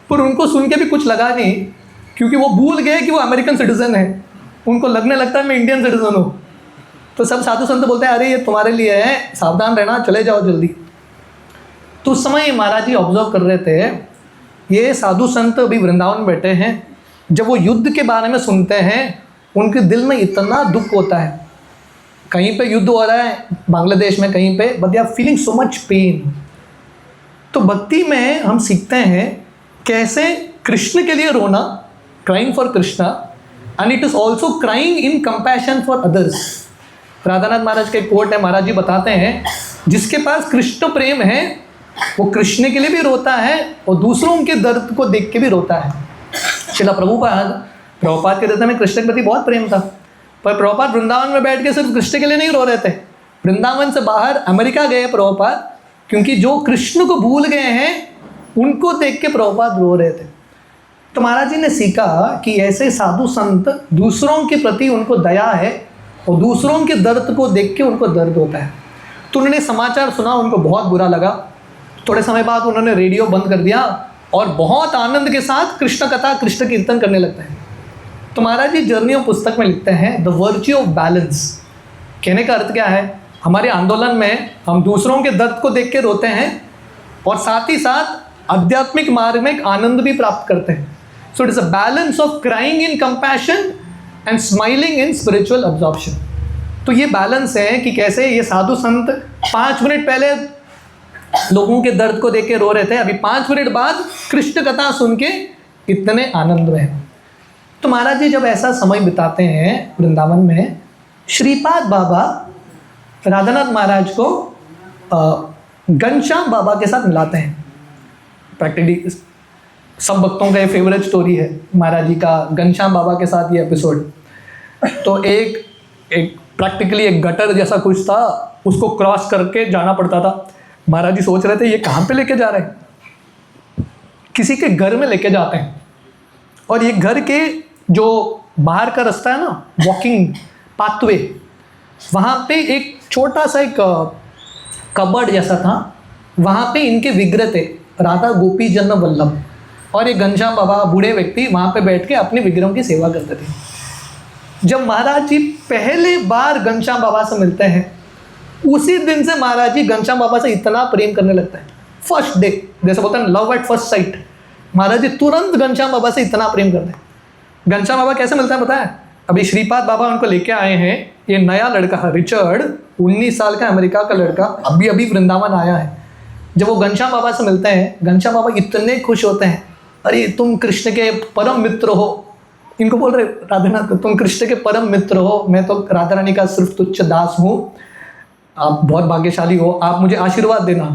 Speaker 1: पर उनको सुन के भी कुछ लगा नहीं, क्योंकि वो भूल गए कि वो अमेरिकन सिटीजन है। उनको लगने लगता है मैं इंडियन सिटीजन हूँ। तो सब साधु संत बोलते हैं अरे ये तुम्हारे लिए है, सावधान रहना, चले जाओ जल्दी। तो उस समय महाराज जी ऑब्जर्व कर रहे थे, ये साधु संत अभी वृंदावन में बैठे हैं, जब वो युद्ध के बारे में सुनते हैं उनके दिल में इतना दुख होता है। कहीं पे युद्ध हो रहा है बांग्लादेश में, कहीं पे, but they are feeling so much pain. तो भक्ति में हम सीखते हैं कैसे कृष्ण के लिए रोना, crying for Krishna, and it is also crying in compassion for others. Radhanath Maharaj के कोट है, महाराज जी बताते हैं जिसके पास कृष्ण प्रेम है वो कृष्ण के लिए भी रोता है और दूसरों के दर्द को देख के भी रोता है। श्रील प्रभुपाद के हृदय में कृष्ण के प्रति बहुत प्रेम था, पर प्रभुपाद वृंदावन में बैठ के सिर्फ कृष्ण के लिए नहीं रो रहे थे। वृंदावन से बाहर अमेरिका गए प्रभुपाद, क्योंकि जो कृष्ण को भूल गए हैं उनको देख के प्रभुपाद रो रहे थे। तो महाराज जी ने सीखा कि ऐसे साधु संत, दूसरों के प्रति उनको दया है और दूसरों के दर्द को देख के उनको दर्द होता है। तो उन्होंने समाचार सुना, उनको बहुत बुरा लगा। थोड़े समय बाद उन्होंने रेडियो बंद कर दिया और बहुत आनंद के साथ कृष्ण कथा, कृष्ण कीर्तन करने लगते हैं। तो महाराज जी जर्नियों पुस्तक में लिखते हैं द वर्च्यू ऑफ बैलेंस। कहने का अर्थ क्या है, हमारे आंदोलन में हम दूसरों के दर्द को देख के रोते हैं और साथ ही साथ आध्यात्मिक मार्ग में एक आनंद भी प्राप्त करते हैं। So it is a balance of crying in compassion and smiling in spiritual absorption. तो ये बैलेंस है कि कैसे ये साधु संत 5 मिनट पहले लोगों के दर्द को देख के रो रहे थे, अभी 5 मिनट बाद कृष्ण कथा सुन के इतने आनंद में हैं। तो महाराज जी जब ऐसा समय बिताते हैं वृंदावन में, श्रीपाद बाबा राधानाथ महाराज को घनश्याम बाबा के साथ मिलाते हैं। प्रैक्टिकली सब भक्तों का ये फेवरेट स्टोरी है महाराज जी का घनश्याम बाबा के साथ ये एपिसोड। तो एक प्रैक्टिकली एक गटर जैसा कुछ था, उसको क्रॉस करके जाना पड़ता था। महाराज जी सोच रहे थे ये कहाँ पे लेके जा रहे हैं, किसी के घर में लेके जाते हैं। और ये घर के जो बाहर का रास्ता है ना, वॉकिंग पाथवे, वहाँ पे एक छोटा सा एक कबर्ड जैसा था, वहाँ पे इनके विग्रह थे, राधा गोपी जन्म वल्लभ। और ये घनश्याम बाबा बूढ़े व्यक्ति वहाँ पे बैठ के अपने विग्रहों की सेवा करते थे। जब महाराज जी पहले बार घनश्याम बाबा से मिलते हैं, उसी दिन से महाराज जी घनश्याम बाबा से इतना प्रेम करने लगते हैं। फर्स्ट डे, जैसे बोलते हैं लव एट फर्स्ट साइट, महाराज जी तुरंत घनश्याम बाबा से इतना प्रेम करते हैं। घनश्याम बाबा कैसे मिलता है पता है? अभी श्रीपाद बाबा उनको लेके आए हैं, ये नया लड़का है रिचर्ड, 19 साल का अमेरिका का लड़का, अभी अभी वृंदावन आया है। जब वो घनश्याम बाबा से मिलते हैं, घनश्याम बाबा इतने खुश होते हैं, अरे तुम कृष्ण के परम मित्र हो। इनको बोल रहे राधानाथ को, तुम कृष्ण के परम मित्र हो, मैं तो राधा रानी का सिर्फ तुच्छ दास हूँ, आप बहुत भाग्यशाली हो, आप मुझे आशीर्वाद देना।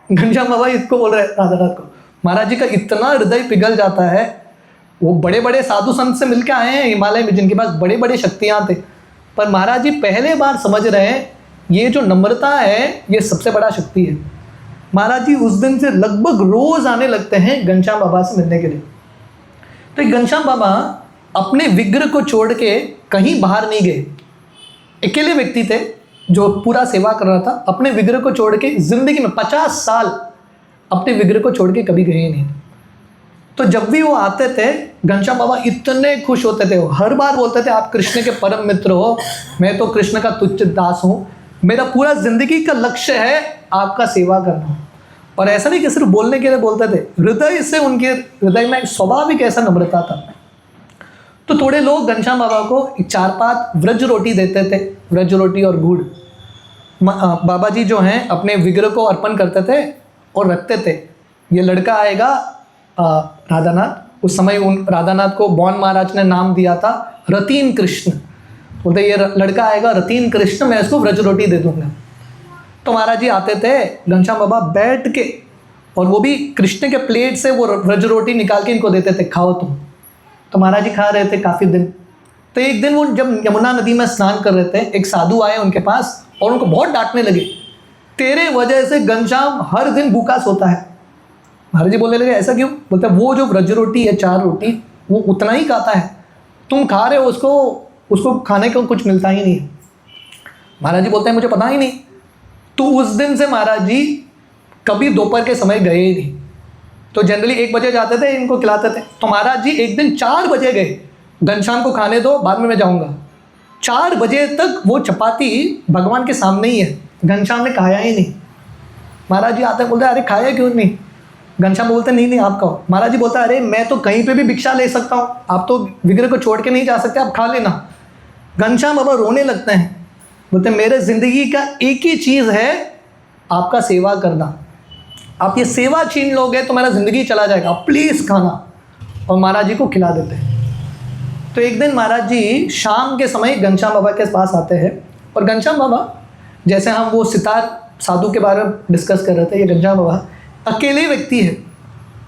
Speaker 1: घनश्याम बाबा इसको बोल रहे राधानाथ को। महाराज जी का इतना हृदय पिघल जाता है। वो बड़े बड़े साधु संत से मिलकर आए हैं हिमालय में, जिनके पास बड़े बड़े शक्तियाँ थे, पर महाराज जी पहले बार समझ रहे हैं ये जो नम्रता है ये सबसे बड़ा शक्ति है। महाराज जी उस दिन से लगभग रोज आने लगते हैं घनश्याम बाबा से मिलने के लिए। तो घनश्याम बाबा अपने विग्रह को छोड़ के कहीं बाहर नहीं गए, अकेले व्यक्ति थे जो पूरा सेवा कर रहा था। अपने विग्रह को छोड़ के जिंदगी में 50 साल अपने विग्रह को छोड़ के कभी गए नहीं। तो जब भी वो आते थे, घनश्याम बाबा इतने खुश होते थे, हर बार बोलते थे आप कृष्ण के परम मित्र हो, मैं तो कृष्ण का तुच्छ दास हूँ, मेरा पूरा जिंदगी का लक्ष्य है आपका सेवा करना। और ऐसा नहीं कि सिर्फ बोलने के लिए बोलते थे, हृदय से उनके हृदय में स्वाभाविक ऐसा नम्रता था। तो थोड़े लोग घनश्याम बाबा को 4-5 व्रज रोटी देते थे, व्रज रोटी और गुड़। बाबा जी जो हैं अपने विग्रह को अर्पण करते थे और रखते थे। ये लड़का आएगा राधानाथ, उस समय उन राधानाथ को बॉन महाराज ने नाम दिया था रतीन कृष्ण। बोलते ये लड़का आएगा रतीन कृष्ण, मैं इसको व्रज रोटी दे दूंगा। तो महाराज जी आते थे, घनश्याम बाबा बैठ के, और वो भी कृष्ण के प्लेट से वो व्रज रोटी निकाल के इनको देते थे, खाओ तुम। तो महाराज जी खा रहे थे काफ़ी दिन। तो एक दिन वो जब यमुना नदी में स्नान कर रहे थे, एक साधु आए उनके पास और उनको बहुत डांटने लगे, तेरे वजह से घनश्याम हर दिन भूखा सोता है। महाराज जी बोलने लगे ऐसा क्यों? बोलते वो जो व्रज रोटी है 4 रोटी, वो उतना ही खाता है, तुम खा रहे हो उसको खाने को कुछ मिलता ही नहीं। महाराज जी बोलते हैं मुझे पता ही नहीं। तो उस दिन से महाराज जी कभी दोपहर के समय गए ही नहीं। तो जनरली 1 बजे जाते थे, इनको खिलाते थे। तो महाराज जी एक दिन 4 बजे गए, घनश्याम को खाने दो, बाद में मैं जाऊँगा। 4 बजे तक वो चपाती भगवान के सामने ही है, घनश्याम ने खाया ही नहीं। महाराज जी आते हैं, बोलते अरे खाया क्यों नहीं? घनश्याम बोलते नहीं आप खाओ। महाराज जी बोलता अरे मैं तो कहीं पे भी भिक्षा ले सकता हूँ, आप तो विग्रह को छोड़ के नहीं जा सकते, आप खा लेना। घनश्याम बाबा रोने लगते हैं, बोलते मेरे ज़िंदगी का एक ही चीज़ है, आपका सेवा करना। आप ये सेवा छीन लोगे तो मेरा ज़िंदगी चला जाएगा, प्लीज़ खाना। और महाराज जी को खिला देते हैं। तो एक दिन महाराज जी शाम के समय घनश्याम बाबा के पास आते हैं, और घनश्याम बाबा, जैसे हम वो सितार साधु के बारे में डिस्कस कर रहे थे, ये घनश्याम बाबा अकेले व्यक्ति है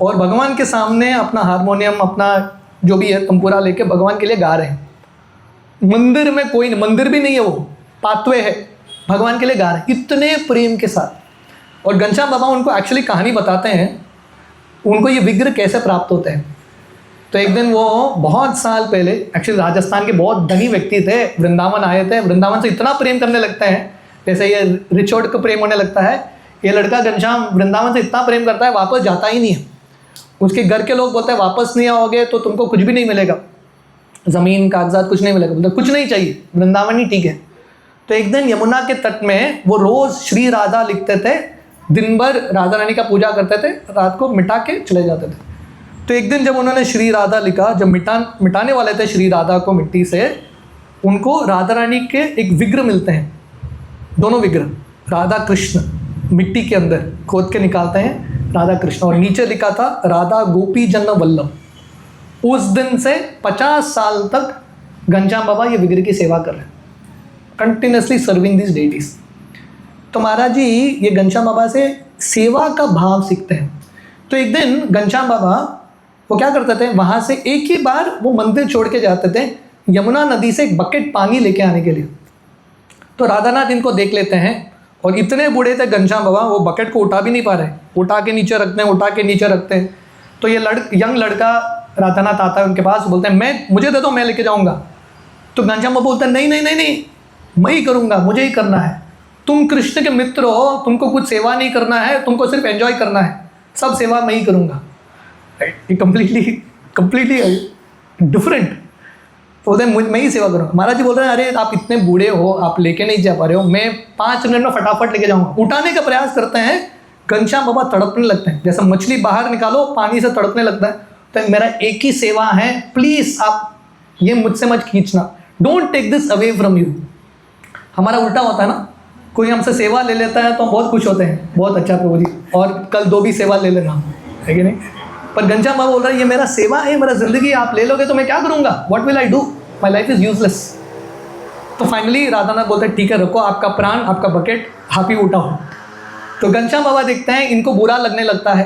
Speaker 1: और भगवान के सामने अपना हारमोनियम, अपना जो भी है तंबूरा लेके भगवान के लिए गा रहे हैं। मंदिर में कोई मंदिर भी नहीं है, वो पाथवे है, भगवान के लिए गा रहे हैं इतने प्रेम के साथ। और घनश्याम बाबा उनको एक्चुअली कहानी बताते हैं, उनको ये विग्रह कैसे प्राप्त होते हैं। तो एक दिन वो बहुत साल पहले, एक्चुअली राजस्थान के बहुत धनी व्यक्ति थे, वृंदावन आए थे। वृंदावन से इतना प्रेम करने लगते हैं जैसे ये रिचर्ड को प्रेम होने लगता है। ये लड़का घनश्याम वृंदावन से इतना प्रेम करता है, वापस जाता ही नहीं है। उसके घर के लोग बोलते हैं वापस नहीं आओगे तो तुमको कुछ भी नहीं मिलेगा, ज़मीन कागजात कुछ नहीं मिलेगा। बोलते कुछ नहीं चाहिए, वृंदावन ही ठीक है। तो एक दिन यमुना के तट में वो रोज़ श्री राधा लिखते थे, दिन भर राधा रानी का पूजा करते थे, रात को मिटा के चले जाते थे। तो एक दिन जब उन्होंने श्री राधा लिखा, जब मिटाने वाले थे श्री राधा को मिट्टी से, उनको राधा रानी के एक विग्रह मिलते हैं, दोनों विग्रह राधा कृष्ण मिट्टी के अंदर खोद के निकालते हैं राधा कृष्ण, और नीचे लिखा था राधा गोपी जन्म वल्लभ। उस दिन से 50 साल तक घनश्याम बाबा ये विग्रह की सेवा कर रहे हैं। Continuously serving this deities. तो महाराज जी ये घनश्याम बाबा से सेवा का भाव सीखते हैं। तो एक दिन घनश्याम बाबा वो क्या करते थे, वहाँ से एक ही बार वो मंदिर छोड़ के जाते थे यमुना नदी से एक बकेट पानी लेके आने के लिए। तो राधानाथ इनको देख लेते हैं और इतने बूढ़े थे घनश्याम बाबा, वो बकेट को उठा भी नहीं पा रहे, उठा के नीचे रखते हैं, उठा के नीचे रखते हैं। तो ये यंग लड़का राधानाथ आता है उनके पास, बोलते हैं मुझे दे दो, मैं लेके जाऊँगा। तो घनश्याम बाबा बोलते हैं नहीं नहीं नहीं नहीं, मैं ही करूँगा, मुझे ही करना है। तुम कृष्ण के मित्र हो, तुमको कुछ सेवा नहीं करना है, तुमको सिर्फ एंजॉय करना है, सब सेवा मैं ही करूँगा। ये कम्प्लीटली डिफरेंट। बोलते हैं मैं ही सेवा करूँगा। महाराज जी बोल रहे हैं अरे आप इतने बूढ़े हो, आप लेके नहीं जा पा रहे हो, मैं 5 मिनट में फटाफट लेके जाऊँगा। उठाने का प्रयास करते हैं, घनश्याम बाबा तड़पने लगते हैं, जैसे मछली बाहर निकालो पानी से तड़पने लगता है। तो मेरा एक ही सेवा है, प्लीज़ आप ये मुझसे मत खींचना, don't take this away from you. हमारा उल्टा होता है ना, कोई हमसे सेवा ले लेता है तो हम बहुत खुश होते हैं, बहुत अच्छा प्रभु जी, और कल 2 भी सेवा ले लेना, है कि नहीं। पर घनश्याम बाबा बोल रहा है ये मेरा सेवा है, मेरा ज़िंदगी आप ले लोगे तो मैं क्या करूँगा, what will I do, my life is useless. तो फाइनली राधानाथ बोलते हैं ठीक है रखो आपका प्राण, आपका बकेट, आप ही उठाओ। तो घनश्याम बाबा देखते हैं इनको बुरा लगने लगता है,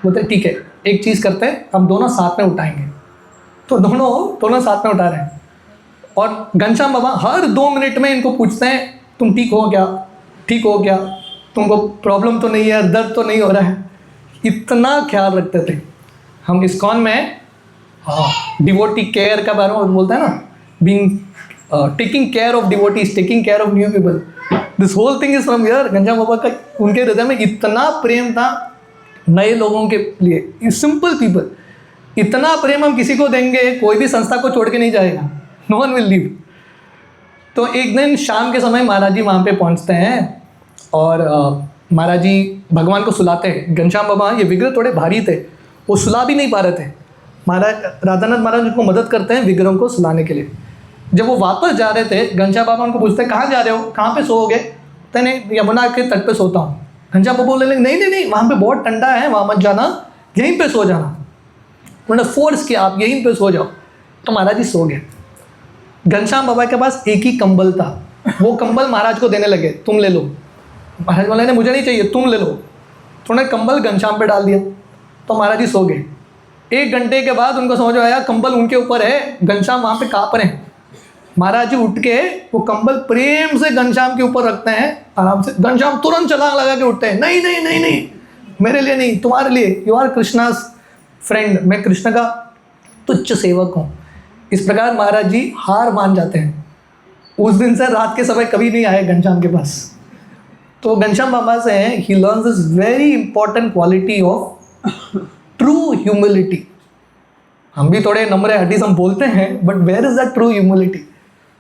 Speaker 1: बोलते हैं ठीक है एक चीज़ करते हैं, हम दोनों साथ में उठाएंगे। तो दोनों साथ में उठा रहे हैं और घनश्याम बाबा हर 2 मिनट में इनको पूछते हैं तुम ठीक हो क्या, ठीक हो क्या, तुमको प्रॉब्लम तो नहीं है, दर्द तो नहीं हो रहा है। इतना ख्याल रखते थे। हम इस्कॉन में डिवोटी केयर का बारे में बोलते हैं ना, being taking care of devotees, taking care of new people, this whole thing is from here. Ghanshyam Baba का उनके हृदय में इतना प्रेम था नए लोगों के लिए, सिंपल पीपल। इतना प्रेम हम किसी को देंगे, कोई भी संस्था को छोड़ के नहीं जाएगा, नो वन विल लीव। तो एक दिन शाम के समय महाराज जी वहाँ पे पहुँचते हैं और महाराज जी भगवान को सुलाते हैं। घनश्याम बाबा ये विग्रह थोड़े भारी थे, वो सुला भी नहीं पा रहे थे। महाराज राधानाथ महाराज उनको मदद करते हैं विग्रहों को सुलाने के लिए। जब वो वापस जा रहे थे, घनश्याम बाबा उनको पूछते हैं कहाँ जा रहे हो, कहाँ पे सोओगे। तो नहीं यमुना के तट पे सोता हूँ। घनश्याम बाबा बोले नहीं नहीं नहीं, वहाँ पे बहुत ठंडा है, वहाँ मत जाना, यहीं पे सो जाना। उन्होंने फोर्स किया आप यहीं पे सो जाओ। तो महाराज जी सो गए। घनश्याम बाबा के पास एक ही कंबल था, वो कंबल महाराज को देने लगे, तुम ले लो। महाराज बोले मुझे नहीं चाहिए, तुम ले लो। तो उन्होंने कंबल घनश्याम पे डाल दिया, तो महाराज जी सो गए। 1 घंटे के बाद उनको समझ में आया कंबल उनके ऊपर है, घनश्याम वहाँ पे काँप रहे हैं। महाराज जी उठ के वो कंबल प्रेम से घनश्याम के ऊपर रखते हैं आराम से। घनश्याम तुरंत छलांग लगा के उठते हैं, नहीं नहीं नहीं नहीं, मेरे लिए नहीं, तुम्हारे लिए, यू आर कृष्णास फ्रेंड, मैं कृष्ण का तुच्छ सेवक हूँ। इस प्रकार महाराज जी हार मान जाते हैं। उस दिन से रात के समय कभी नहीं आए घनश्याम के पास। तो घनश्याम बाबा से ही learns this very important quality of true humility. हम भी थोड़े नम्र हड्डी हम बोलते हैं, but where is that true humility.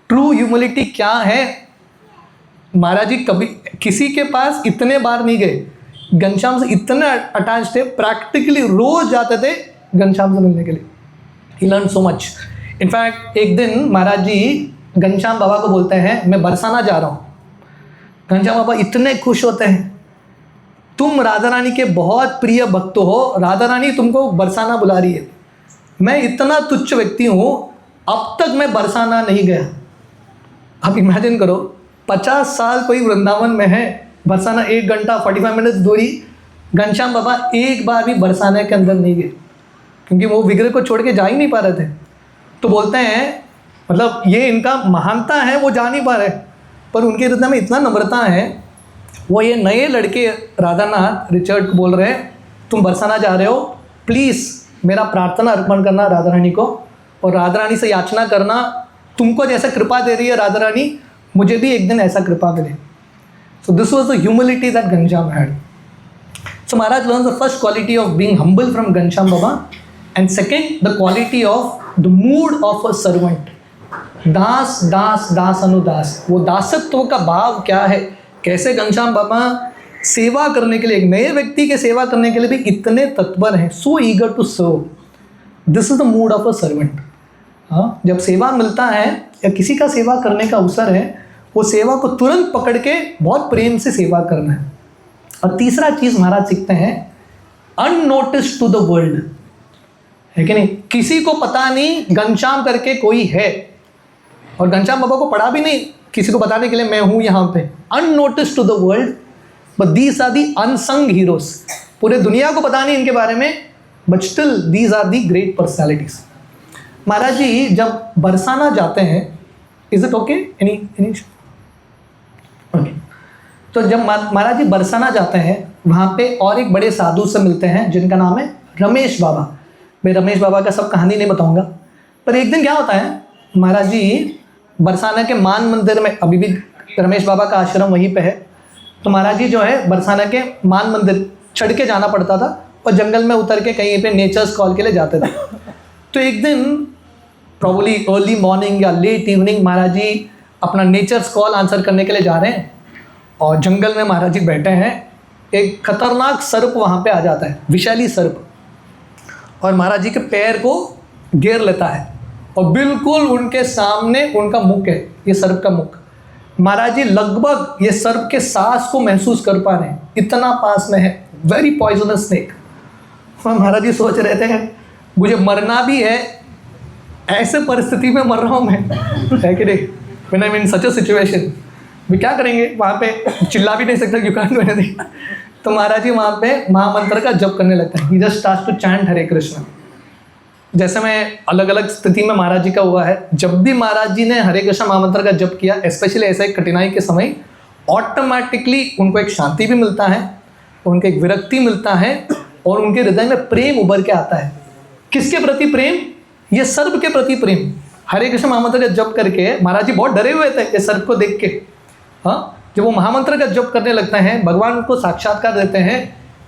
Speaker 1: True humility क्या है? महाराज जी कभी किसी के पास इतने बार नहीं गए, घनश्याम से इतने अटैच थे, प्रैक्टिकली रोज जाते थे घनश्याम से मिलने के लिए। ही लर्न सो मच। इनफैक्ट एक दिन महाराज जी घनश्याम बाबा को बोलते हैं मैं बरसाना जा रहा हूँ। घनश्याम बाबा इतने खुश होते हैं, तुम राधा रानी के बहुत प्रिय भक्त हो, राधा रानी तुमको बरसाना बुला रही है। मैं इतना तुच्छ व्यक्ति हूँ, अब तक मैं बरसाना नहीं गया। आप इमेजिन करो 50 साल कोई वृंदावन में है, बरसाना 1 घंटा 45 मिनट दूरी, घनश्याम बाबा एक बार भी बरसाने के अंदर नहीं गए, क्योंकि वो विग्रह को छोड़ के जा ही नहीं पा रहे थे। तो बोलते हैं मतलब ये इनका महानता है, वो जा नहीं पा रहे, पर उनके हृदय में इतना नम्रता है। वो ये नए लड़के राधानाथ रिचर्ड को बोल रहे हैं तुम बरसाना जा रहे हो, प्लीज़ मेरा प्रार्थना अर्पण करना राधा रानी को, और राधा रानी से याचना करना तुमको जैसा कृपा दे रही है राधा रानी, मुझे भी एक दिन ऐसा कृपा मिले। So this was the humility that Ghanshyam had. So Maharaj learns the first quality of being humble from Ghanshyam Baba, and second the quality of the mood of a servant. दास दास दास अनुदास, वो दासत्व का भाव क्या है, कैसे घनश्याम बाबा सेवा करने के लिए, एक नए व्यक्ति के सेवा करने के लिए भी इतने तत्पर हैं, so eager to serve. This is the mood of a servant. हाँ, जब सेवा मिलता है या किसी का सेवा करने का अवसर है, वो सेवा को तुरंत पकड़ के बहुत प्रेम से सेवा करना है। और तीसरा चीज़ महाराज सीखते हैं, अननोटिस्ड टू द वर्ल्ड, है कि नहीं। किसी को पता नहीं घनश्याम करके कोई है, और घनश्याम बाबा को पढ़ा भी नहीं किसी को बताने के लिए मैं हूँ यहाँ पे, unnoticed to the world, but these are the unsung heroes. पूरे दुनिया को पता नहीं इनके बारे में, but still these are the great personalities. Maharaj ji जब बरसाना जाते हैं, is it okay any okay, तो जब महाराज जी बरसाना जाते हैं वहाँ पे और एक बड़े साधु से मिलते हैं जिनका नाम है रमेश बाबा। मैं रमेश बाबा का सब कहानी नहीं बताऊंगा, पर एक दिन क्या होता है, महाराज जी बरसाना के मान मंदिर में, अभी भी रमेश बाबा का आश्रम वहीं पे है, तो महाराज जी जो है बरसाना के मान मंदिर चढ़ के जाना पड़ता था और जंगल में उतर के कहीं पे नेचर्स कॉल के लिए जाते थे। तो एक दिन प्रॉब्ली अर्ली मॉर्निंग या लेट इवनिंग महाराज जी अपना नेचर्स कॉल आंसर करने के लिए जा रहे हैं और जंगल में महाराज जी बैठे हैं, एक खतरनाक सर्प वहाँ पे आ जाता है, विशाली सर्प, और महाराज जी के पैर को घेर लेता है और बिल्कुल उनके सामने उनका मुख है, ये सर्प का मुख। महाराज जी लगभग ये सर्प के सांस को महसूस कर पा रहे हैं, इतना पास में है, वेरी पॉइजनस स्नेक। महाराज जी सोच रहे थे मुझे मरना भी है, ऐसे परिस्थिति में मर रहा हूँ मैं, है कि नहीं, when I am in such a situation, भी क्या करेंगे, वहाँ पे चिल्ला भी नहीं सकता, यू कांट डू एनीथिंग। तो महाराज जी वहाँ पे महामंत्र का जप करने लगता है, ही जस्ट स्टार्ट्स टू चैंट हरे कृष्ण। जैसे मैं अलग अलग स्थिति में महाराज जी का हुआ है, जब भी महाराज जी ने हरे कृष्ण महामंत्र का जप किया, स्पेशली ऐसे कठिनाई के समय, ऑटोमेटिकली उनको एक शांति भी मिलता है, उनको एक विरक्ति मिलता है और उनके हृदय में प्रेम उभर के आता है। किसके प्रति प्रेम? ये सर्प के प्रति प्रेम। हरे कृष्ण महामंत्र का जप करके महाराज जी बहुत डरे हुए थे ये सर्प को देख के। हाँ, जब वो महामंत्र का जप करने लगते हैं, भगवान उनको साक्षात्कार देते हैं,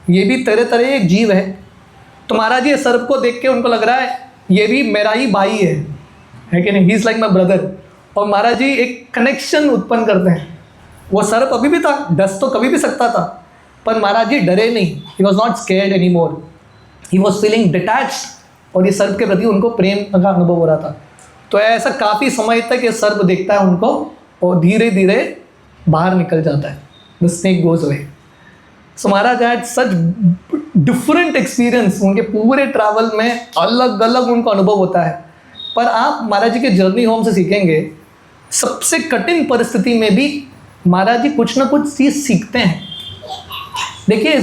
Speaker 1: ये भी तरह तरह एक जीव है। तो महाराज जी सर्प को देख के उनको लग रहा है ये भी मेरा ही भाई है कि नहीं, he is like my brother. और महाराज जी एक कनेक्शन उत्पन्न करते हैं। वो सर्प अभी भी था, डस तो कभी भी सकता था, पर महाराज जी डरे नहीं, he was not scared any more, he was feeling detached, और ये सर्प के प्रति उनको प्रेम का अनुभव हो रहा था। तो ऐसा काफ़ी समय तक ये सर्प देखता है उनको और धीरे धीरे बाहर निकल जाता है, the snake goes away. So Maharaj had such different experience, उनके पूरे ट्रैवल में अलग अलग उनको अनुभव होता है। पर आप महाराज जी के जर्नी होम से सीखेंगे, सबसे कठिन परिस्थिति में भी महाराज जी कुछ ना कुछ चीज़ सीखते हैं। देखिए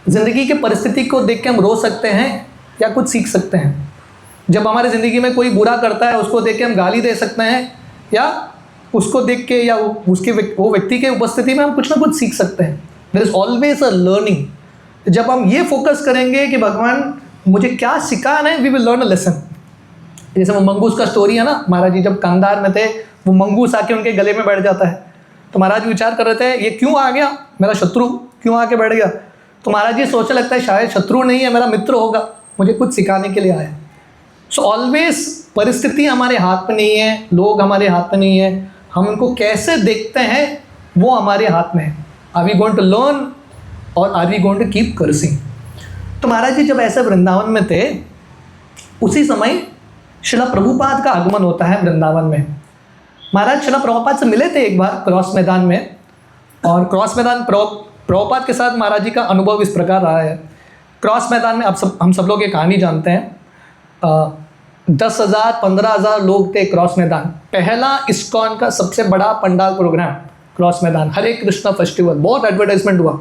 Speaker 1: ज़िंदगी के परिस्थिति को देख के हम रो सकते हैं या कुछ सीख सकते हैं। जब हमारे ज़िंदगी में कोई बुरा करता है, उसको देख के हम गाली दे सकते हैं, या उसको देख के या वो व्यक्ति के उपस्थिति में हम कुछ ना कुछ सीख सकते हैं। There is always a learning. जब हम ये फोकस करेंगे कि भगवान मुझे क्या सिखा रहे हैं, we will learn a lesson. जैसे वो मंगूस का स्टोरी है ना, महाराज जी जब कंधार में थे, वो मंगूस आके उनके गले में बैठ जाता है। तो महाराज जी विचार कर रहे थे ये क्यों आ गया, मेरा शत्रु क्यों आके बैठ गया। तो महाराज जी सोचने लगता है शायद शत्रु नहीं है, मेरा मित्र होगा, मुझे कुछ सिखाने के लिए आया। सो ऑलवेज परिस्थिति हमारे हाथ में नहीं है, लोग हमारे हाथ में नहीं है, हम उनको कैसे देखते हैं वो हमारे हाथ में है। Are we going to learn और are we going to keep cursing. तो महाराज जी जब ऐसे वृंदावन में थे, उसी समय श्रील प्रभुपाद का आगमन होता है वृंदावन में। महाराज श्रील प्रभुपाद से मिले थे एक बार क्रॉस मैदान में, और क्रॉस मैदान प्रभुपाद के साथ महाराज जी का अनुभव इस प्रकार रहा है। क्रॉस मैदान में हम सब लोग ये कहानी जानते हैं। 10,000 15,000 लोग थे क्रॉस मैदान। पहला इस्कॉन का सबसे बड़ा पंडाल प्रोग्राम क्रॉस मैदान, हरे कृष्णा फेस्टिवल, बहुत एडवर्टाइजमेंट हुआ।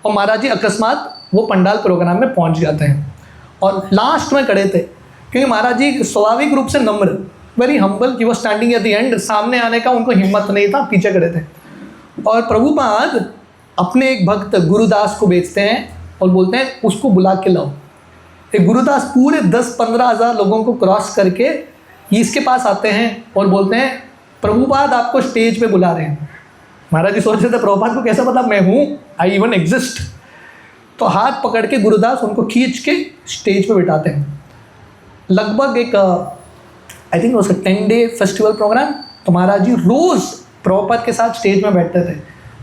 Speaker 1: और महाराज जी अकस्मात वो पंडाल प्रोग्राम में पहुंच जाते हैं और लास्ट में खड़े थे, क्योंकि महाराज जी स्वाभाविक रूप से नम्र, वेरी हम्बल, कि वो स्टैंडिंग एट द एंड, सामने आने का उनको हिम्मत नहीं था, पीछे खड़े थे। और प्रभुपाद अपने एक भक्त गुरुदास को भेजते हैं और बोलते हैं उसको बुला के लाओ। एक गुरुदास पूरे 10-15 हज़ार लोगों को क्रॉस करके इसके पास आते हैं और बोलते हैं प्रभुपाद आपको स्टेज पे बुला रहे हैं। महाराज जी सोच रहे थे प्रभुपाद को कैसे पता मैं हूँ, आई इवन एग्जिस्ट। तो हाथ पकड़ के गुरुदास उनको खींच के स्टेज पे बिठाते हैं। लगभग एक I think 10 day festival program. तो महाराज जी रोज़ प्रभुपाद के साथ स्टेज में बैठते थे,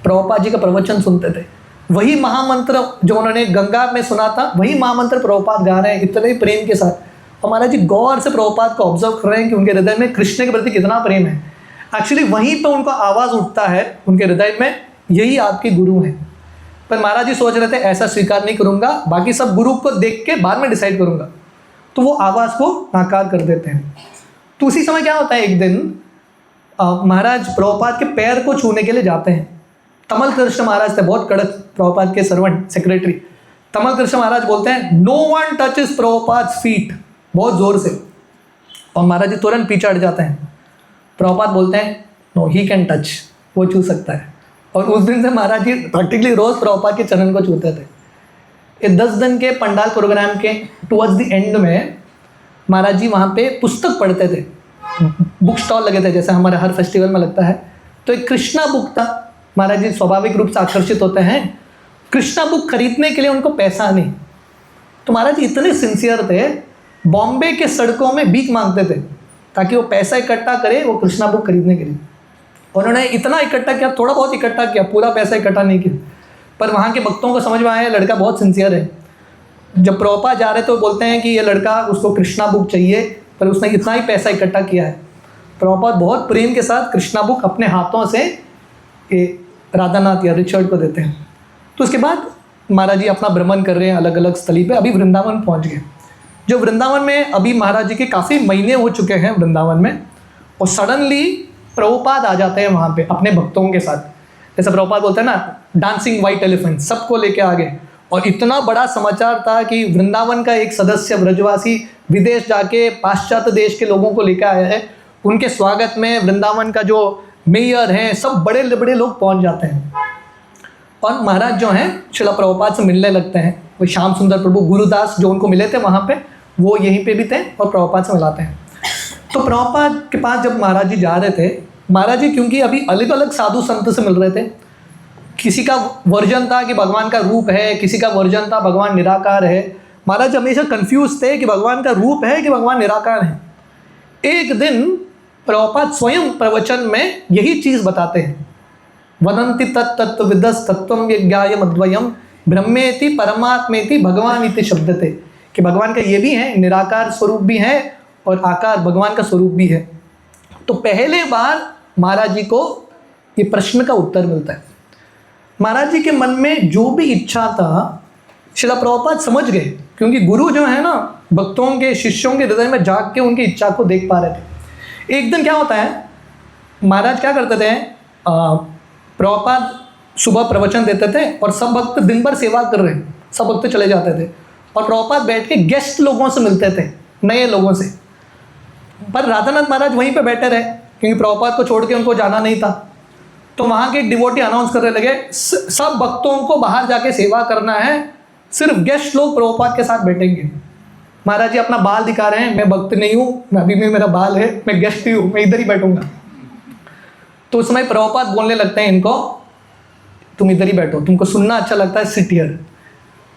Speaker 1: प्रभुपाद जी का प्रवचन सुनते थे। वही महामंत्र जो उन्होंने गंगा में सुना था, वही महामंत्र प्रभुपाद गा रहे हैं इतने ही प्रेम के साथ। और महाराज जी गौर से प्रभुपाद को ऑब्जर्व कर रहे हैं कि उनके हृदय में कृष्ण के प्रति कितना प्रेम है। एक्चुअली वहीं पर उनको आवाज़ उठता है उनके हृदय में, यही आपके गुरु हैं। पर महाराज जी सोच रहे थे ऐसा स्वीकार नहीं करूँगा, बाकी सब गुरु को देख के बाद में डिसाइड करूँगा। तो वो आवाज़ को नाकार कर देते हैं। तो उसी समय क्या होता है, एक दिन महाराज प्रभुपाद के पैर को छूने के लिए जाते हैं। तमल कृष्ण महाराज थे, बहुत कड़क प्रभुपाद के सर्वेंट सेक्रेटरी। तमल कृष्ण महाराज बोलते हैं no one touches Prabhupada's feet, बहुत जोर से, और महाराज जी तुरंत पीछे हट जाते हैं। प्रभुपाद बोलते हैं नो ही कैन टच, वो छू सकता है। और उस दिन से महाराज जी प्रैक्टिकली रोज प्रभुपाद के चरण को छूते थे। ये 10 दिन के पंडाल प्रोग्राम के टुवर्ड्स द एंड में महाराज जी वहाँ पे पुस्तक पढ़ते थे। बुक स्टॉल लगे थे जैसे हमारे हर फेस्टिवल में लगता है। तो एक कृष्णा बुक था। महाराज जी स्वाभाविक रूप से आकर्षित होते हैं। कृष्णा बुक खरीदने के लिए उनको पैसा नहीं, तो महाराज जी इतने सिंसियर थे, बॉम्बे के सड़कों में भीख मांगते थे ताकि वो पैसा इकट्ठा करे वो कृष्णा बुक खरीदने के लिए। उन्होंने इतना इकट्ठा किया, थोड़ा बहुत इकट्ठा किया, पूरा पैसा इकट्ठा नहीं किया, पर वहाँ के भक्तों को समझ में आया लड़का बहुत सिंसियर है। जब प्रभुपाद जा रहे तो बोलते हैं कि ये लड़का, उसको कृष्णा बुक चाहिए, पर उसने इतना ही पैसा इकट्ठा किया है। प्रभुपाद बहुत प्रेम के साथ कृष्णा बुक अपने हाथों से राधानाथ या रिचर्ड को देते हैं। तो उसके बाद महाराज जी अपना भ्रमण कर रहे हैं अलग अलग स्थली पे। अभी वृंदावन पहुंच गए। जो वृंदावन में अभी महाराज जी के काफ़ी महीने हो चुके हैं वृंदावन में, और सडनली प्रभुपाद आ जाते हैं वहाँ पे अपने भक्तों के साथ। जैसे प्रभुपाद बोलते हैं ना, डांसिंग वाइट एलिफेंट, सबको लेके आ गए। और इतना बड़ा समाचार था कि वृंदावन का एक सदस्य ब्रजवासी विदेश जाके पाश्चात्य देश के लोगों को लेकर आया है। उनके स्वागत में वृंदावन का जो मेयर हैं, सब बड़े बड़े लोग पहुंच जाते हैं। और महाराज जो हैं श्रील प्रभुपाद से मिलने लगते हैं। वो श्याम सुंदर प्रभु गुरुदास जो उनको मिले थे वहाँ पे, वो यहीं पे भी थे और प्रभुपाद से मिलाते हैं। तो प्रभुपाद के पास जब महाराज जी जा रहे थे, महाराज जी क्योंकि अभी अलग अलग साधु संत से मिल रहे थे, किसी का वर्जन था कि भगवान का रूप है, किसी का वर्जन था भगवान निराकार है। महाराज हमेशा कंफ्यूज थे कि भगवान का रूप है कि भगवान निराकार है। एक दिन प्रभुपाद स्वयं प्रवचन में यही चीज़ बताते हैं, वदंति तत्तत्व विदस तत्वम विज्ञाय मद्वयम ब्रह्मेति परमात्मेति भगवान इति शब्दते, कि भगवान का ये भी है, निराकार स्वरूप भी है और आकार भगवान का स्वरूप भी है। तो पहले बार महाराज जी को ये प्रश्न का उत्तर मिलता है। महाराज जी के मन में जो भी इच्छा था श्रील प्रभुपाद समझ गए, क्योंकि गुरु जो है ना भक्तों के शिष्यों के हृदय में जाग के उनकी इच्छा को देख पा रहे थे। एक दिन क्या होता है, महाराज क्या करते थे, प्रभुपाद सुबह प्रवचन देते थे और सब भक्त दिन भर सेवा कर रहे हैं, सब भक्त चले जाते थे और प्रभुपाद बैठ के गेस्ट लोगों से मिलते थे, नए लोगों से। पर राधानाथ महाराज वहीं पे बैठे रहे क्योंकि प्रभुपाद को छोड़ के उनको जाना नहीं था। तो वहाँ के एक डिवोटी अनाउंस करने लगे, सब भक्तों को बाहर जाके सेवा करना है, सिर्फ गेस्ट लोग प्रभुपाद के साथ बैठेंगे। महाराज जी अपना बाल दिखा रहे हैं, मैं भक्त नहीं हूँ, मैं अभी भी मेरा बाल है, मैं गेस्ट ही हूँ, मैं इधर ही बैठूंगा। तो उस समय प्रभुपाद बोलने लगते हैं इनको, तुम इधर ही बैठो, तुमको सुनना अच्छा लगता है, सिट हियर।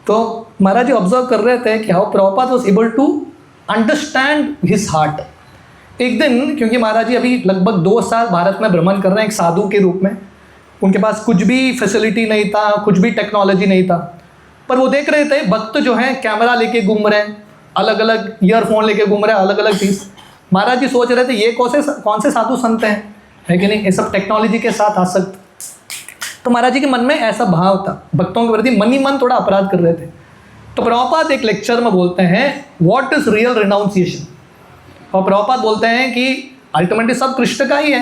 Speaker 1: तो महाराज जी ऑब्जर्व कर रहे थे कि how Prabhupada was able to understand his heart. एक दिन, क्योंकि महाराज जी अभी लगभग 2 साल भारत में भ्रमण कर रहे हैं एक साधु के रूप में, उनके पास कुछ भी फैसिलिटी नहीं था, कुछ भी टेक्नोलॉजी नहीं था, पर वो देख रहे थे भक्त जो हैं कैमरा लेके घूम रहे हैं, अलग अलग ईयरफोन लेके घूम रहे हैं, अलग अलग चीज़। महाराज जी सोच रहे थे ये कौन से साधु संत हैं, है कि नहीं, ये सब टेक्नोलॉजी के साथ आसक्त। तो महाराज जी के मन में ऐसा भाव था, भक्तों के प्रति मन ही मन थोड़ा अपराध कर रहे थे। तो प्रभुपाद एक लेक्चर में बोलते हैं व्हाट इज रियल रिनाउंसिएशन, और प्रभुपाद बोलते हैं कि अल्टीमेटली सब कृष्ण का ही है,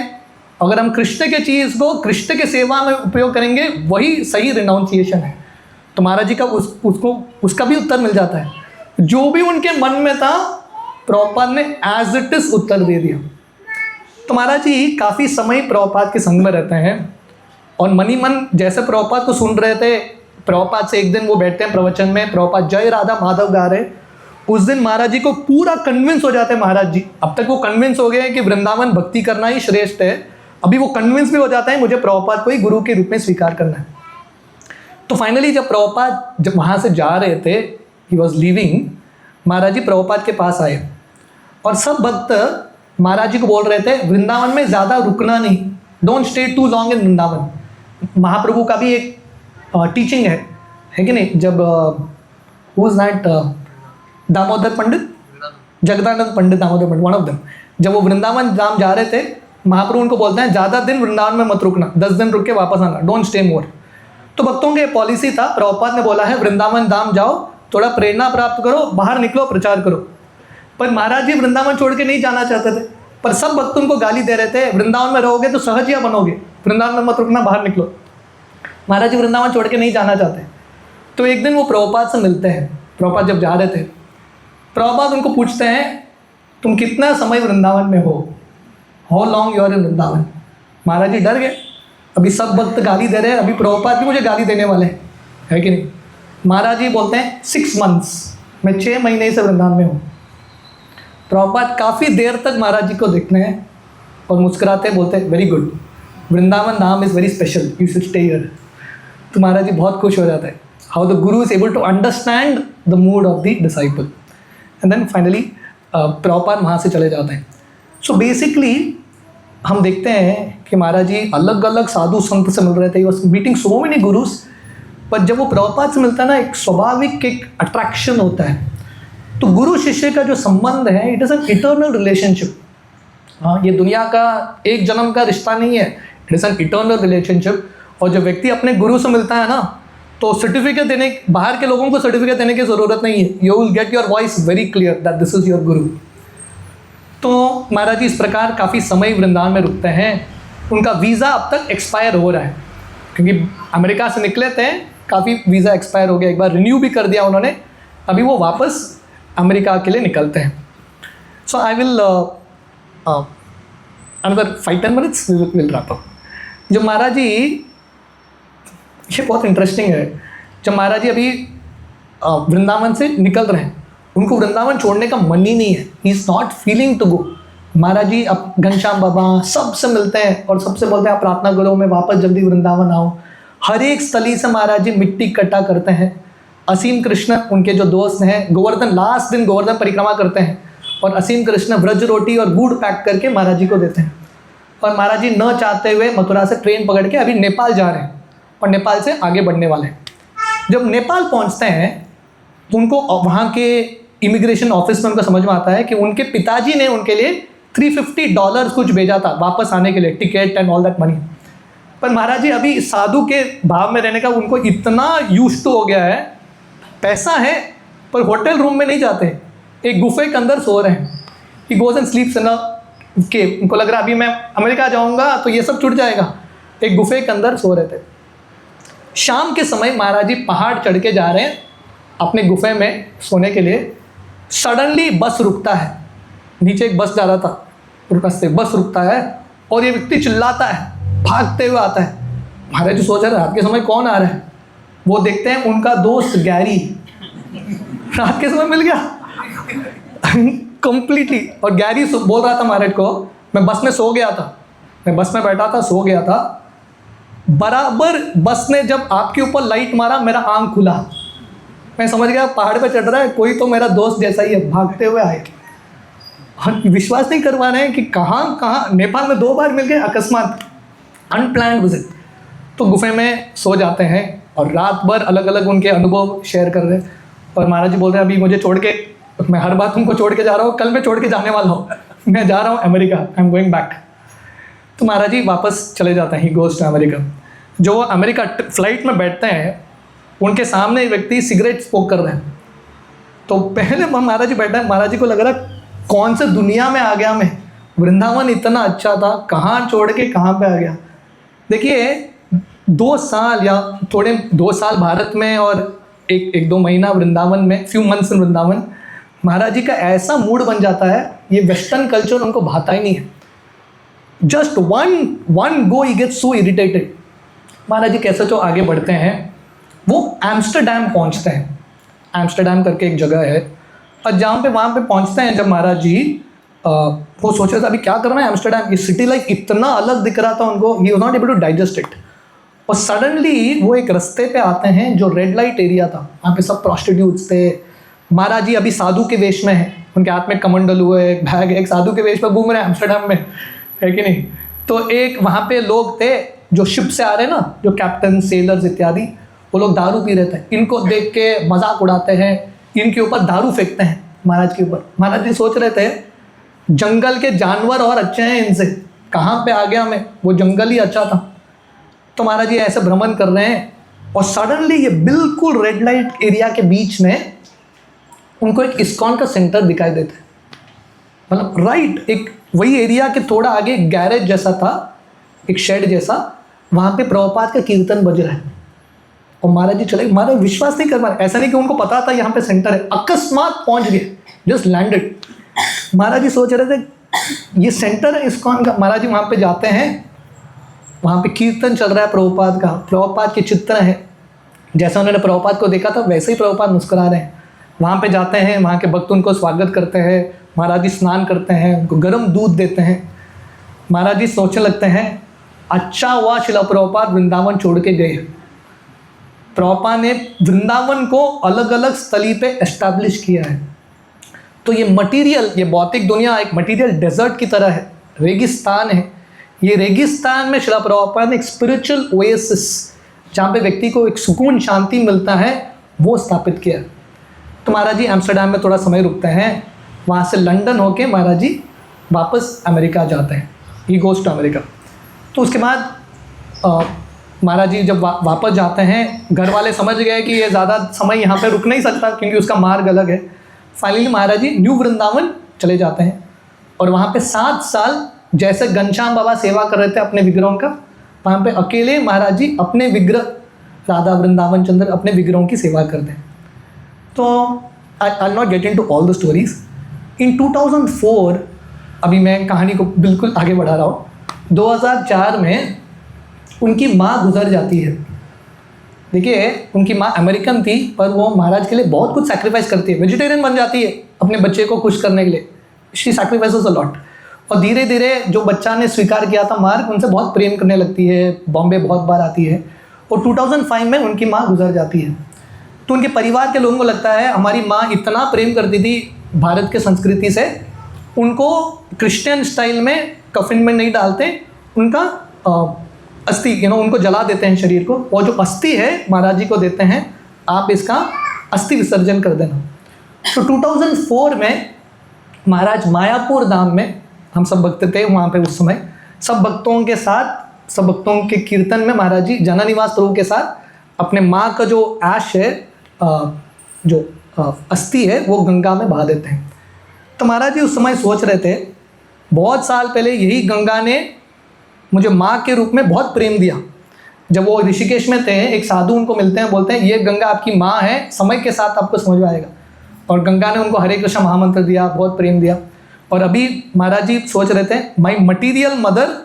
Speaker 1: अगर हम कृष्ण के चीज़ को कृष्ण के सेवा में उपयोग करेंगे वही सही रिनाउंसिएशन है। तो महाराज जी का उसका भी उत्तर मिल जाता है, जो भी उनके मन में था प्रभुपाद ने एज इट इज उत्तर दे दिया। तो महाराज जी काफ़ी समय प्रभुपाद के संग में रहते हैं और मन ही मन जैसे प्रभुपाद को सुन रहे थे, प्रभुपाद से एक दिन वो बैठते हैं प्रवचन में, प्रभुपाद जय राधा माधव गा रहे। उस दिन महाराज जी को पूरा कन्विंस हो जाते हैं महाराज जी, अब तक वो कन्विंस हो गए हैं कि वृंदावन भक्ति करना ही श्रेष्ठ है, अभी वो कन्विंस भी हो जाता है मुझे प्रभुपाद को ही गुरु के रूप में स्वीकार करना है। तो फाइनली जब प्रभुपाद जब वहाँ से जा रहे थे, ही वॉज लीविंग, महाराज जी प्रभुपाद के पास आए और सब भक्त महाराज जी को बोल रहे थे वृंदावन में ज़्यादा रुकना नहीं, don't stay too long in Vrindavan. Mahaprabhu का भी एक टीचिंग है कि नहीं, जब who is that Damodar Pandit, Jagadanand Pandit Damodar Pandit, one of them, जब वो वृंदावन धाम जा रहे थे महाप्रभु उनको बोलते हैं ज़्यादा दिन वृंदावन में मत रुकना, 10 दिन रुक के वापस आना, डोंट स्टे मोर। तो भक्तों के पॉलिसी था, प्रभुपाद ने बोला है वृंदावन धाम जाओ, थोड़ा प्रेरणा प्राप्त करो, बाहर निकलो, प्रचार करो। पर महाराज जी वृंदावन छोड़ के नहीं जाना चाहते थे, पर सब भक्त उनको गाली दे रहे थे, वृंदावन में रहोगे तो सहजिया बनोगे, वृंदावन में मत रुकना, बाहर निकलो। महाराज जी वृंदावन छोड़ के नहीं जाना चाहते। तो एक दिन वो प्रभुपाद से मिलते हैं। प्रभुपाद जब जा रहे थे, प्रभुपाद उनको पूछते हैं तुम कितना समय वृंदावन में हो, how long you are in Vrindavan. Maharaj ji डर गए, अभी सब भक्त गाली दे रहे हैं, अभी प्रभुपाद भी मुझे गाली देने वाले हैं, है कि नहीं। महाराज जी बोलते हैं 6 months, मैं 6 महीने से वृंदावन में हूँ। प्रभुपाद काफ़ी देर तक महाराज जी को देखते हैं और मुस्कुराते बोलते हैं very good, Vrindavan Dham is very special, you should stay here. तो महाराज जी बहुत खुश हो जाते हैं, how the guru is able to understand the mood of the disciple. And then finally Prabhupada वहाँ से चले जाते हैं। सो बेसिकली हम देखते हैं कि महाराज जी अलग अलग साधु संत से मिल रहे थे, was meeting so many gurus, पर जब वो प्रभुपाद से मिलता है ना, एक स्वाभाविक एक अट्रैक्शन होता है। तो गुरु शिष्य का जो संबंध है, it is an eternal relationship. हाँ, ये दुनिया का एक जन्म का रिश्ता नहीं है, it is an eternal relationship. और जब व्यक्ति अपने गुरु से मिलता है ना, तो सर्टिफिकेट देने, बाहर के लोगों को सर्टिफिकेट देने की ज़रूरत नहीं है, you will get your voice very clear that this is your गुरु। तो महाराज जी इस प्रकार काफ़ी समय वृंदावन में रुकते हैं। उनका वीज़ा अब तक एक्सपायर हो रहा है, क्योंकि अमेरिका से निकले थे, काफ़ी वीज़ा एक्सपायर हो गया, एक बार रिन्यू भी कर दिया उन्होंने, अभी वो वापस अमेरिका के लिए निकलते हैं। So I will another 5-10 minutes will wrap up. जो महाराज जी, ये बहुत इंटरेस्टिंग है, जब महाराज जी अभी वृंदावन से निकल रहे हैं, उनको वृंदावन छोड़ने का मन ही नहीं है, he is not feeling to go. Maharaj ji अब घनश्याम बाबा सबसे मिलते हैं और सबसे बोलते हैं आप प्रार्थना करो मैं वापस जल्दी वृंदावन आऊँ। हर एक स्थली से महाराज जी मिट्टी इकट्ठा करते हैं। असीम कृष्ण उनके जो दोस्त हैं, गोवर्धन लास्ट दिन गोवर्धन परिक्रमा करते हैं और असीम कृष्ण व्रज रोटी और गुड़ पैक करके महाराज जी को देते हैं। और महाराज जी न चाहते हुए मथुरा से ट्रेन पकड़ के अभी नेपाल जा रहे हैं और नेपाल से आगे बढ़ने वाले हैं। जब नेपाल पहुंचते हैं, उनको वहाँ के इमिग्रेशन ऑफिस में उनको समझ में आता है कि उनके पिताजी ने उनके लिए $350 कुछ भेजा था वापस आने के लिए, ticket and all that money. पर महाराज जी अभी साधु के भाव में रहने का उनको इतना यूज्ड टू हो गया है, पैसा है पर होटल रूम में नहीं जाते, एक गुफे के अंदर सो रहे हैं। ही गोज एंड स्लीप्स इन अ केव। उनको लग रहा अभी मैं अमेरिका जाऊंगा तो ये सब छूट जाएगा, एक गुफे के अंदर सो रहे थे। शाम के समय महाराज जी पहाड़ चढ़ के जा रहे हैं अपने गुफे में सोने के लिए। सडनली बस रुकता है, नीचे एक बस जा रहा था, रास्ते बस रुकता है और ये व्यक्ति चिल्लाता है, भागते हुए आता है। महाराज जी सोच रहे रात के समय कौन आ रहा है, वो देखते हैं उनका दोस्त गैरी रात के समय मिल गया कंप्लीटली। और गैरी बोल रहा था महाराज को, मैं बस में सो गया था, मैं बस में बैठा था, सो गया था, बराबर बस ने जब आपके ऊपर लाइट मारा मेरा आंख खुला, मैं समझ गया पहाड़ पे चढ़ रहा है कोई, तो मेरा दोस्त जैसा ही है, भागते हुए आए। और विश्वास नहीं करवा रहे हैं कि कहाँ नेपाल में 2 बार मिल गए अकस्मात, अनप्लान्ड विजिट। तो गुफे में सो जाते हैं और रात भर अलग अलग उनके अनुभव शेयर कर रहे हैं। और महाराज जी बोल रहे हैं अभी मुझे छोड़ के, मैं हर बात तुमको छोड़ के जा रहा हूँ, कल मैं छोड़ के जाने वाला हूँ, मैं जा रहा हूँ America, I am going back. तो महाराज जी वापस चले जाते हैं, ही गोज टू अमेरिका। जो वो अमेरिका फ्लाइट में बैठते हैं, उनके सामने एक व्यक्ति सिगरेट स्मोक कर रहे हैं। तो पहले महाराज जी बैठा है, महाराज जी को लग रहा कौन से दुनिया में आ गया मैं, वृंदावन इतना अच्छा था, कहाँ छोड़ के कहाँ पे आ गया। देखिए 2 साल या थोड़े 2 साल भारत में और एक 2 महीना वृंदावन में, few months in Vrindavan, Maharaj जी का ऐसा मूड बन जाता है, ये वेस्टर्न कल्चर उनको भाता ही नहीं है। Just one go he gets so irritated. Maharaj ji कैसे तो आगे बढ़ते हैं, वो एम्स्टरडैम पहुंचते हैं। एम्स्टरडैम करके एक जगह है, और जहाँ पे वहाँ पे पहुँचते हैं जब महाराज जी, वो सोच रहे थे अभी क्या करना है एम्स्टरडैम, ये सिटी लाइफ इतना अलग दिख रहा था उनको, he was not able to digest it. और सडनली वो एक रास्ते पे आते हैं जो रेड लाइट एरिया था, वहाँ पे सब प्रोस्टिट्यूट्स थे। महाराज जी अभी साधु के वेश में हैं, उनके हाथ में कमंडल हुए, एक बैग, एक साधु के वेश में घूम रहे हैं एम्स्टरडैम में, है कि नहीं। तो एक वहाँ पे लोग थे जो शिप से आ रहे हैं ना, जो कैप्टन, सेलर्स इत्यादि, वो लोग दारू पी रहे थे। इनको देख के मजाक उड़ाते हैं, इनके ऊपर दारू फेंकते हैं महाराज के ऊपर। महाराज जी सोच रहे थे जंगल के जानवर और अच्छे हैं इनसे, कहाँ पे आ गया मैं, वो जंगल ही अच्छा था। तो महाराज जी ऐसे भ्रमण कर रहे हैं और सडनली ये बिल्कुल रेड लाइट एरिया के बीच में उनको एक इस्कॉन का सेंटर दिखाई देता है। मतलब राइट एक वही एरिया के थोड़ा आगे एक गैरेज जैसा था, एक शेड जैसा, वहाँ पे प्रभुपाद का कीर्तन बज रहा है। और महाराज जी चले, महाराज विश्वास नहीं कर पा रहे, ऐसा नहीं कि उनको पता था यहाँ पे सेंटर है, अकस्मात पहुँच गए, जस्ट लैंडेड। महाराज जी सोच रहे थे ये सेंटर है इस्कॉन का। महाराज जी वहाँ पे जाते हैं, वहाँ पे कीर्तन चल रहा है प्रभुपाद का, प्रभुपाद के चित्र हैं, जैसा उन्होंने प्रभुपाद को देखा था वैसे ही प्रभुपाद मुस्कुरा रहे हैं। वहाँ पे जाते हैं, वहाँ के भक्त उनको स्वागत करते हैं, महाराज जी स्नान करते हैं, उनको गर्म दूध देते हैं। महाराज जी सोचने लगते हैं अच्छा हुआ शिला प्रभुपाद वृंदावन छोड़ के गए। प्रभुपाद ने वृंदावन को अलग अलग स्थली पे एस्टैब्लिश किया है। तो ये मटीरियल, ये भौतिक दुनिया एक मटीरियल डेजर्ट की तरह है, रेगिस्तान है। ये रेगिस्तान में शिला प्रभुपाद ने एक स्पिरिचुअल ओएसिस, जहाँ पे व्यक्ति को एक सुकून शांति मिलता है, वो स्थापित किया। तो महाराज जी एम्स्टर्डम में थोड़ा समय रुकते हैं, वहाँ से लंदन होके महाराज जी वापस अमेरिका जाते हैं, ही गोज़ टू अमेरिका। तो उसके बाद महाराज जी जब वापस जाते हैं, घर वाले समझ गए कि ये ज़्यादा समय यहाँ पे रुक नहीं सकता क्योंकि उसका मार्ग अलग है। फाइनली महाराज जी न्यू वृंदावन चले जाते हैं और वहाँ पे 7 साल जैसे घनश्याम बाबा सेवा कर रहे थे अपने विग्रहों का, वहाँ पे अकेले महाराज जी अपने विग्रह राधा वृंदावन चंद्र अपने विग्रहों की सेवा करते हैं। तो I not get into all the stories. In 2004, अभी मैं कहानी को बिल्कुल आगे बढ़ा रहा हूँ, 2004 में उनकी माँ गुजर जाती है। देखिए उनकी माँ अमेरिकन थी, पर वो महाराज के लिए बहुत कुछ सैक्रिफाइस करती है, वेजिटेरियन बन जाती है अपने बच्चे को खुश करने के लिए। She sacrifices a lot. और धीरे धीरे जो बच्चा ने स्वीकार किया था मार्ग, उनसे बहुत प्रेम करने लगती है, बॉम्बे बहुत बार आती है। और 2005 में उनकी माँ गुजर जाती है। तो उनके परिवार के लोगों को लगता है हमारी माँ इतना प्रेम करती थी भारत के संस्कृति से, उनको क्रिश्चियन स्टाइल में कफिन में नहीं डालते, उनका अस्थि उनको जला देते हैं शरीर को, और जो अस्थि है महाराज जी को देते हैं, आप इसका अस्थि विसर्जन कर देना। तो 2004 में महाराज मायापुर धाम में, हम सब भक्त थे वहाँ पे उस समय, सब भक्तों के साथ, सब भक्तों के कीर्तन में महाराज जी जनानिवास प्रभु के साथ अपने माँ का जो ऐश है, जो अस्थि है, वो गंगा में बहा देते हैं। तो महाराज जी उस समय सोच रहे थे बहुत साल पहले यही गंगा ने मुझे माँ के रूप में बहुत प्रेम दिया। जब वो ऋषिकेश में थे, एक साधु उनको मिलते हैं, बोलते हैं ये गंगा आपकी माँ है, समय के साथ आपको समझ में आएगा। और गंगा ने उनको हरे कृष्ण महामंत्र दिया, बहुत प्रेम दिया। और अभी महाराज जी सोच रहे थे my material mother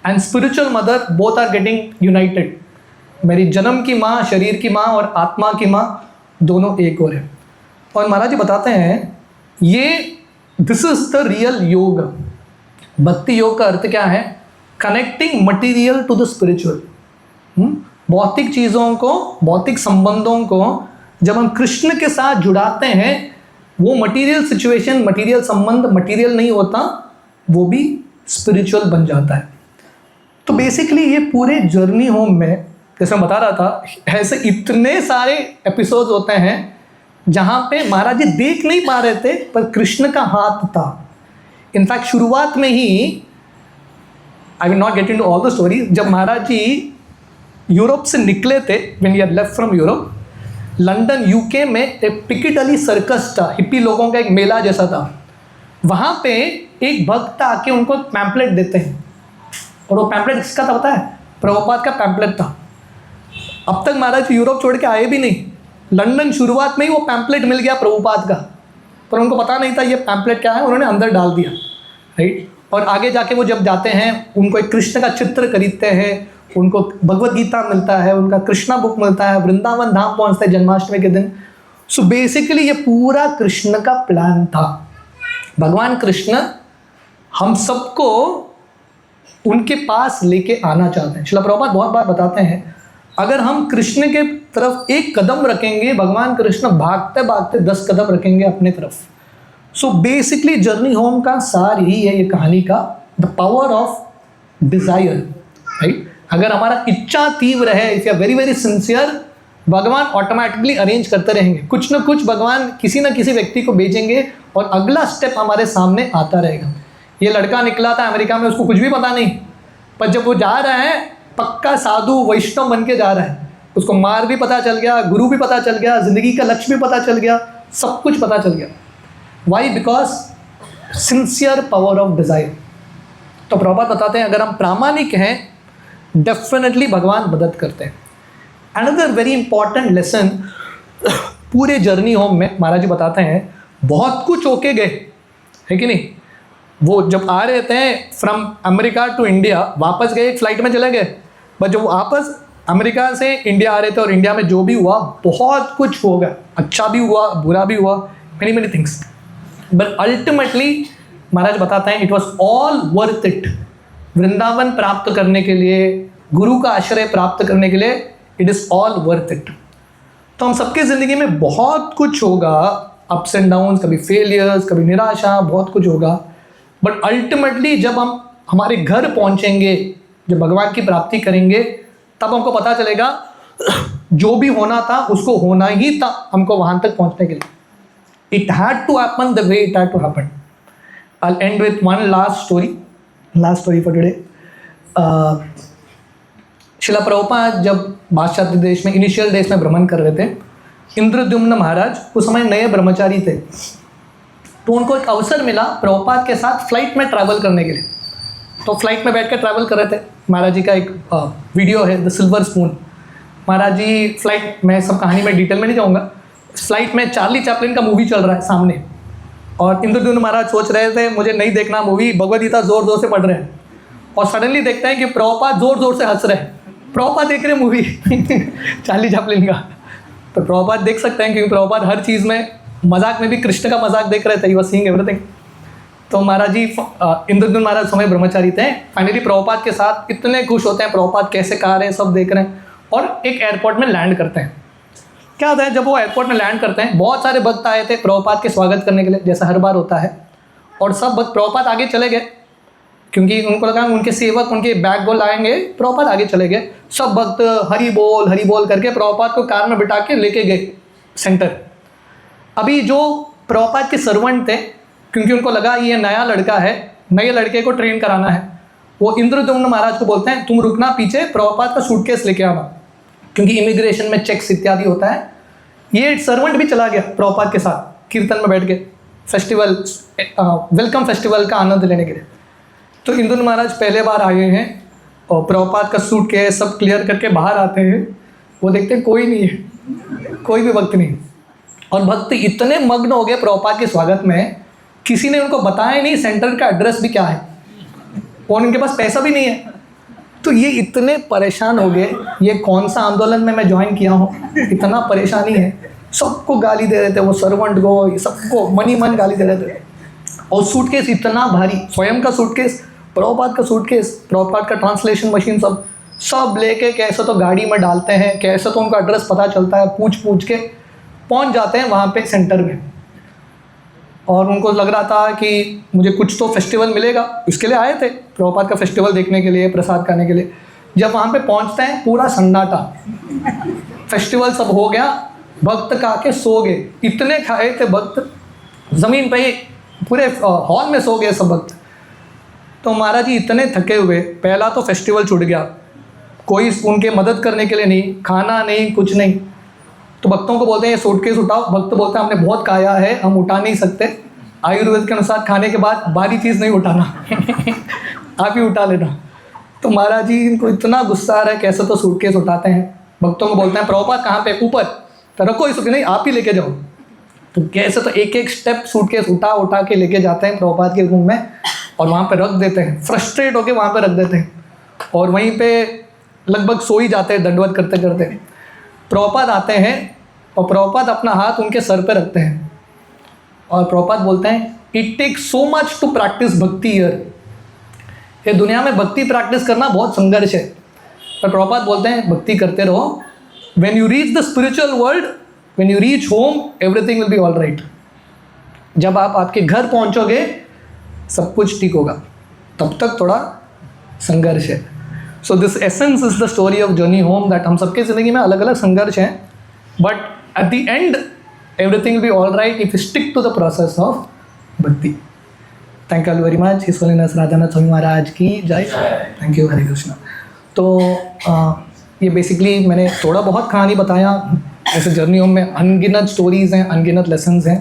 Speaker 1: and spiritual mother both are getting united. मेरी जन्म की माँ, शरीर की माँ और आत्मा की माँ, दोनों एक और है। और महाराज जी बताते हैं ये दिस इज द रियल योग। भक्ति योग का अर्थ क्या है? Connecting material to the spiritual. भौतिक चीज़ों को, भौतिक संबंधों को जब हम कृष्ण के साथ जुड़ाते हैं, वो मटीरियल सिचुएशन, मटीरियल संबंध मटीरियल नहीं होता, वो भी स्पिरिचुअल बन जाता है। तो बेसिकली ये पूरे जर्नी होम में, जैसे मैं बता रहा था, ऐसे इतने सारे एपिसोड्स होते हैं जहाँ पे महाराज जी देख नहीं पा रहे थे पर कृष्ण का हाथ था। इनफैक्ट शुरुआत में ही, I will not get into all the story, जब महाराज जी यूरोप से निकले थे, when he had left from Europe, London UK में एक पिकेडिली सर्कस था, हिप्पी लोगों का एक मेला जैसा था। वहाँ पे एक भक्त आके उनको एक पैम्पलेट देते हैं, और वो पैम्पलेट किसका था पता है? प्रभुपाद का पैम्पलेट था। अब तक महाराज यूरोप छोड़ के आए भी नहीं, लंदन शुरुआत में ही वो पैम्पलेट मिल गया प्रभुपाद का, पर उनको पता नहीं था ये पैम्पलेट क्या है, उन्होंने अंदर डाल दिया, राइट। और आगे जाके वो जब जाते हैं, उनको एक कृष्ण का चित्र खरीदते हैं, उनको भगवद गीता मिलता है, उनका कृष्णा बुक मिलता है, वृंदावन धाम पहुंचते हैं जन्माष्टमी के दिन। सो बेसिकली ये पूरा कृष्ण का प्लान था। भगवान कृष्ण हम सबको उनके पास लेके आना चाहते हैं। श्रील प्रभुपाद बहुत बार बताते हैं, अगर हम कृष्ण के तरफ एक कदम रखेंगे, भगवान कृष्ण भागते भागते 10 कदम रखेंगे अपने तरफ। सो बेसिकली जर्नी होम का सार यही है, ये कहानी का, the power of desire, right. अगर हमारा इच्छा तीव्र है, if you are very very sincere, भगवान ऑटोमेटिकली अरेंज करते रहेंगे, कुछ ना कुछ भगवान किसी ना किसी व्यक्ति को भेजेंगे और अगला स्टेप हमारे सामने आता रहेगा। ये लड़का निकला था अमेरिका में, उसको कुछ भी पता नहीं, पर जब वो जा रहा है पक्का साधु वैष्णव बन के जा रहा है, उसको मार्ग भी पता चल गया, गुरु भी पता चल गया, जिंदगी का लक्ष्य भी पता चल गया, सब कुछ पता चल गया। Why? Because sincere power of desire. तो प्रभुपाद बताते हैं अगर हम प्रामाणिक हैं डेफिनेटली भगवान मदद करते हैं। अनदर वेरी इंपॉर्टेंट लेसन पूरे जर्नी होम में महाराज जी बताते हैं, बहुत कुछ होके गए है कि नहीं। वो जब आ रहे थे फ्रॉम अमेरिका टू इंडिया, वापस गए एक फ्लाइट में चले गए, बट जब वापस अमेरिका से इंडिया आ रहे थे और इंडिया में जो भी हुआ बहुत कुछ हो गया, अच्छा भी हुआ बुरा भी हुआ, many many things, but ultimately Maharaj बताते हैं it was all worth it. Vrindavan प्राप्त करने के लिए, गुरु का आश्रय प्राप्त करने के लिए, it is all worth it. तो हम सबके ज़िंदगी में बहुत कुछ होगा, अप्स एंड डाउन्स, कभी फेलियर्स, कभी निराशा, बहुत कुछ होगा, बट अल्टीमेटली जब हम हमारे घर पहुंचेंगे, जब भगवान की प्राप्ति करेंगे, तब हमको पता चलेगा जो भी होना था उसको होना ही था हमको वहां तक पहुंचने के लिए। It had to happen the way it had to happen. I will end with one last story for today. Srila Prabhupada जब बादशाह देश में इनिशियल डेज में भ्रमण कर रहे थे, इंद्रद्युम्न महाराज उस समय नए ब्रह्मचारी थे, तो उनको एक अवसर मिला प्रभुपाद के साथ फ्लाइट में ट्रैवल करने के लिए। तो फ्लाइट में बैठ कर ट्रैवल कर रहे थे। महाराज जी का एक वीडियो है the silver spoon. Maharaj ji flight में, सब कहानी में डिटेल में नहीं जाऊँगा, फ्लाइट में चार्ली चैपलिन का मूवी चल रहा है सामने, और इंद्रद्युम्न महाराज सोच रहे थे मुझे नहीं देखना मूवी, भगवद गीता ज़ोर ज़ोर से पढ़ रहे हैं, और सडनली देखते हैं कि प्रभुपाद ज़ोर ज़ोर से हंस रहे हैं। प्रभुपाद देख रहे मूवी चार्ली चैपलिन का। तो प्रभुपाद देख सकते हैं क्योंकि प्रभुपाद हर चीज़ में, मजाक में भी कृष्ण का मजाक देख रहे थे, ही वाज सीइंग एवरीथिंग। तो महाराज जी इंद्रद्युम्न महाराज समय ब्रह्मचारी थे। फाइनली प्रभुपाद के साथ इतने खुश होते हैं, प्रभुपाद कैसे खा रहे हैं सब देख रहे हैं, और एक एयरपोर्ट में लैंड करते हैं। क्या होता है जब वो एयरपोर्ट में लैंड करते हैं, बहुत सारे भक्त आए थे प्रभुपाद के स्वागत करने के लिए, जैसा हर बार होता है, और सब भक्त प्रभुपाद आगे चले गए क्योंकि उनको लगा उनके सेवक उनके बैग बोल आएंगे, प्रभुपाद आगे चले गए। सब भक्त हरि बोल करके प्रभुपाद को कार में बिठा के लेके गए सेंटर। अभी जो प्रभुपाद के सर्वेंट थे, क्योंकि उनको लगा ये नया लड़का है, नए लड़के को ट्रेन कराना है, वो इंद्रद्युम्न महाराज को बोलते हैं तुम रुकना पीछे, प्रभुपाद का सूटकेस लेके आना, क्योंकि इमिग्रेशन में चेक्स इत्यादि होता है। ये सर्वेंट भी चला गया प्रभुपाद के साथ कीर्तन में बैठ के फेस्टिवल, वेलकम फेस्टिवल का आनंद लेने के लिए। तो इंद्रद्युम्न महाराज पहले बार आए हैं और प्रभुपाद का सूटकेस सब क्लियर करके बाहर आते हैं, वो देखते हैं कोई नहीं है, कोई भी भक्त नहीं, और भक्त इतने मग्न हो गए प्रभुपाद के स्वागत में, किसी ने उनको बताया नहीं सेंटर का एड्रेस भी क्या है, और उनके पास पैसा भी नहीं है। तो ये इतने परेशान हो गए, ये कौन सा आंदोलन में मैं ज्वाइन किया हूँ, इतना परेशानी है। सबको गाली दे रहे थे, वो सर्वेंट को, सबको मन गाली दे रहे थे। और सूटकेस इतना भारी, स्वयं का सूटकेस, प्रभुपाद का सूटकेस, प्रभुपाद का ट्रांसलेशन मशीन, सब लेके कैसे तो गाड़ी में डालते हैं, कैसे तो उनका एड्रेस पता चलता है, पूछ के पहुंच जाते हैं वहाँ पे सेंटर में। और उनको लग रहा था कि मुझे कुछ तो फेस्टिवल मिलेगा, इसके लिए आए थे प्रभुपाद का फेस्टिवल देखने के लिए, प्रसाद खाने के लिए। जब वहाँ पे पहुँचते हैं पूरा सन्नाटा, फेस्टिवल सब हो गया, भक्त खा के सो गए, इतने खाए थे भक्त, ज़मीन पे ही पूरे हॉल में सो गए सब भक्त। तो महाराज जी इतने थके हुए, पहला तो फेस्टिवल छूट गया, कोई उनके मदद करने के लिए नहीं, खाना नहीं, कुछ नहीं। तो भक्तों को बोलते हैं ये सूटकेस उठाओ, भक्त बोलते हैं हमने बहुत खाया है, हम उठा नहीं सकते, आयुर्वेद के अनुसार खाने के बाद भारी चीज़ नहीं उठाना आप ही उठा लेना। तो महाराज जी इनको इतना गुस्सा आ रहा है, कैसे तो सूटकेस उठाते हैं, भक्तों को बोलते हैं प्रभुपाद कहाँ पे, ऊपर, तो रखो इस नहीं आप ही लेके जाओ। तो कैसे तो एक स्टेप सूटकेस उठा के लेके जाते हैं प्रभुपाद के रूम में, और वहाँ पे रख देते हैं, फ्रस्ट्रेट होके वहाँ पे रख देते हैं, और वहीं पे लगभग सो ही जाते हैं दंडवत करते करते। प्रभुपाद आते हैं और प्रभुपाद अपना हाथ उनके सर पे रखते हैं, और प्रभुपाद बोलते हैं it takes so much to practice bhakti here, ये दुनिया में भक्ति प्रैक्टिस करना बहुत संघर्ष है। पर प्रभुपाद बोलते हैं भक्ति करते रहो, when you reach the spiritual world, when you reach home, everything will be all right. जब आप आपके घर पहुंचोगे सब कुछ ठीक होगा, तब तक थोड़ा संघर्ष है। So this essence is the story of journey home, that हम सबके ज़िंदगी में अलग अलग संघर्ष हैं, but at the end everything will be all right if you stick to the process of bhakti. Thank you very much. His holiness Radhanath Swami Maharaj की जय। Thank you, Hare Krishna. तो ये बेसिकली मैंने थोड़ा बहुत कहानी बताया, ऐसे जर्नी होम में अनगिनत स्टोरीज़ हैं, अनगिनत लेसन्स हैं।